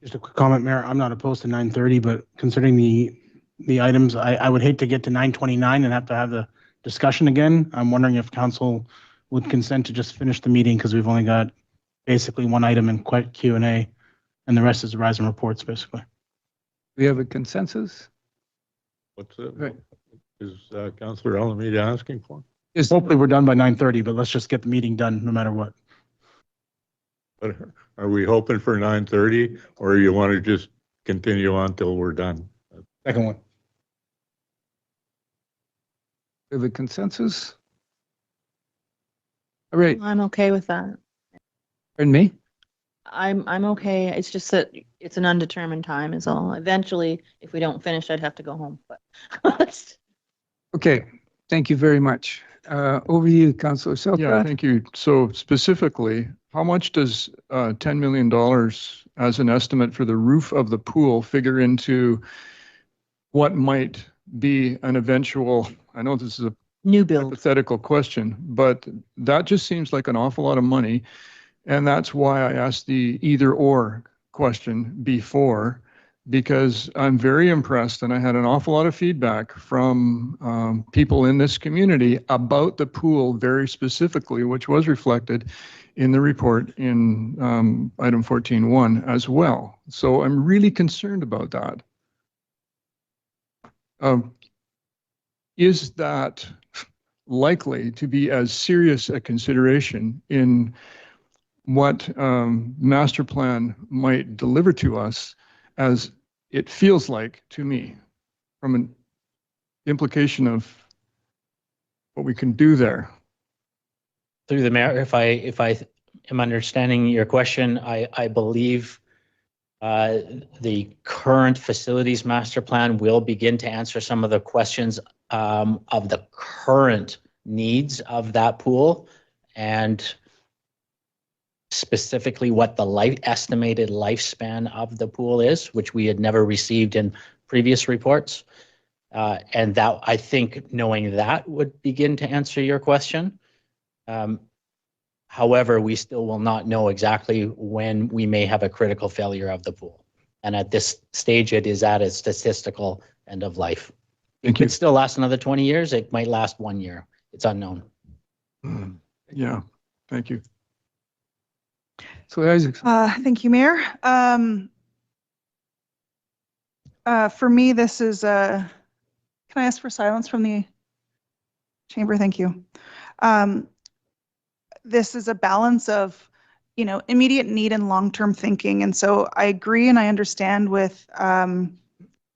Speaker 3: Just a quick comment, Mayor. I'm not opposed to 9:30, but considering the items, I would hate to get to 9:29 and have to have the discussion again. I'm wondering if council would consent to just finish the meeting, because we've only got basically one item in Q&A, and the rest is rise and reports, basically.
Speaker 4: We have a consensus?
Speaker 7: What's it? Right. Is Councillor Alameda asking for?
Speaker 3: Hopefully we're done by 9:30, but let's just get the meeting done no matter what.
Speaker 7: But are we hoping for 9:30, or you want to just continue on till we're done?
Speaker 3: Second one.
Speaker 4: We have a consensus? All right.
Speaker 1: I'm okay with that.
Speaker 4: Pardon me?
Speaker 1: I'm okay. It's just that it's an undetermined time is all. Eventually, if we don't finish, I'd have to go home. But
Speaker 4: okay. Thank you very much. Over to you, Councillor Selprath.
Speaker 10: Yeah, thank you. So specifically, how much does $10 million as an estimate for the roof of the pool figure into what might be an eventual, I know this is a
Speaker 1: new build
Speaker 10: hypothetical question, but that just seems like an awful lot of money. And that's why I asked the either or question before, because I'm very impressed, and I had an awful lot of feedback from people in this community about the pool very specifically, which was reflected in the report in item 14.1 as well. So I'm really concerned about that. Is that likely to be as serious a consideration in what master plan might deliver to us as it feels like to me, from an implication of what we can do there?
Speaker 14: Through the mayor, if I am understanding your question, I believe the current facilities master plan will begin to answer some of the questions of the current needs of that pool, and specifically what the estimated lifespan of the pool is, which we had never received in previous reports. And that, I think, knowing that would begin to answer your question. However, we still will not know exactly when we may have a critical failure of the pool. And at this stage, it is at a statistical end of life. It could still last another 20 years. It might last 1 year. It's unknown.
Speaker 10: Yeah, thank you. So Isaac.
Speaker 6: Thank you, Mayor. For me, this is can I ask for silence from the chamber? Thank you. This is a balance of, immediate need and long-term thinking. And so I agree and I understand with the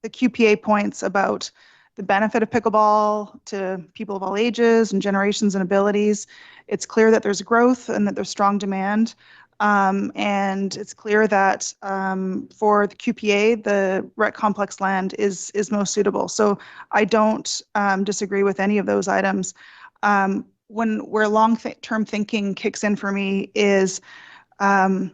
Speaker 6: QPA points about the benefit of pickleball to people of all ages and generations and abilities. It's clear that there's growth and that there's strong demand. And it's clear that for the QPA, the rec complex land is most suitable. So I don't disagree with any of those items. Where long-term thinking kicks in for me is I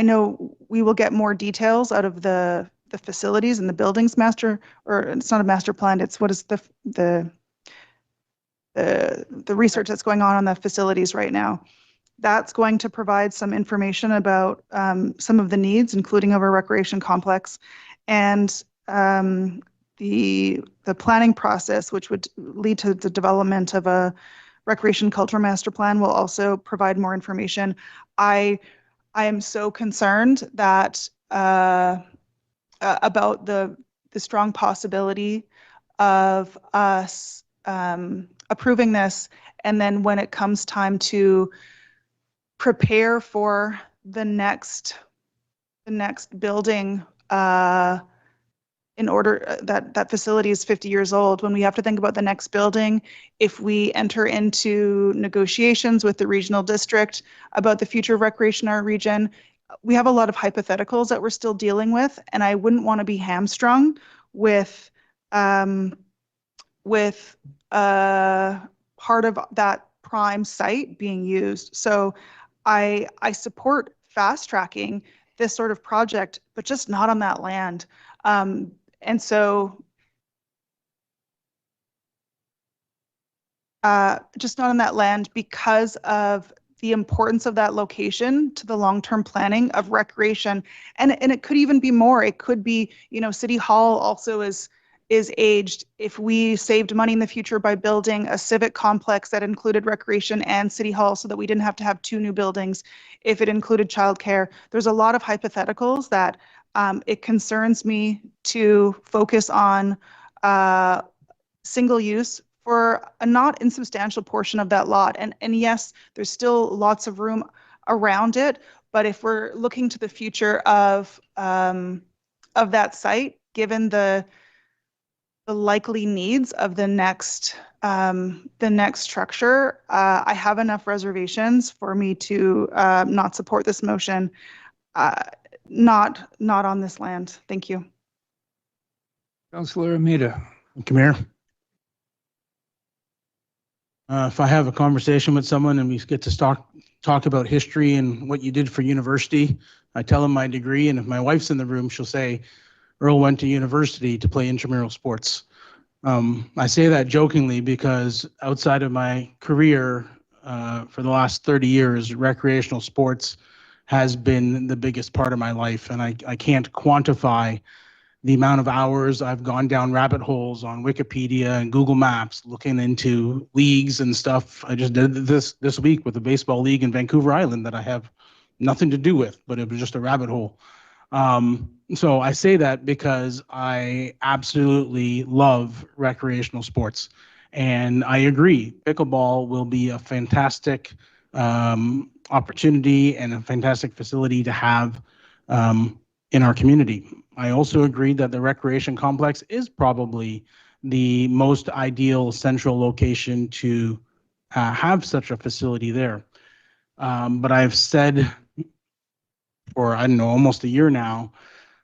Speaker 6: know we will get more details out of the facilities and the buildings master, or it's not a master plan, it's what is the research that's going on the facilities right now. That's going to provide some information about some of the needs, including of our recreation complex, and the planning process, which would lead to the development of a recreation culture master plan, will also provide more information. I am so concerned that about the strong possibility of us approving this, and then when it comes time to prepare for the next building, in order that facility is 50 years old, when we have to think about the next building, if we enter into negotiations with the regional district about the future of recreation in our region, we have a lot of hypotheticals that we're still dealing with, and I wouldn't want to be hamstrung with part of that prime site being used. So I support fast tracking this sort of project, but just not on that land. And so just not on that land because of the importance of that location to the long-term planning of recreation. And it could even be more. It could be, City Hall also is aged. If we saved money in the future by building a civic complex that included recreation and City Hall so that we didn't have to have 2 new buildings, if it included childcare, there's a lot of hypotheticals that it concerns me to focus on single use for a not insubstantial portion of that lot. And yes, there's still lots of room around it, but if we're looking to the future of that site, given the likely needs of the next structure, I have enough reservations for me to not support this motion. Not on this land. Thank you.
Speaker 10: Councillor Amita.
Speaker 3: Thank you, Mayor. If I have a conversation with someone and we get to talk about history and what you did for university, I tell them my degree, and if my wife's in the room, she'll say, Earl went to university to play intramural sports. I say that jokingly because outside of my career, for the last 30 years, recreational sports has been the biggest part of my life. And I can't quantify the amount of hours I've gone down rabbit holes on Wikipedia and Google Maps looking into leagues and stuff. I just did this week with a baseball league in Vancouver Island that I have nothing to do with, but it was just a rabbit hole. So I say that because I absolutely love recreational sports. And I agree, pickleball will be a fantastic opportunity and a fantastic facility to have in our community. I also agree that the recreation complex is probably the most ideal central location to have such a facility there. But I've said for, I don't know, almost a year now,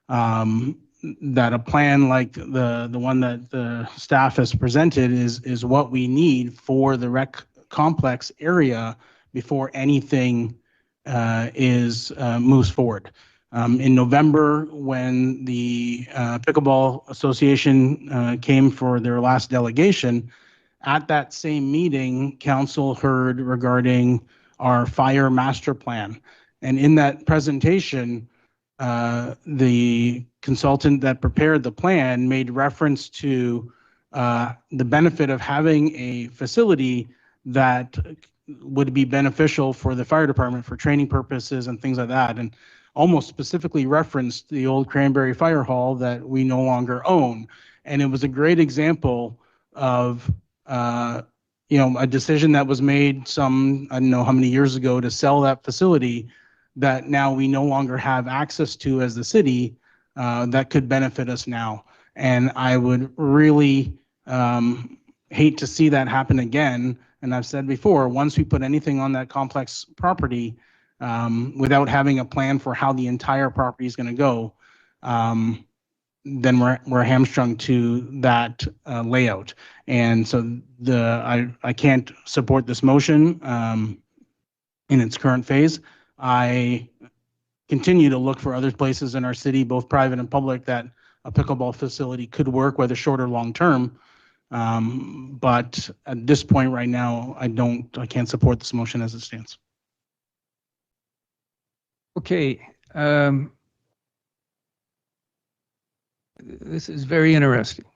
Speaker 3: that a plan like the one that the staff has presented is what we need for the rec complex area before anything moves forward. In November, when the Pickleball Association came for their last delegation, at that same meeting, council heard regarding our fire master plan. And in that presentation, the consultant that prepared the plan made reference to the benefit of having a facility that would be beneficial for the fire department for training purposes and things like that, and almost specifically referenced the old Cranberry Fire Hall that we no longer own. And it was a great example of a decision that was made some, I don't know how many years ago, to sell that facility that now we no longer have access to as the city, that could benefit us now. And I would really hate to see that happen again. And I've said before, once we put anything on that complex property, without having a plan for how the entire property is going to go, then we're hamstrung to that layout. And so I can't support this motion in its current phase. I continue to look for other places in our city, both private and public, that a pickleball facility could work, whether short or long term. But at this point right now, I can't support this motion as it stands.
Speaker 4: Okay. This is very interesting.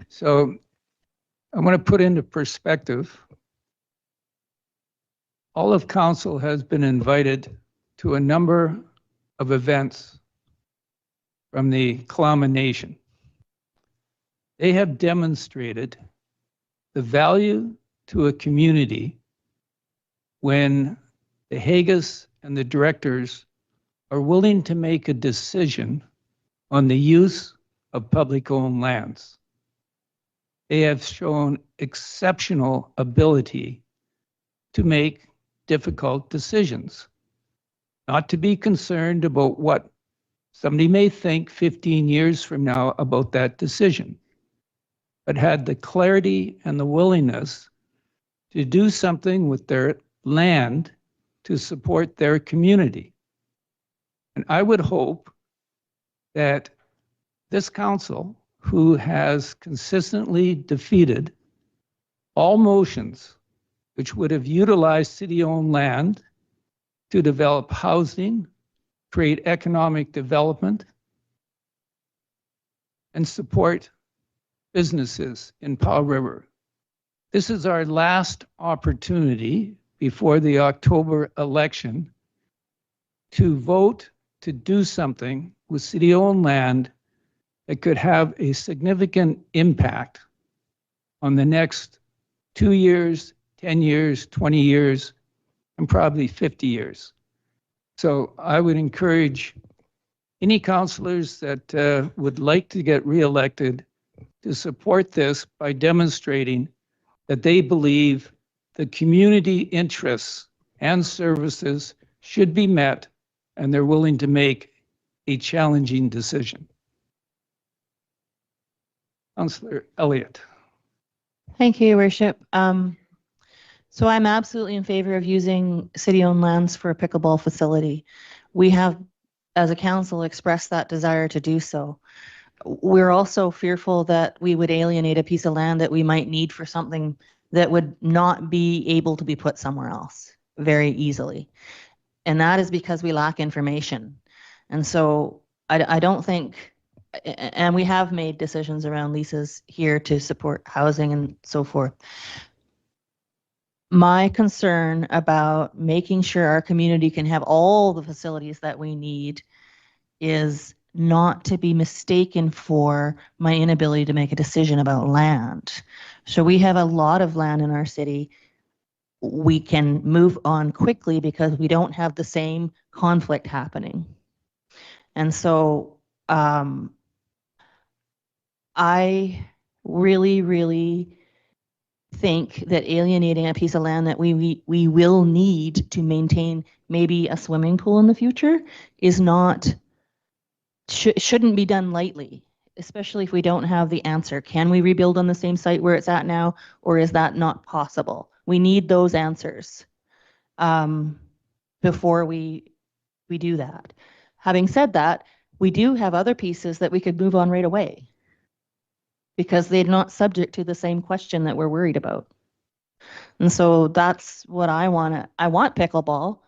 Speaker 4: So I want to put into perspective, all of council has been invited to a number of events from the Kalama Nation. They have demonstrated the value to a community when the Haggis and the directors are willing to make a decision on the use of public-owned lands. They have shown exceptional ability to make difficult decisions, not to be concerned about what somebody may think 15 years from now about that decision, but had the clarity and the willingness to do something with their land to support their community. And I would hope that this council, who has consistently defeated all motions which would have utilized city-owned land to develop housing, create economic development, and support businesses in Powell River. This is our last opportunity before the October election to vote to do something with city-owned land that could have a significant impact on the next 2 years, 10 years, 20 years, and probably 50 years. So I would encourage any councillors that would like to get reelected to support this by demonstrating that they believe the community interests and services should be met and they're willing to make a challenging decision. Councillor Elliott.
Speaker 1: Thank you, Your Worship. So I'm absolutely in favor of using city-owned lands for a pickleball facility. We have as a council, expressed that desire to do so. We're also fearful that we would alienate a piece of land that we might need for something that would not be able to be put somewhere else very easily. And that is because we lack information. And so I don't think, and we have made decisions around leases here to support housing and so forth. My concern about making sure our community can have all the facilities that we need is not to be mistaken for my inability to make a decision about land. So we have a lot of land in our city. We can move on quickly because we don't have the same conflict happening. And so I really think that alienating a piece of land that we will need to maintain maybe a swimming pool in the future is not, shouldn't be done lightly, especially if we don't have the answer. Can we rebuild on the same site where it's at now, or is that not possible? We need those answers before we do that. Having said that, we do have other pieces that we could move on right away because they're not subject to the same question that we're worried about. And so that's what I want. I want pickleball.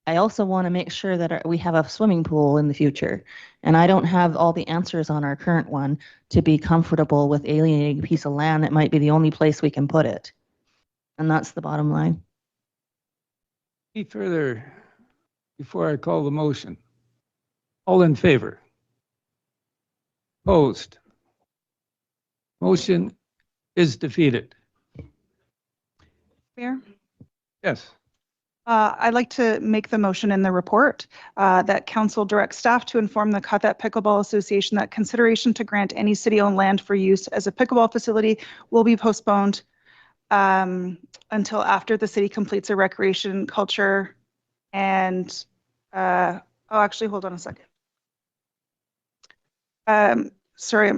Speaker 1: I also want to make sure that we have a swimming pool in the future. And I don't have all the answers on our current one to be comfortable with alienating a piece of land that might be the only place we can put it. And that's the bottom line.
Speaker 4: Any further before I call the motion? All in favor? Opposed? Motion is defeated.
Speaker 6: Mayor?
Speaker 4: Yes.
Speaker 6: I'd like to make the motion in the report that council directs staff to inform the Cuthbert Pickleball Association that consideration to grant any city-owned land for use as a pickleball facility will be postponed until after the city completes a recreation, culture, and oh, actually, hold on a second. Sorry,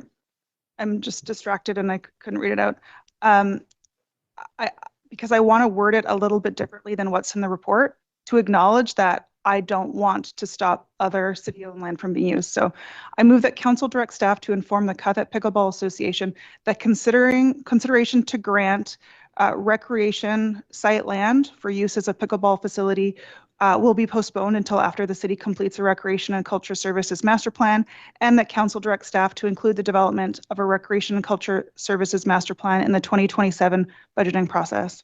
Speaker 6: I'm just distracted and I couldn't read it out. Because I want to word it a little bit differently than what's in the report to acknowledge that I don't want to stop other city-owned land from being used. So I move that council direct staff to inform the Cuthbert Pickleball Association that consideration to grant recreation site land for use as a pickleball facility will be postponed until after the city completes a recreation and culture services master plan, and that council direct staff to include the development of a recreation and culture services master plan in the 2027 budgeting process.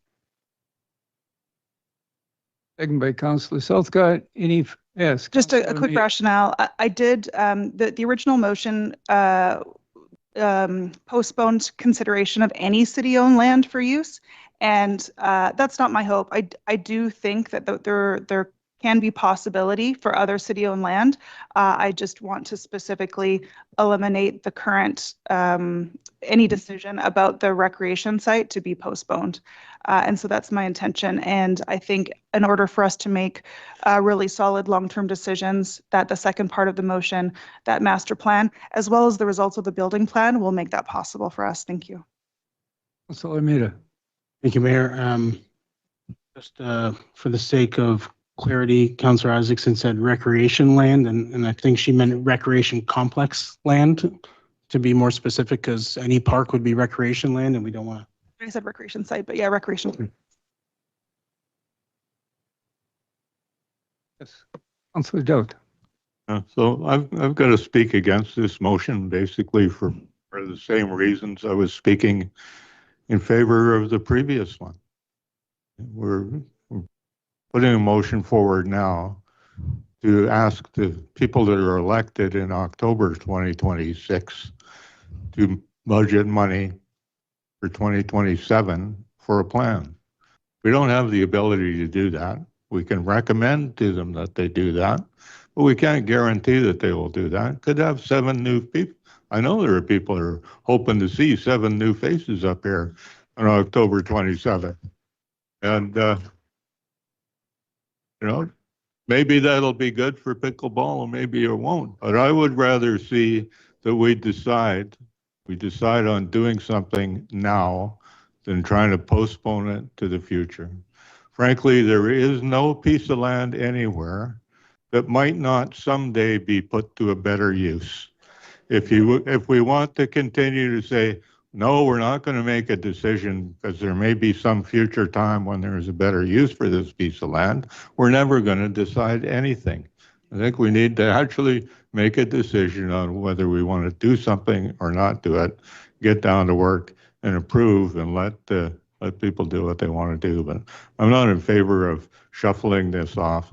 Speaker 4: Second by Councillor Southcott. Any, yes.
Speaker 6: Just a quick rationale. I did, the original motion postponed consideration of any city-owned land for use. And that's not my hope. I do think that there can be possibility for other city-owned land. I just want to specifically eliminate the current, any decision about the recreation site to be postponed. And so that's my intention. And I think in order for us to make really solid long-term decisions, that the second part of the motion, that master plan, as well as the results of the building plan, will make that possible for us. Thank you.
Speaker 4: Councillor Armida.
Speaker 3: Thank you, Mayor. Just for the sake of clarity, Councillor Isaacson said recreation land, and I think she meant recreation complex land, to be more specific, because any park would be recreation land, and we don't want to.
Speaker 6: I said recreation site, but yeah, recreation.
Speaker 4: Yes, Councillor Dowd.
Speaker 7: So I've got to speak against this motion, basically for the same reasons I was speaking in favor of the previous one. We're putting a motion forward now to ask the people that are elected in October 2026 to budget money for 2027 for a plan. We don't have the ability to do that. We can recommend to them that they do that, but we can't guarantee that they will do that. Could have 7 new people. I know there are people who are hoping to see 7 new faces up here on October 27th. And, you know, maybe that'll be good for pickleball, or maybe it won't. But I would rather see that we decide on doing something now than trying to postpone it to the future. Frankly, there is no piece of land anywhere that might not someday be put to a better use. If we want to continue to say, no, we're not going to make a decision because there may be some future time when there is a better use for this piece of land, we're never going to decide anything. I think we need to actually make a decision on whether we want to do something or not do it, get down to work and approve and let people do what they want to do. But I'm not in favor of shuffling this off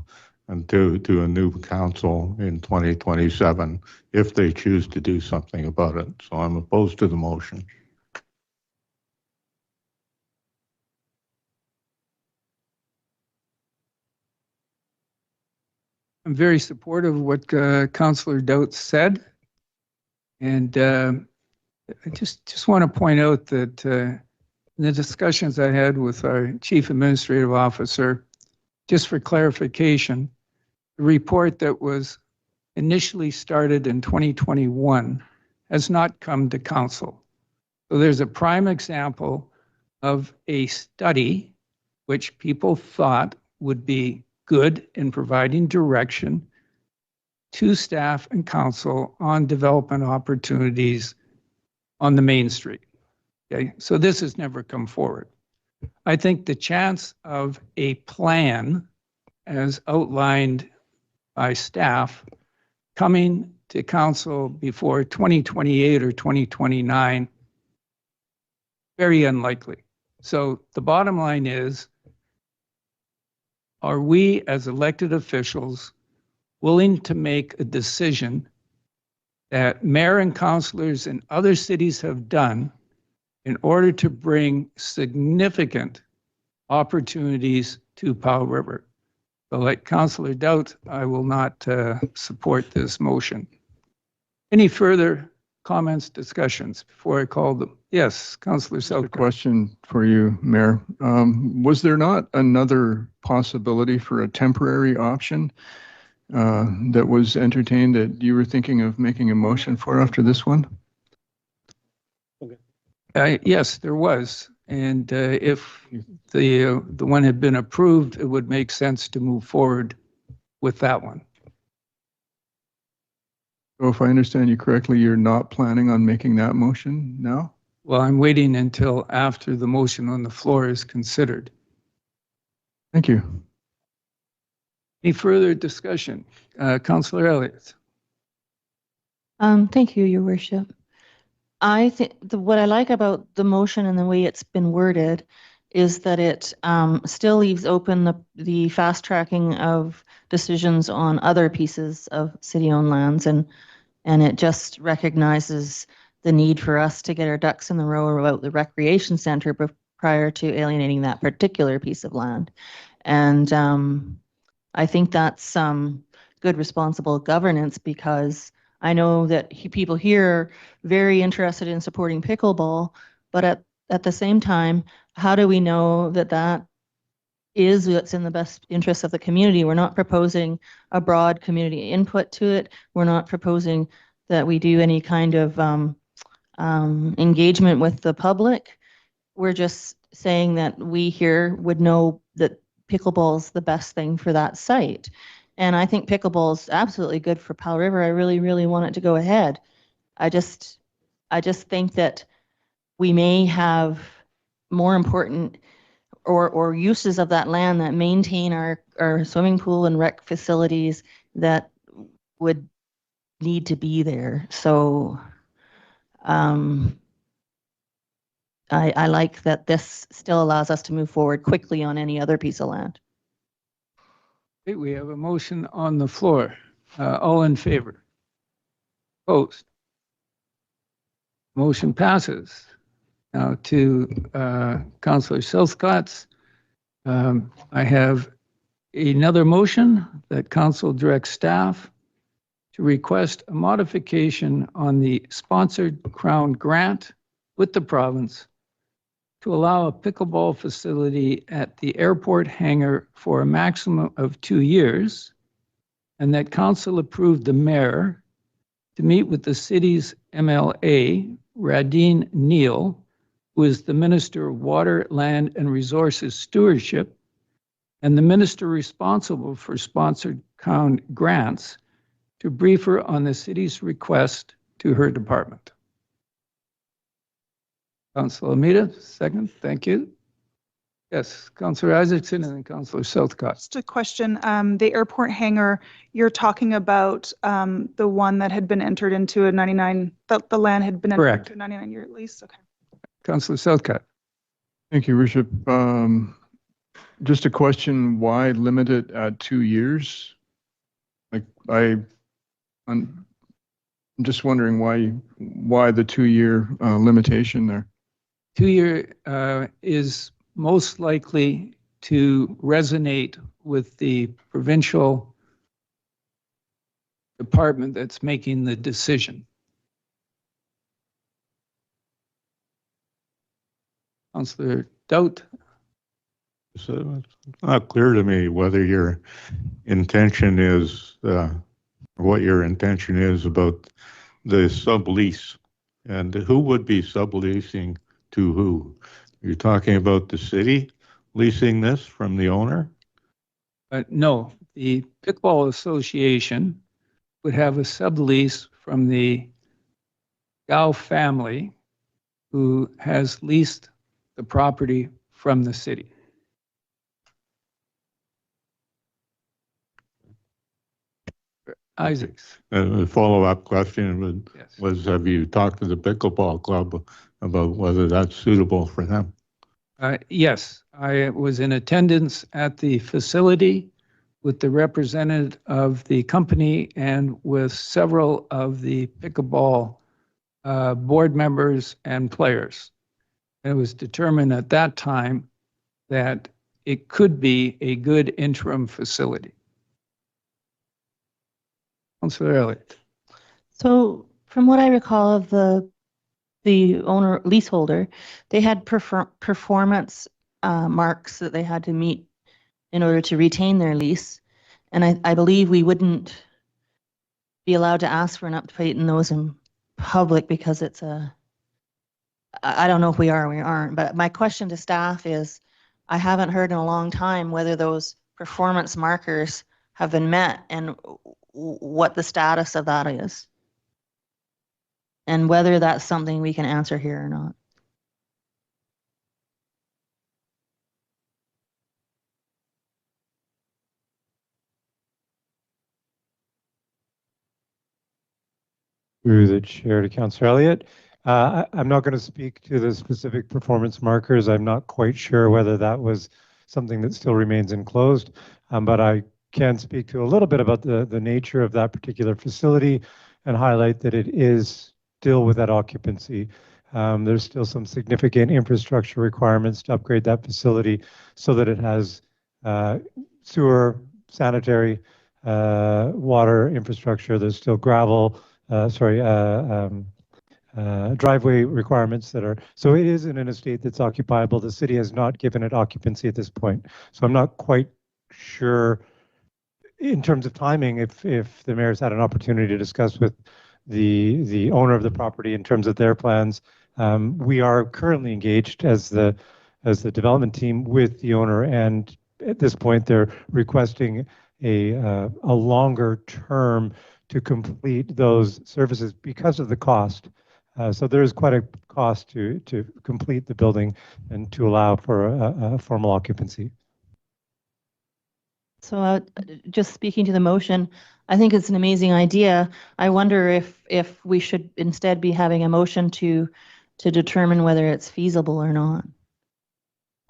Speaker 7: and to a new council in 2027 if they choose to do something about it. So I'm opposed to the motion.
Speaker 4: I'm very supportive of what Councillor Doudt said. And I just want to point out that in the discussions I had with our Chief Administrative Officer, just for clarification, the report that was initially started in 2021 has not come to council. So there's a prime example of a study which people thought would be good in providing direction to staff and council on development opportunities on the main street. Okay, so this has never come forward. I think the chance of a plan as outlined by staff coming to council before 2028 or 2029, very unlikely. So the bottom line is, are we as elected officials willing to make a decision that mayor and councillors in other cities have done in order to bring significant opportunities to Powell River? So like Councillor Doudt, I will not support this motion. Any further comments, discussions before I call them? Yes, Councillor Selk.
Speaker 10: A question for you, Mayor. Was there not another possibility for a temporary option that was entertained that you were thinking of making a motion for after this one?
Speaker 4: Yes, there was. And if the one had been approved, it would make sense to move forward with that one.
Speaker 10: So if I understand you correctly, you're not planning on making that motion now?
Speaker 4: Well, I'm waiting until after the motion on the floor is considered.
Speaker 10: Thank you.
Speaker 4: Any further discussion? Councillor Elliott.
Speaker 1: Thank you, Your Worship. I think what I like about the motion and the way it's been worded is that it still leaves open the fast tracking of decisions on other pieces of city-owned lands, and it just recognizes the need for us to get our ducks in the row about the recreation center prior to alienating that particular piece of land. And I think that's good responsible governance, because I know that people here are very interested in supporting pickleball, but at the same time, how do we know that that is what's in the best interest of the community? We're not proposing a broad community input to it. We're not proposing that we do any kind of engagement with the public. We're just saying that we here would know that pickleball is the best thing for that site. And I think pickleball is absolutely good for Powell River. I really, really want it to go ahead. I just think that we may have more important or uses of that land that maintain our swimming pool and rec facilities that would need to be there. So I like that this still allows us to move forward quickly on any other piece of land.
Speaker 4: Okay, we have a motion on the floor. All in favor? Opposed? Motion passes. Now to Councillor Selscott's. I have another motion that council directs staff to request a modification on the sponsored Crown grant with the province to allow a pickleball facility at the airport hangar for a maximum of 2 years, and that council approved the mayor to meet with the city's MLA, Radine Neal, who is the Minister of Water, Land and Resources Stewardship, and the minister responsible for sponsored Grants to brief her on the city's request to her department. Councilor Almeida, second. Thank you. Yes, Councilor Isaacson and then Councilor Southcott.
Speaker 6: Just a question, the airport hangar, you're talking about the one that had been entered into a 99, the land had been entered
Speaker 4: Correct.
Speaker 6: into a 99-year lease? Okay.
Speaker 4: Councilor Southcott.
Speaker 10: Thank you, Bishop. Just a question, why limit it at 2 years? Like I'm just wondering why the 2-year limitation there?
Speaker 4: 2-year is most likely to resonate with the provincial department that's making the decision. Councillor Doubt.
Speaker 7: So it's not clear to me whether your intention is, what your intention is about the sublease and who would be subleasing to who. You're talking about the city leasing this from the owner?
Speaker 4: No, the Pickleball Association would have a sublease from the Gao family who has leased the property from the city. Isaacs.
Speaker 7: A follow-up question was, have you talked to the pickleball club about whether that's suitable for them?
Speaker 4: Yes, I was in attendance at the facility with the representative of the company and with several of the pickleball board members and players. And it was determined at that time that it could be a good interim facility. Councilor Elliott.
Speaker 1: So from what I recall of the owner leaseholder, they had performance marks that they had to meet in order to retain their lease. And I believe we wouldn't be allowed to ask for an update in those in public because it's I don't know if we are or we aren't, but my question to staff is, I haven't heard in a long time whether those performance markers have been met and what the status of that is. And whether that's something we can answer here or not.
Speaker 16: Through the chair to Councillor Elliott. I'm not going to speak to the specific performance markers. I'm not quite sure whether that was something that still remains enclosed, but I can speak to a little bit about the nature of that particular facility and highlight that it is still with that occupancy. There's still some significant infrastructure requirements to upgrade that facility so that it has sewer, sanitary, water infrastructure. There's still gravel, driveway requirements that are, so it is in a state that's occupiable. The city has not given it occupancy at this point. So I'm not quite sure in terms of timing if the mayor's had an opportunity to discuss with the owner of the property in terms of their plans. We are currently engaged as the development team with the owner, and at this point they're requesting a longer term to complete those services because of the cost. So there is quite a cost to complete the building and to allow for a formal occupancy.
Speaker 1: So just speaking to the motion, I think it's an amazing idea. I wonder if we should instead be having a motion to determine whether it's feasible or not.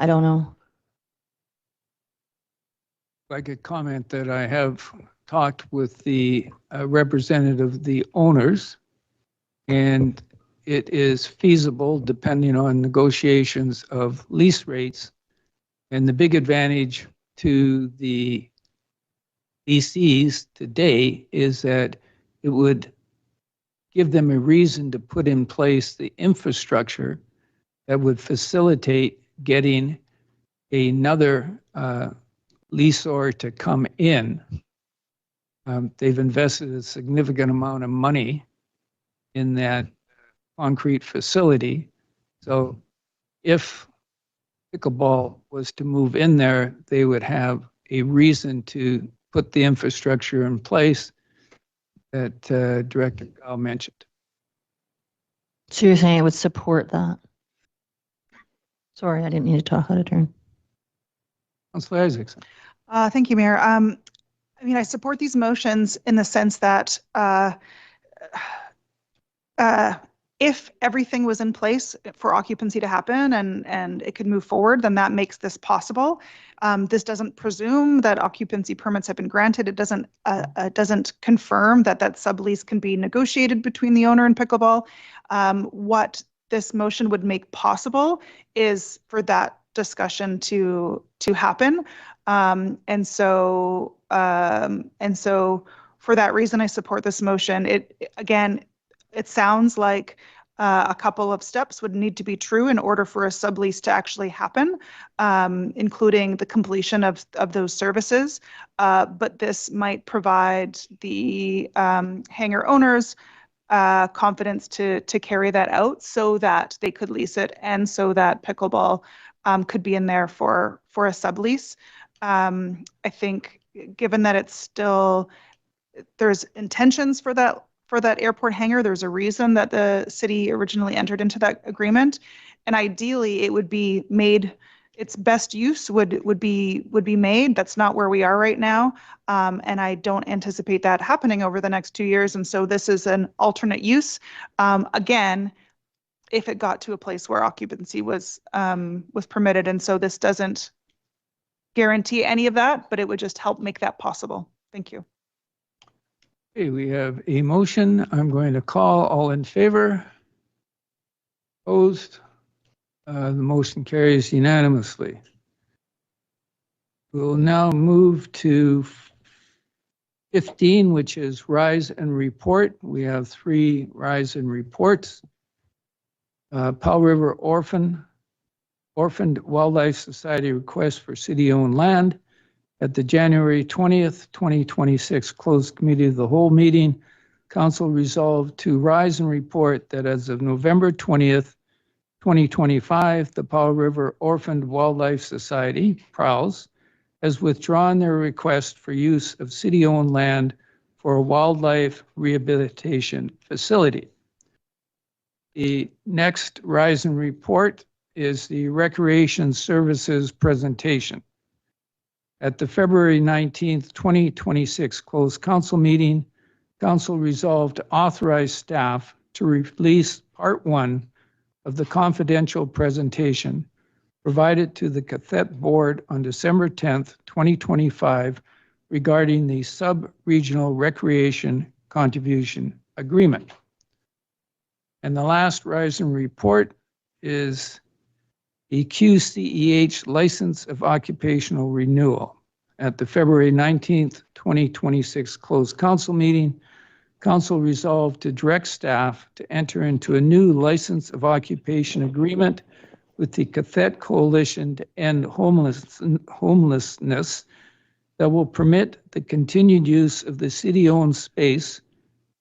Speaker 1: I don't know.
Speaker 4: I could comment that I have talked with the representative of the owners, and it is feasible depending on negotiations of lease rates. And the big advantage to the leasees today is that it would give them a reason to put in place the infrastructure that would facilitate getting another leaseor to come in. They've invested a significant amount of money in that concrete facility. So if Pickleball was to move in there, they would have a reason to put the infrastructure in place that Director Powell mentioned.
Speaker 1: So you're saying it would support that? Sorry, I didn't mean to talk out of turn.
Speaker 4: Councilor Isaacson.
Speaker 6: Thank you, Mayor. I mean, I support these motions in the sense that if everything was in place for occupancy to happen and it could move forward, then that makes this possible. This doesn't presume that occupancy permits have been granted. It doesn't confirm that that sublease can be negotiated between the owner and Pickleball. What this motion would make possible is for that discussion to happen. And so for that reason, I support this motion. It sounds like a couple of steps would need to be true in order for a sublease to actually happen, including the completion of those services. But this might provide the hangar owners confidence to carry that out so that they could lease it and so that Pickleball could be in there for a sublease. I think given that it's still, there's intentions for that airport hangar, there's a reason that the city originally entered into that agreement. And ideally it would be made, its best use would be made. That's not where we are right now. And I don't anticipate that happening over the next 2 years. And so this is an alternate use. Again, if it got to a place where occupancy was permitted. And so this doesn't guarantee any of that, but it would just help make that possible. Thank you.
Speaker 4: Okay, we have a motion. I'm going to call all in favor. Opposed? The motion carries unanimously. We'll now move to 15, which is rise and report. We have 3 rise and reports. Powell River Orphaned Wildlife Society request for city-owned land. At the January 20th, 2026 closed committee of the whole meeting, council resolved to rise and report that as of November 20th, 2025, the Powell River Orphaned Wildlife Society, PROWS, has withdrawn their request for use of city-owned land for a wildlife rehabilitation facility. The next rise and report is the Recreation Services presentation. At the February 19th, 2026 closed council meeting, council resolved to authorize staff to release part 1 of the confidential presentation provided to the Cathett Board on December 10th, 2025 regarding the Sub-Regional Recreation Contribution Agreement. And the last rise and report is the QCEH License of Occupational Renewal. At the February 19th, 2026 closed council meeting, council resolved to direct staff to enter into a new license of occupation agreement with the Cathett Coalition to End Homelessness that will permit the continued use of the city-owned space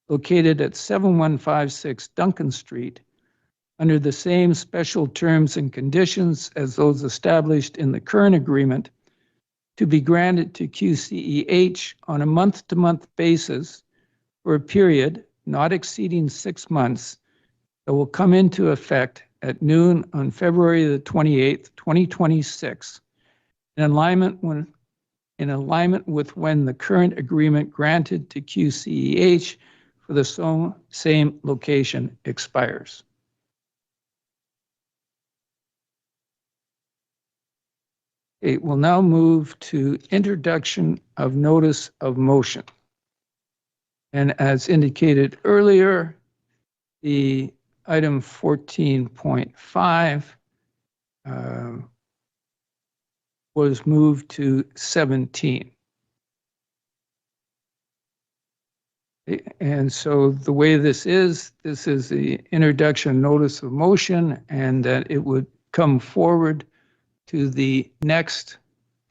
Speaker 4: located at 7156 Duncan Street under the same special terms and conditions as those established in the current agreement, to be granted to QCEH on a month-to-month basis for a period not exceeding 6 months that will come into effect at noon on February the 28th, 2026, in alignment with when the current agreement granted to QCEH for the same location expires. Okay, we'll now move to introduction of notice of motion. And as indicated earlier, the item 14.5 was moved to 17. And so the way this is the introduction notice of motion, and that it would come forward to the next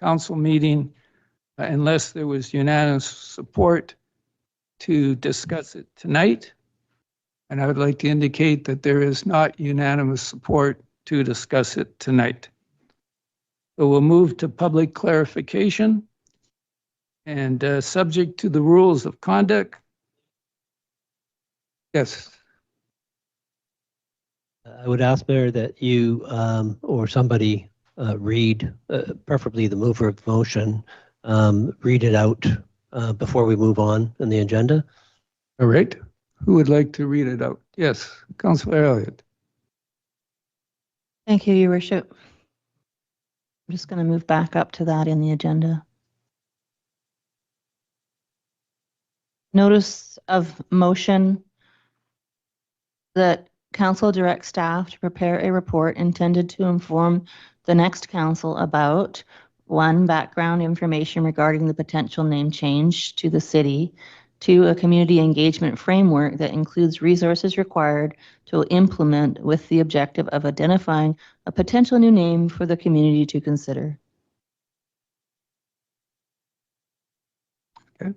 Speaker 4: council meeting unless there was unanimous support to discuss it tonight. And I would like to indicate that there is not unanimous support to discuss it tonight. So we'll move to public clarification. and subject to the rules of conduct. Yes.
Speaker 8: I would ask, Mayor, that you or somebody read, preferably the mover of the motion, read it out before we move on in the agenda.
Speaker 4: All right. Who would like to read it out? Yes, Councillor Elliott.
Speaker 1: Thank you, Your Worship. I'm just going to move back up to that in the agenda. Notice of motion that council directs staff to prepare a report intended to inform the next council about 1, background information regarding the potential name change to the city, 2, a community engagement framework that includes resources required to implement with the objective of identifying a potential new name for the community to consider.
Speaker 4: Okay.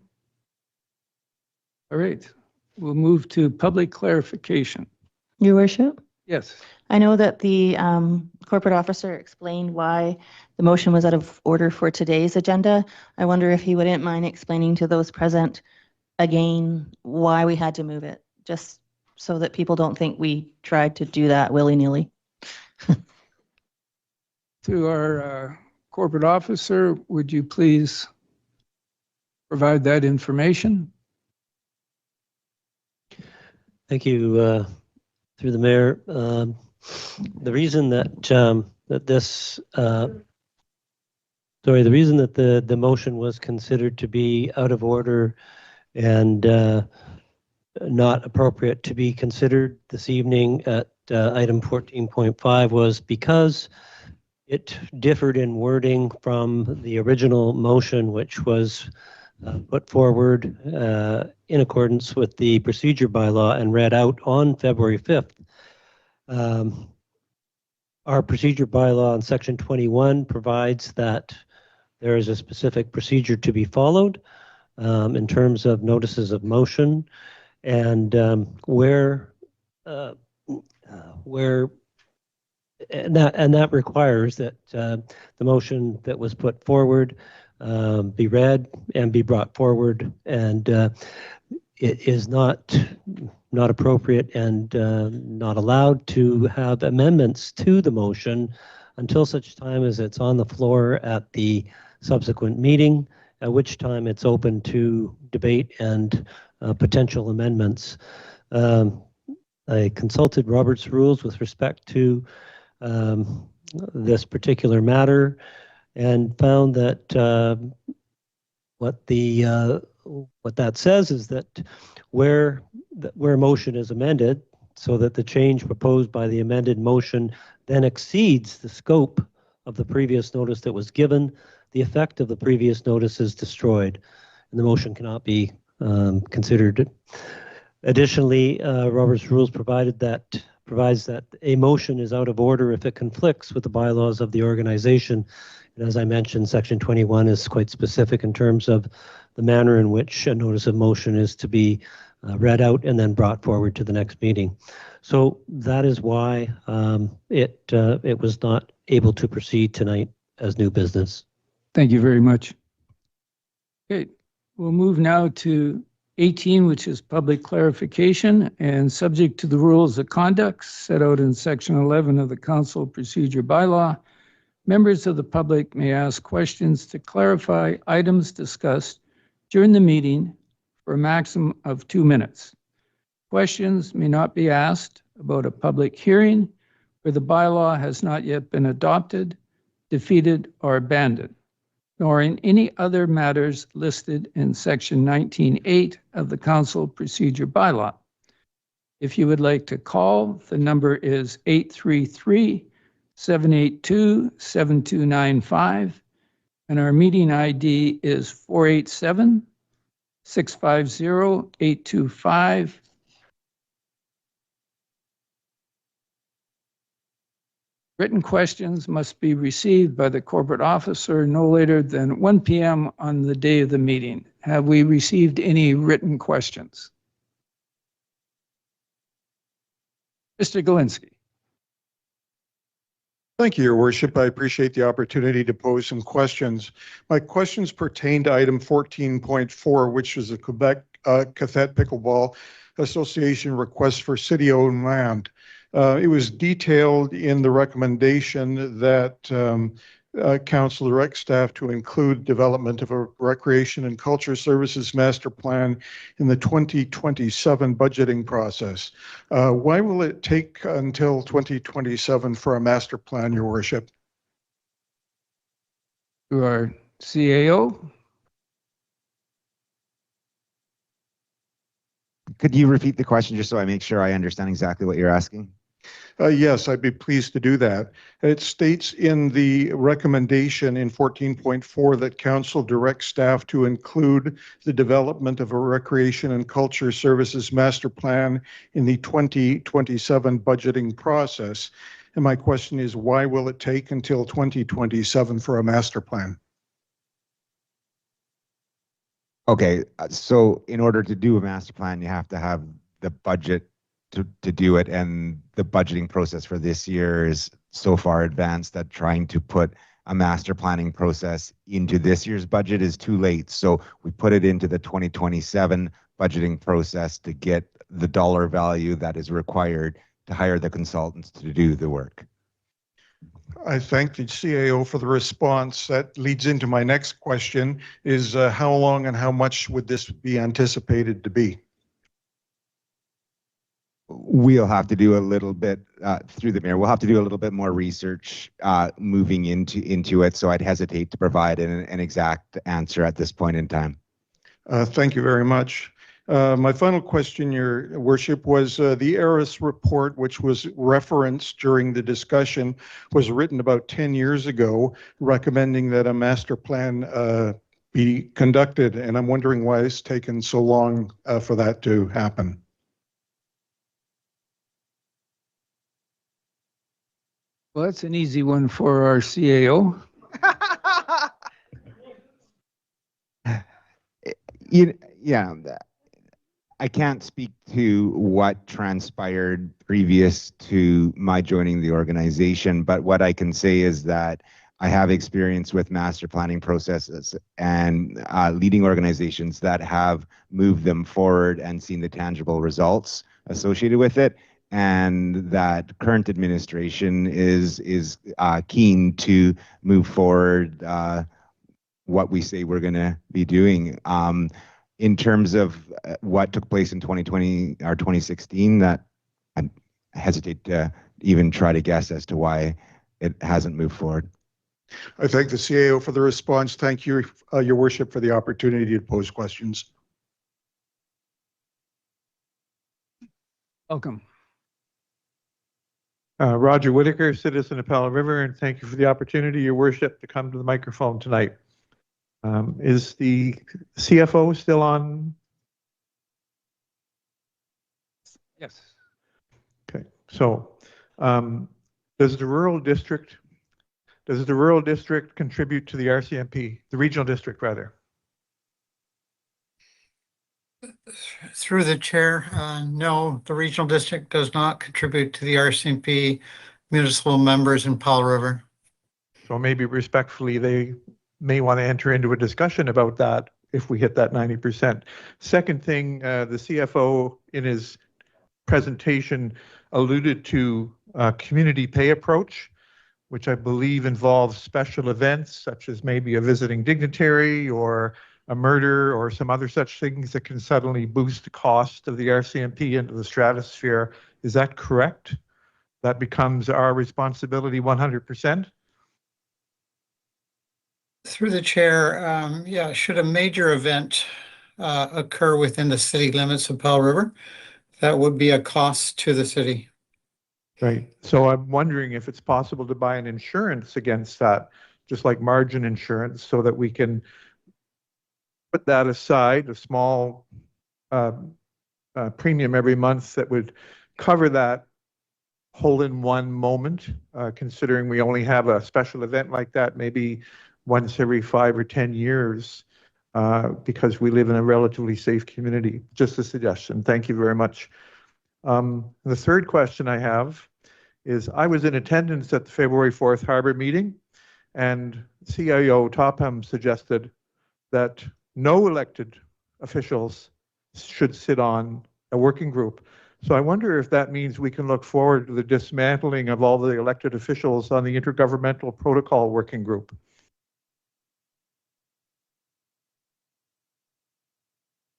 Speaker 4: All right. We'll move to public clarification.
Speaker 1: Your Worship?
Speaker 4: Yes.
Speaker 1: I know that the corporate officer explained why the motion was out of order for today's agenda. I wonder if he wouldn't mind explaining to those present again why we had to move it, just so that people don't think we tried to do that willy-nilly.
Speaker 4: To our corporate officer, would you please provide that information?
Speaker 8: Thank you, through the mayor. The reason that the reason that the motion was considered to be out of order and not appropriate to be considered this evening at item 14.5 was because it differed in wording from the original motion, which was put forward in accordance with the procedure bylaw and read out on February 5th. Our procedure bylaw in section 21 provides that there is a specific procedure to be followed in terms of notices of motion, and where that requires that the motion that was put forward be read and be brought forward, and it is not appropriate and not allowed to have amendments to the motion until such time as it's on the floor at the subsequent meeting, at which time it's open to debate and potential amendments. I consulted Robert's rules with respect to this particular matter and found that what that says is that where a motion is amended so that the change proposed by the amended motion then exceeds the scope of the previous notice that was given, the effect of the previous notice is destroyed and the motion cannot be considered. Additionally, Robert's rules provides that a motion is out of order if it conflicts with the bylaws of the organization. And as I mentioned, section 21 is quite specific in terms of the manner in which a notice of motion is to be read out and then brought forward to the next meeting. So that is why it was not able to proceed tonight as new business.
Speaker 4: Thank you very much. Okay, we'll move now to 18, which is public clarification, and subject to the rules of conduct set out in section 11 of the council procedure bylaw, members of the public may ask questions to clarify items discussed during the meeting for a maximum of 2 minutes. Questions may not be asked about a public hearing where the bylaw has not yet been adopted, defeated, or abandoned, nor in any other matters listed in section 19.8 of the council procedure bylaw. If you would like to call, the number is 833-782-7295, and our meeting ID is 487-650-825. Written questions must be received by the corporate officer no later than 1 p.m. on the day of the meeting. Have we received any written questions? Mr. Galinsky.
Speaker 17: Thank you, Your Worship. I appreciate the opportunity to pose some questions. My questions pertain to item 14.4, which is a Quebec Cathette Pickleball Association request for city-owned land. It was detailed in the recommendation that council direct staff to include development of a recreation and culture services master plan in the 2027 budgeting process. Why will it take until 2027 for a master plan, Your Worship?
Speaker 4: To our CAO.
Speaker 15: Could you repeat the question just so I make sure I understand exactly what you're asking?
Speaker 17: Yes, I'd be pleased to do that. It states in the recommendation in 14.4 that council directs staff to include the development of a recreation and culture services master plan in the 2027 budgeting process. And my question is, why will it take until 2027 for a master plan?
Speaker 15: Okay, so in order to do a master plan, you have to have the budget to do it, and the budgeting process for this year is so far advanced that trying to put a master planning process into this year's budget is too late. So we put it into the 2027 budgeting process to get the dollar value that is required to hire the consultants to do the work.
Speaker 17: I thank the CAO for the response. That leads into my next question is how long and how much would this be anticipated to be?
Speaker 15: We'll have to do a little bit through the mayor. We'll have to do a little bit more research moving into it. So I'd hesitate to provide an exact answer at this point in time.
Speaker 17: Thank you very much. My final question, Your Worship, was the ERIS report, which was referenced during the discussion, was written about 10 years ago, recommending that a master plan be conducted. And I'm wondering why it's taken so long for that to happen.
Speaker 4: Well, that's an easy one for our CAO.
Speaker 15: Yeah, I can't speak to what transpired previous to my joining the organization, but what I can say is that I have experience with master planning processes and leading organizations that have moved them forward and seen the tangible results associated with it. And that current administration is keen to move forward what we say we're going to be doing. In terms of what took place in 2020 or 2016, that I hesitate to even try to guess as to why it hasn't moved forward.
Speaker 17: I thank the CAO for the response. Thank you, Your Worship, for the opportunity to pose questions.
Speaker 4: Welcome.
Speaker 16: Roger Whitaker, citizen of Powell River, and thank you for the opportunity, Your Worship, to come to the microphone tonight. Is the CFO still on?
Speaker 4: Yes.
Speaker 16: Okay, so does the rural district contribute to the RCMP, the regional district rather?
Speaker 2: Through the chair, no, the regional district does not contribute to the RCMP municipal members in Powell River.
Speaker 16: So maybe respectfully, they may want to enter into a discussion about that if we hit that 90%. Second thing, the CFO in his presentation alluded to a community pay approach, which I believe involves special events such as maybe a visiting dignitary or a murder or some other such things that can suddenly boost the cost of the RCMP into the stratosphere. Is that correct? That becomes our responsibility 100%?
Speaker 2: Through the chair, yeah, should a major event occur within the city limits of Powell River, that would be a cost to the city.
Speaker 16: Right. So I'm wondering if it's possible to buy an insurance against that, just like margin insurance, so that we can put that aside, a small premium every month that would cover that hole-in-one moment, considering we only have a special event like that maybe once every 5 or 10 years, because we live in a relatively safe community. Just a suggestion. Thank you very much. The third question I have
Speaker 17: is I was in attendance at the February 4th Harbor meeting, and CIO Topham suggested that no elected officials should sit on a working group. So I wonder if that means we can look forward to the dismantling of all the elected officials on the Intergovernmental Protocol Working Group.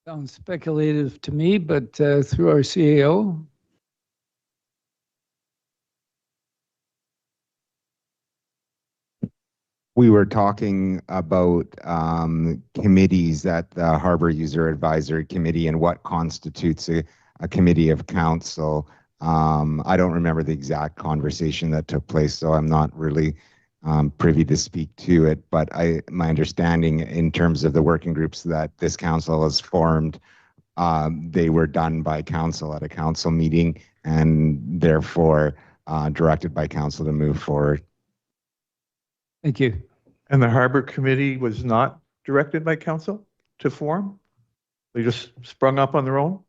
Speaker 4: Sounds speculative to me, but through our CAO.
Speaker 15: We were talking about committees at the Harbor User Advisory Committee and what constitutes a committee of council. I don't remember the exact conversation that took place, so I'm not really privy to speak to it. But my understanding in terms of the working groups that this council has formed, they were done by council at a council meeting and therefore directed by council to move forward.
Speaker 4: Thank you.
Speaker 17: And the Harbor Committee was not directed by council to form? They just sprung up on their own?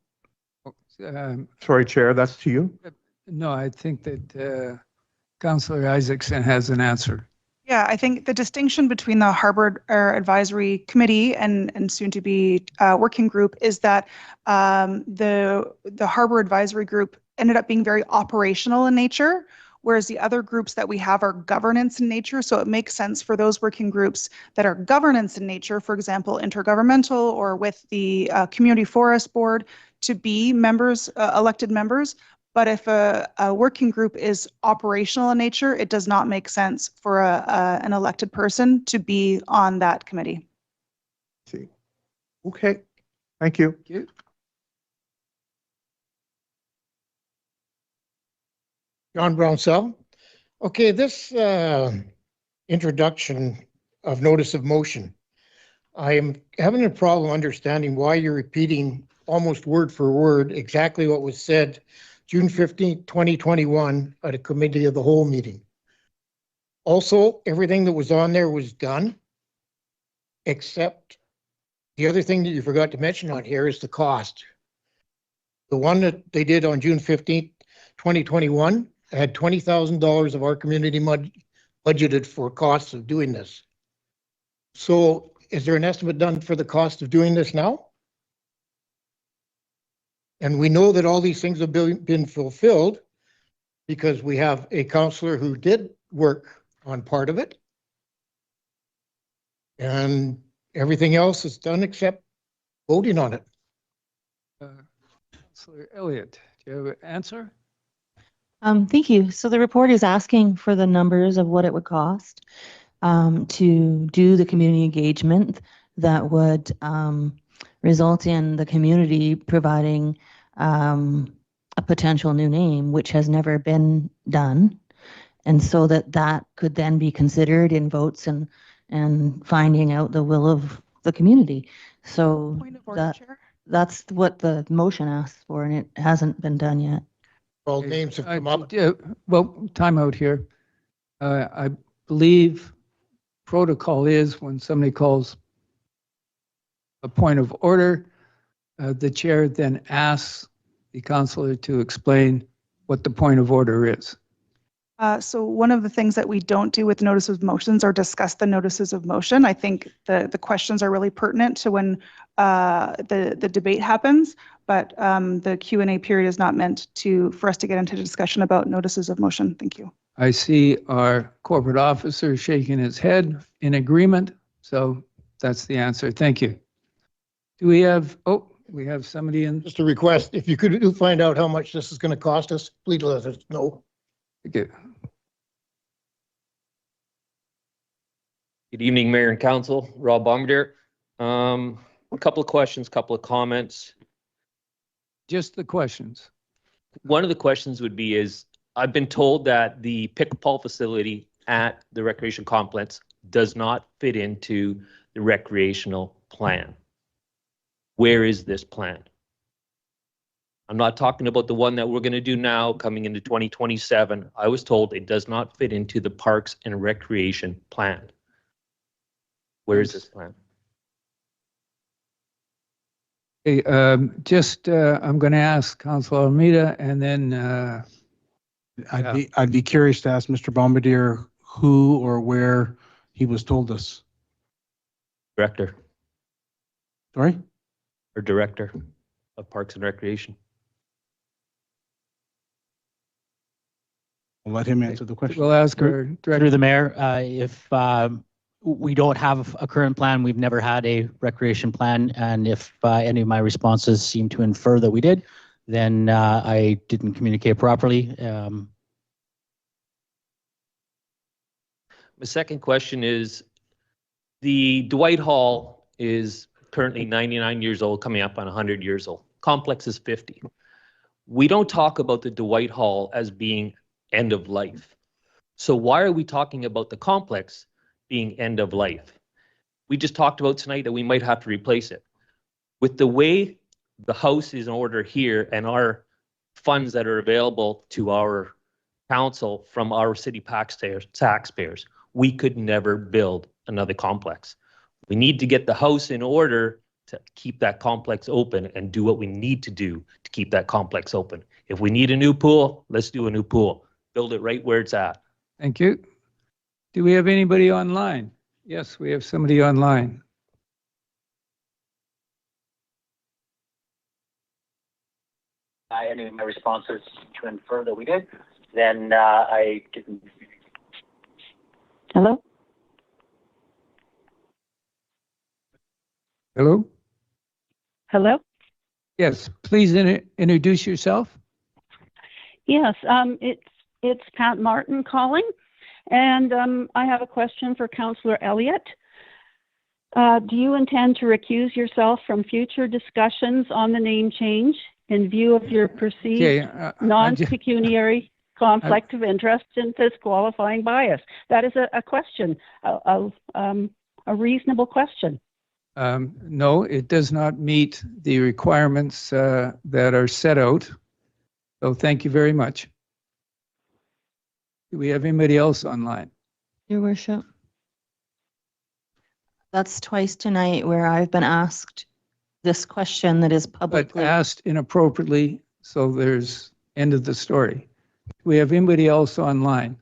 Speaker 17: Sorry, Chair, that's to you.
Speaker 4: No, I think that Councillor Isaacson has an answer.
Speaker 6: Yeah, I think the distinction between the Harbor Advisory Committee and soon to be working group is that the Harbor Advisory Group ended up being very operational in nature, whereas the other groups that we have are governance in nature. So it makes sense for those working groups that are governance in nature, for example, intergovernmental or with the Community Forest Board, to be members, elected members. But if a working group is operational in nature, it does not make sense for an elected person to be on that committee.
Speaker 17: See. Okay, thank you.
Speaker 4: Thank you.
Speaker 22: John Brownsell. Okay, this introduction of notice of motion, I am having a problem understanding why you're repeating almost word for word exactly what was said June 15th, 2021 at a committee of the whole meeting. Also, everything that was on there was done, except the other thing that you forgot to mention on here is the cost. The one that they did on June 15th, 2021 had $20,000 of our community budgeted for costs of doing this. So is there an estimate done for the cost of doing this now? And we know that all these things have been fulfilled because we have a counselor who did work on part of it. And everything else is done except voting on it.
Speaker 4: Councillor Elliott, do you have an answer?
Speaker 1: Thank you. So the report is asking for the numbers of what it would cost to do the community engagement that would result in the community providing a potential new name, which has never been done. And so that could then be considered in votes and finding out the will of the community. So that's what the motion asks for, and it hasn't been done yet.
Speaker 22: Well, names have come up.
Speaker 4: Well, time out here. I believe protocol is when somebody calls a point of order, the chair then asks the councillor to explain what the point of order is.
Speaker 6: So one of the things that we don't do with notices of motions are discuss the notices of motion. I think the questions are really pertinent to when the debate happens, but the Q&A period is not meant for us to get into discussion about notices of motion. Thank you.
Speaker 4: I see our corporate officer shaking his head in agreement. So that's the answer. Thank you. Do we have, we have somebody in.
Speaker 22: Just a request, if you could find out how much this is going to cost us, please let us know.
Speaker 4: Thank you.
Speaker 18: Good evening, Mayor and Council. Rob Bombardier. A couple of questions, couple of comments.
Speaker 4: Just the questions.
Speaker 18: One of the questions would be I've been told that the pickleball facility at the recreation complex does not fit into the recreational plan. Where is this plan? I'm not talking about the one that we're going to do now coming into 2027. I was told it does not fit into the Parks and Recreation plan. Where is this plan?
Speaker 4: Okay, I'm going to ask Councilor Almeida and then
Speaker 3: I'd be curious to ask Mr. Bombardier who or where he was told this.
Speaker 18: Director.
Speaker 3: Sorry?
Speaker 18: Or Director of Parks and Recreation.
Speaker 3: I'll let him answer the question.
Speaker 4: We'll ask our director.
Speaker 14: Through the mayor, if we don't have a current plan, we've never had a recreation plan, and if any of my responses seem to infer that we did, then I didn't communicate properly.
Speaker 18: The second question is, the Dwight Hall is currently 99 years old, coming up on 100 years old. Complex is 50. We don't talk about the Dwight Hall as being end of life. So why are we talking about the complex being end of life? We just talked about tonight that we might have to replace it. With the way the house is in order here and our funds that are available to our council from our city taxpayers, we could never build another complex. We need to get the house in order to keep that complex open and do what we need to do to keep that complex open. If we need a new pool, let's do a new pool. Build it right where it's at.
Speaker 4: Thank you. Do we have anybody online? Yes, we have somebody online.
Speaker 19: Any of my responses to infer that we did, then I didn't.
Speaker 20: Hello?
Speaker 4: Hello?
Speaker 20: Hello?
Speaker 4: Yes, please introduce yourself.
Speaker 20: Yes, it's Pat Martin calling, and I have a question for Councillor Elliott. Do you intend to recuse yourself from future discussions on the name change in view of your perceived non-pecuniary conflict of interest and disqualifying bias? That is a question, a reasonable question.
Speaker 4: No, it does not meet the requirements that are set out. So thank you very much. Do we have anybody else online?
Speaker 1: Your Worship. That's twice tonight where I've been asked this question that is publicly.
Speaker 4: But asked inappropriately, so there's end of the story. Do we have anybody else online?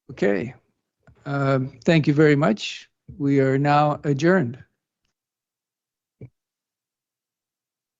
Speaker 4: Okay. Thank you very much. We are now adjourned.